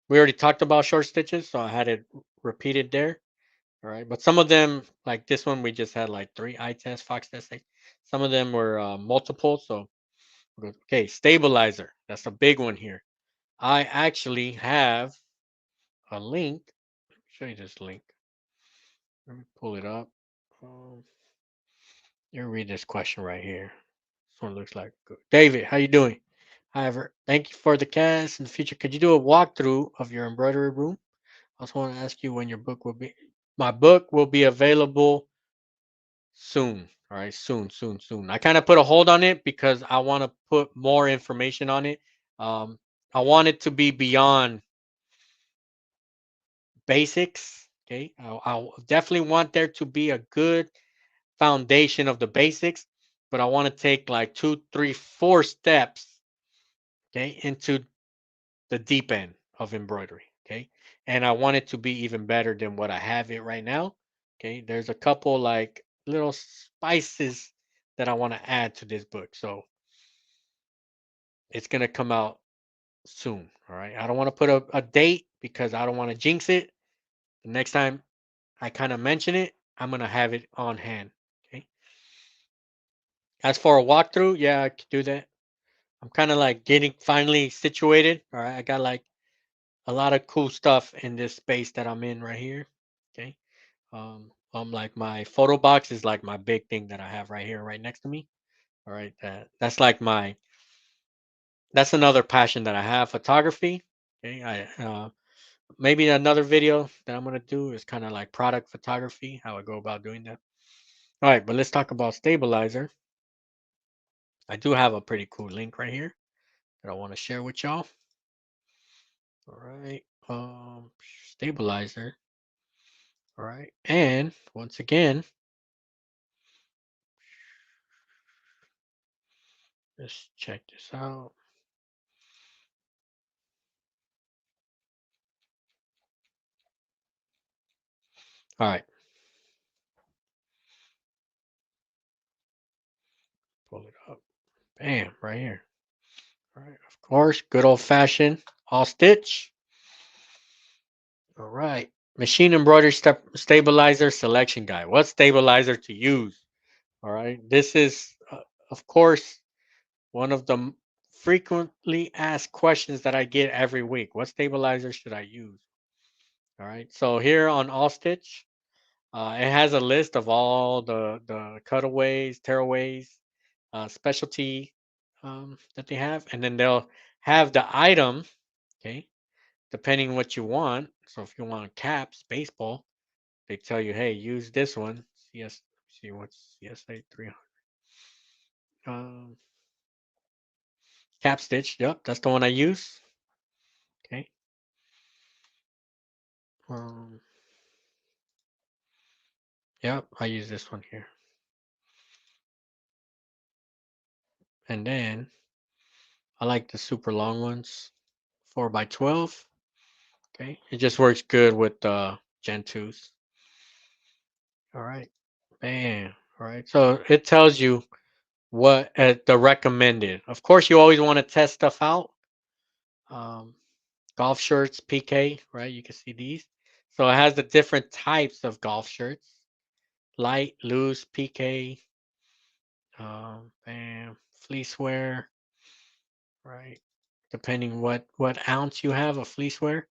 we already talked about short stitches, so I had it repeated there. All right. But some of them, like this one, we just had like three eye tests, fox tests. Like, some of them were multiple. So, okay. Stabilizer. That's a big one here. I actually have a link. Let me show you this link. Let me pull it up. Um, you read this question right here. This one looks like good. David, how you doing? However, thank you for the cast. In the future, could you do a walkthrough of your embroidery room? I also want to ask you when your book will be. My book will be available soon. All right, soon. I kind of put a hold on it because I want to put more information on it. Um, I want it to be beyond basics. Okay, I definitely want there to be a good foundation of the basics, but I want to take like two, three, 4 steps, okay, into the deep end of embroidery. Okay. And I want it to be even better than what I have it right now. Okay. There's a couple like little spices that I want to add to this book. So it's going to come out soon. All right. I don't want to put a date because I don't want to jinx it. The next time I kind of mention it, I'm going to have it on hand. Okay. As for a walkthrough, yeah, I could do that. I'm kind of like getting finally situated. All right. I got like a lot of cool stuff in this space that I'm in right here. Okay. Like my photo box is like my big thing that I have right here, right next to me. All right. That's like that's another passion that I have, photography. Okay. Maybe another video that I'm gonna do is kind of like product photography, how I go about doing that. All right, but let's talk about stabilizer. I do have a pretty cool link right here that I want to share with y'all. All right. Stabilizer. All right. And once again, let's check this out. All right. Pull it up. Bam, right here. All right, of course, good old fashioned AllStitch. All right. Machine embroidery stabilizer selection guide. What stabilizer to use? All right. This is, of course, one of the frequently asked questions that I get every week. What stabilizer should I use? All right. So here on AllStitch, it has a list of all the cutaways, tearaways, specialty that they have, and then they'll have the item. Okay, depending what you want. So if you want caps, baseball, they tell you, hey, use this one. CS, see what's CSA 300. Um, Cap stitch. Yep, that's the one I use. Okay. Um, yep, I use this one here. And then I like the super long ones, 4x12. Okay, it just works good with Gen 2s. All right, bam. All right, so it tells you what the recommended. Of course, you always want to test stuff out. Um, Golf shirts, PK, right? You can see these. So it has the different types of golf shirts: light, loose, PK, bam, fleece wear, right? Depending what ounce you have of fleece wear.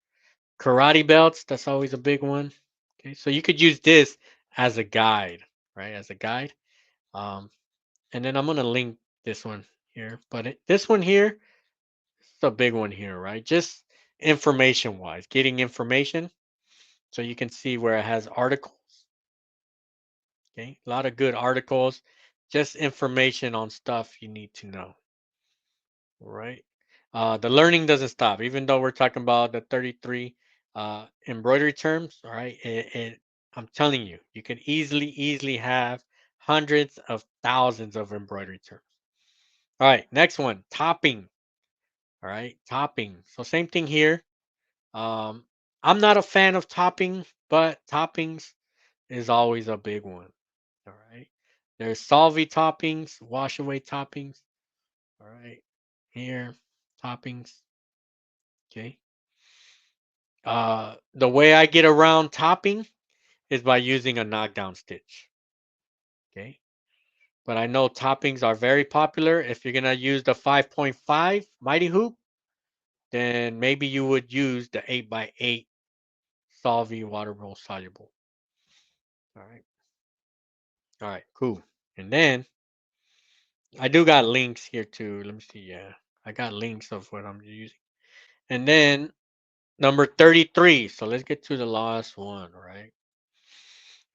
Karate belts, that's always a big one. Okay, so you could use this as a guide, right? As a guide. Um, and then I'm gonna link this one here, but this one here is a big one here, right? Just information wise, getting information. So you can see where it has articles. Okay, a lot of good articles, just information on stuff you need to know. Right. The learning doesn't stop, even though we're talking about the 33 embroidery terms. All right, I'm telling you, you can easily have hundreds of thousands of embroidery terms. All right, next one, topping. All right, topping. So same thing here. Um, I'm not a fan of topping, but toppings is always a big one. All right. There's solvay toppings, wash away toppings. All right. Here, toppings. Okay. The way I get around topping is by using a knockdown stitch. Okay. But I know toppings are very popular. If you're gonna use the 5.5 Mighty Hoop, then maybe you would use the 8x8 solvay water roll soluble. All right. All right. Cool. And then I do got links here too. Let me see. Yeah, I got links of what I'm using. And then number 33. So let's get to the last one, right?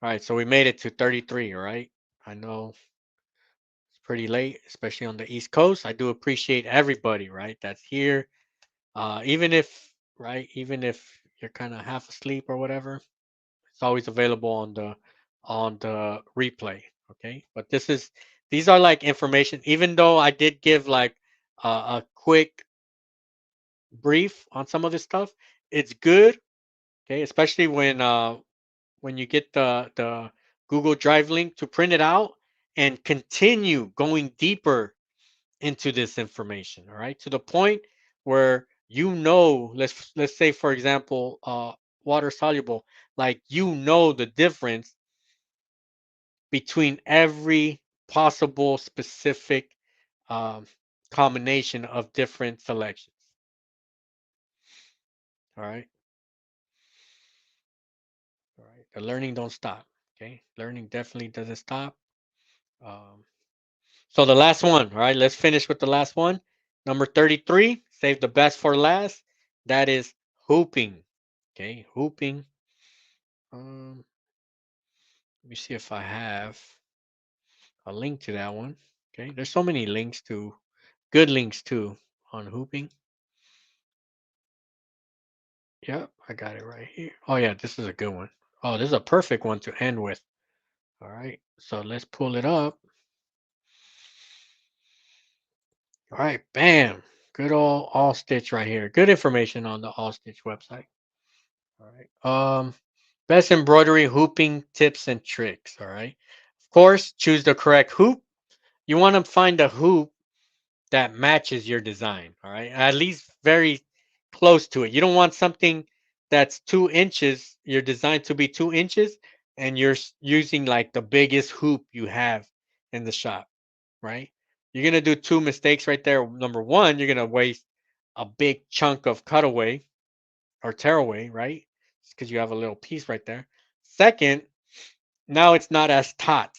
All right, so we made it to 33, right? I know it's pretty late, especially on the East Coast. I do appreciate everybody, right? That's here. Even if, right, even if you're kind of half asleep or whatever, it's always available on the replay, okay? But these are like information, even though I did give like a quick brief on some of this stuff, it's good, okay? Especially when you get the Google Drive link to print it out and continue going deeper into this information, all right? To the point where let's say for example, water soluble, like the difference between every possible specific um, combination of different selections. All right. All right. The learning don't stop. Okay. Learning definitely doesn't stop. Um, so the last one. All right. Let's finish with the last one. Number 33. Save the best for last. That is hooping. Okay. Hooping. Let me see if I have a link to that one. Okay. There's so many links to good links too on hooping. Yep, I got it right here. Oh yeah, this is a good one. Oh, this is a perfect one to end with. All right, so let's pull it up. All right, bam. Good old All Stitch right here. Good information on the All Stitch website. All right. Best embroidery hooping tips and tricks. All right. Of course, choose the correct hoop. You want to find a hoop that matches your design. All right, at least very close to it. You don't want something that's 2 inches, your design to be 2 inches, and you're using like the biggest hoop you have in the shop, right? You're gonna do two mistakes right there. Number one, you're gonna waste a big chunk of cutaway or tearaway, right? Because you have a little piece right there. Second, now it's not as taut.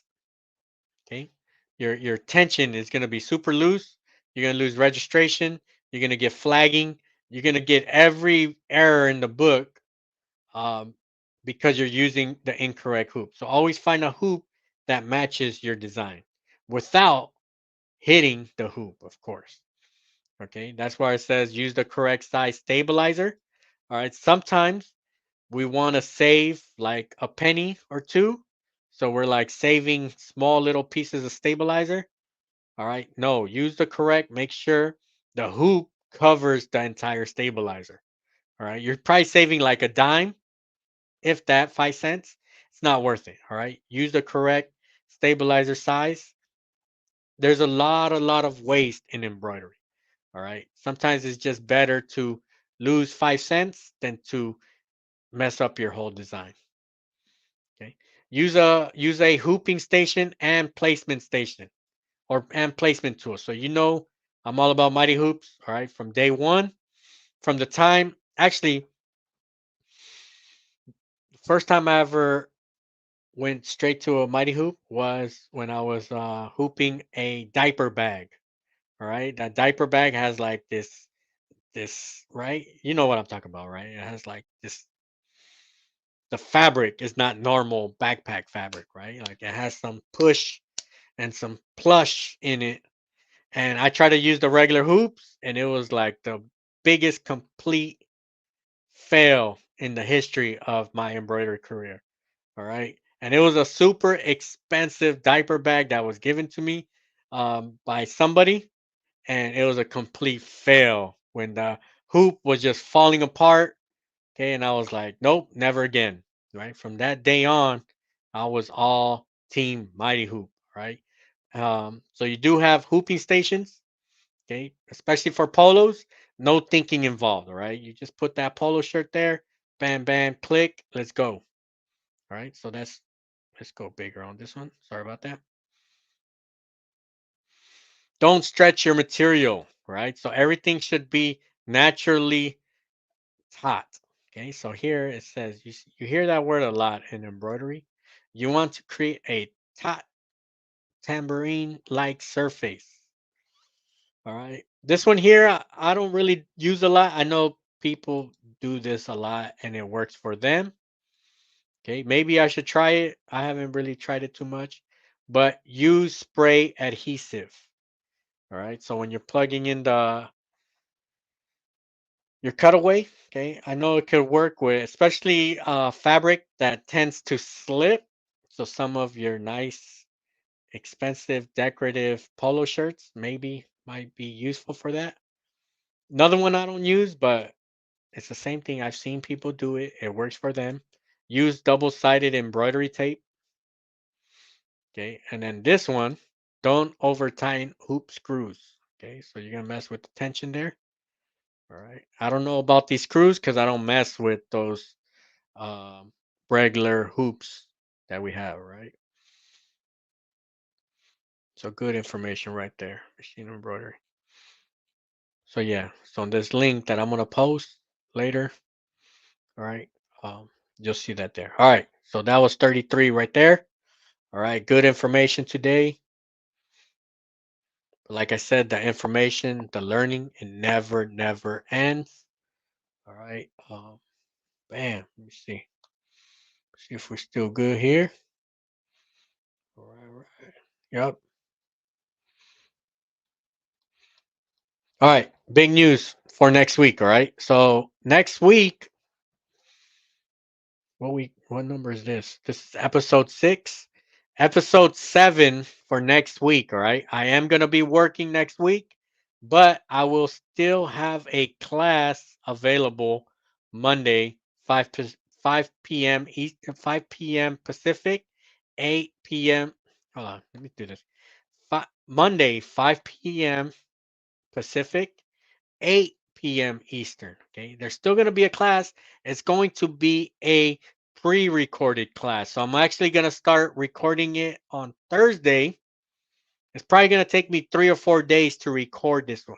Okay, your tension is gonna be super loose. You're gonna lose registration. You're gonna get flagging. You're gonna get every error in the book um, because you're using the incorrect hoop. So always find a hoop that matches your design without hitting the hoop, of course. Okay, that's why it says use the correct size stabilizer. All right, sometimes we want to save like a penny or two. So we're like saving small little pieces of stabilizer. All right, no, use the correct, make sure the hoop covers the entire stabilizer. All right, you're probably saving like a dime, if that, 5 cents. It's not worth it. All right, use the correct stabilizer size. There's a lot of waste in embroidery. All right, sometimes it's just better to lose 5 cents than to mess up your whole design. Okay. Use a hooping station and placement station or and placement tool. So I'm all about mighty hoops. All right. From day one, from the time actually the first time I ever went straight to a mighty hoop was when I was hooping a diaper bag. All right. That diaper bag has like this, right? You know what I'm talking about, right? It has like this, the fabric is not normal backpack fabric, right? Like it has some push and some plush in it. And I tried to use the regular hoops, and it was like the biggest complete fail in the history of my embroidery career. All right. And it was a super expensive diaper bag that was given to me by somebody. And it was a complete fail when the hoop was just falling apart. Okay. And I was like, nope, never again. Right. From that day on, I was all team Mighty Hoop. Right. So you do have hooping stations. Okay. Especially for polos, no thinking involved. All right. You just put that polo shirt there, bam, bam, click, let's go. All right. So let's go bigger on this one. Sorry about that. Don't stretch your material. Right. So everything should be naturally taut. Okay. So here it says you hear that word a lot in embroidery. You want to create a taut tambourine like surface. All right. This one here, I don't really use a lot. I know people do this a lot and it works for them. Okay. Maybe I should try it. I haven't really tried it too much, but use spray adhesive. All right. So when you're plugging in your cutaway, okay, I know it could work with, especially fabric that tends to slip. So some of your nice, expensive, decorative polo shirts maybe might be useful for that. Another one I don't use, but it's the same thing. I've seen people do it. It works for them. Use double-sided embroidery tape. Okay. And then this one, don't over tighten hoop screws. Okay. So you're gonna mess with the tension there. All right. I don't know about these screws because I don't mess with those um, regular hoops that we have, right? So good information right there. Machine embroidery. So yeah. So on this link that I'm gonna post later, all right. Um, you'll see that there. All right. So that was 33 right there. All right. Good information today. Like I said, the information, the learning, it never ends. All right. Bam. Let me see. See if we're still good here. All right. All right. Yep. All right. Big news for next week. All right. So next week, what number is this? This is episode 6. Episode 7 for next week. All right. I am gonna be working next week, but I will still have a class available Monday, 5 p.m. East 5 p.m. Pacific, 8 p.m. Hold on, let me do this. Monday, 5 p.m. Pacific, 8 p.m. Eastern. Okay, there's still going to be a class. It's going to be a pre-recorded class. So I'm actually going to start recording it on Thursday. It's probably going to take me 3 or 4 days to record this one.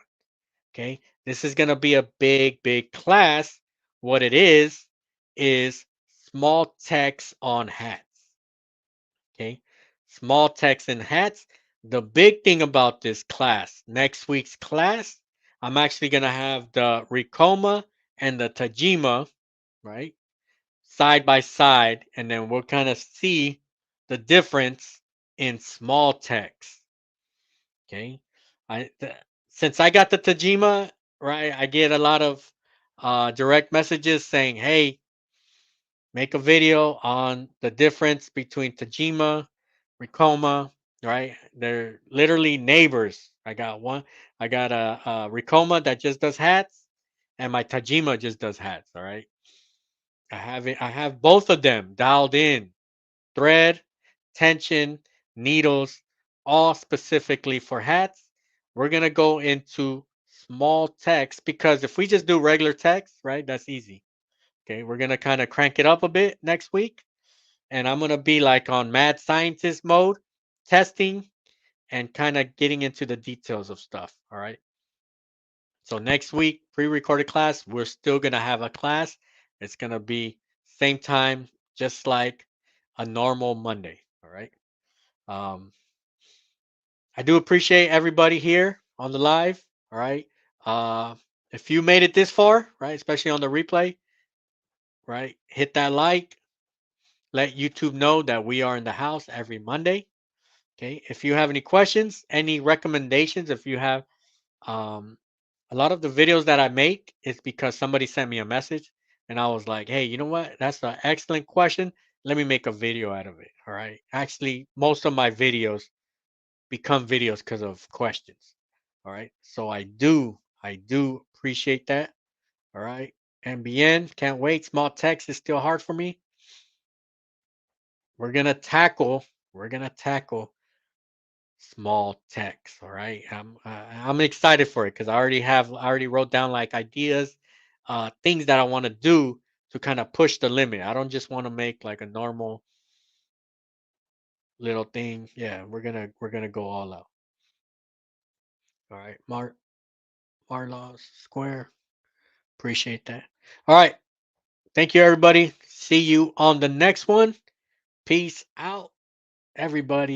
Okay, this is going to be a big class. What it is small text on hats. Okay, small text and hats. The big thing about this class, next week's class, I'm actually going to have the Rikoma and the Tajima, right, side by side, and then we'll kind of see the difference in small text. Okay, I th- since I got the Tajima, right, I get a lot of direct messages saying, "Hey, make a video on the difference between Tajima, Rikoma, right? They're literally neighbors. I got a Rikoma that just does hats, and my Tajima just does hats. All right, I have both of them dialed in, thread, tension, needles, all specifically for hats. We're gonna go into small text because if we just do regular text, right, that's easy. Okay, we're gonna kind of crank it up a bit next week, and I'm gonna be like on mad scientist mode, testing and kind of getting into the details of stuff. All right. So next week, pre-recorded class, we're still gonna have a class. It's gonna be same time, just like a normal Monday. All right. Um, I do appreciate everybody here on the live. All right. Uh, if you made it this far, right, especially on the replay, right, hit that like. Let YouTube know that we are in the house every Monday. Okay. If you have any questions, any recommendations, if you have um, a lot of the videos that I make is because somebody sent me a message and I was like, hey, you know what? That's an excellent question. Let me make a video out of it. All right. Actually, most of my videos become videos because of questions. All right. So I do appreciate that. All right. MBN, can't wait. Small text is still hard for me. We're gonna tackle. We're gonna tackle small text. All right. I'm excited for it because I already wrote down like ideas, things that I want to do to kind of push the limit. I don't just want to make like a normal little thing. Yeah, we're gonna go all out. All right, Marlaws Square. Appreciate that. All right. Thank you, everybody. See you on the next one. Peace out, everybody.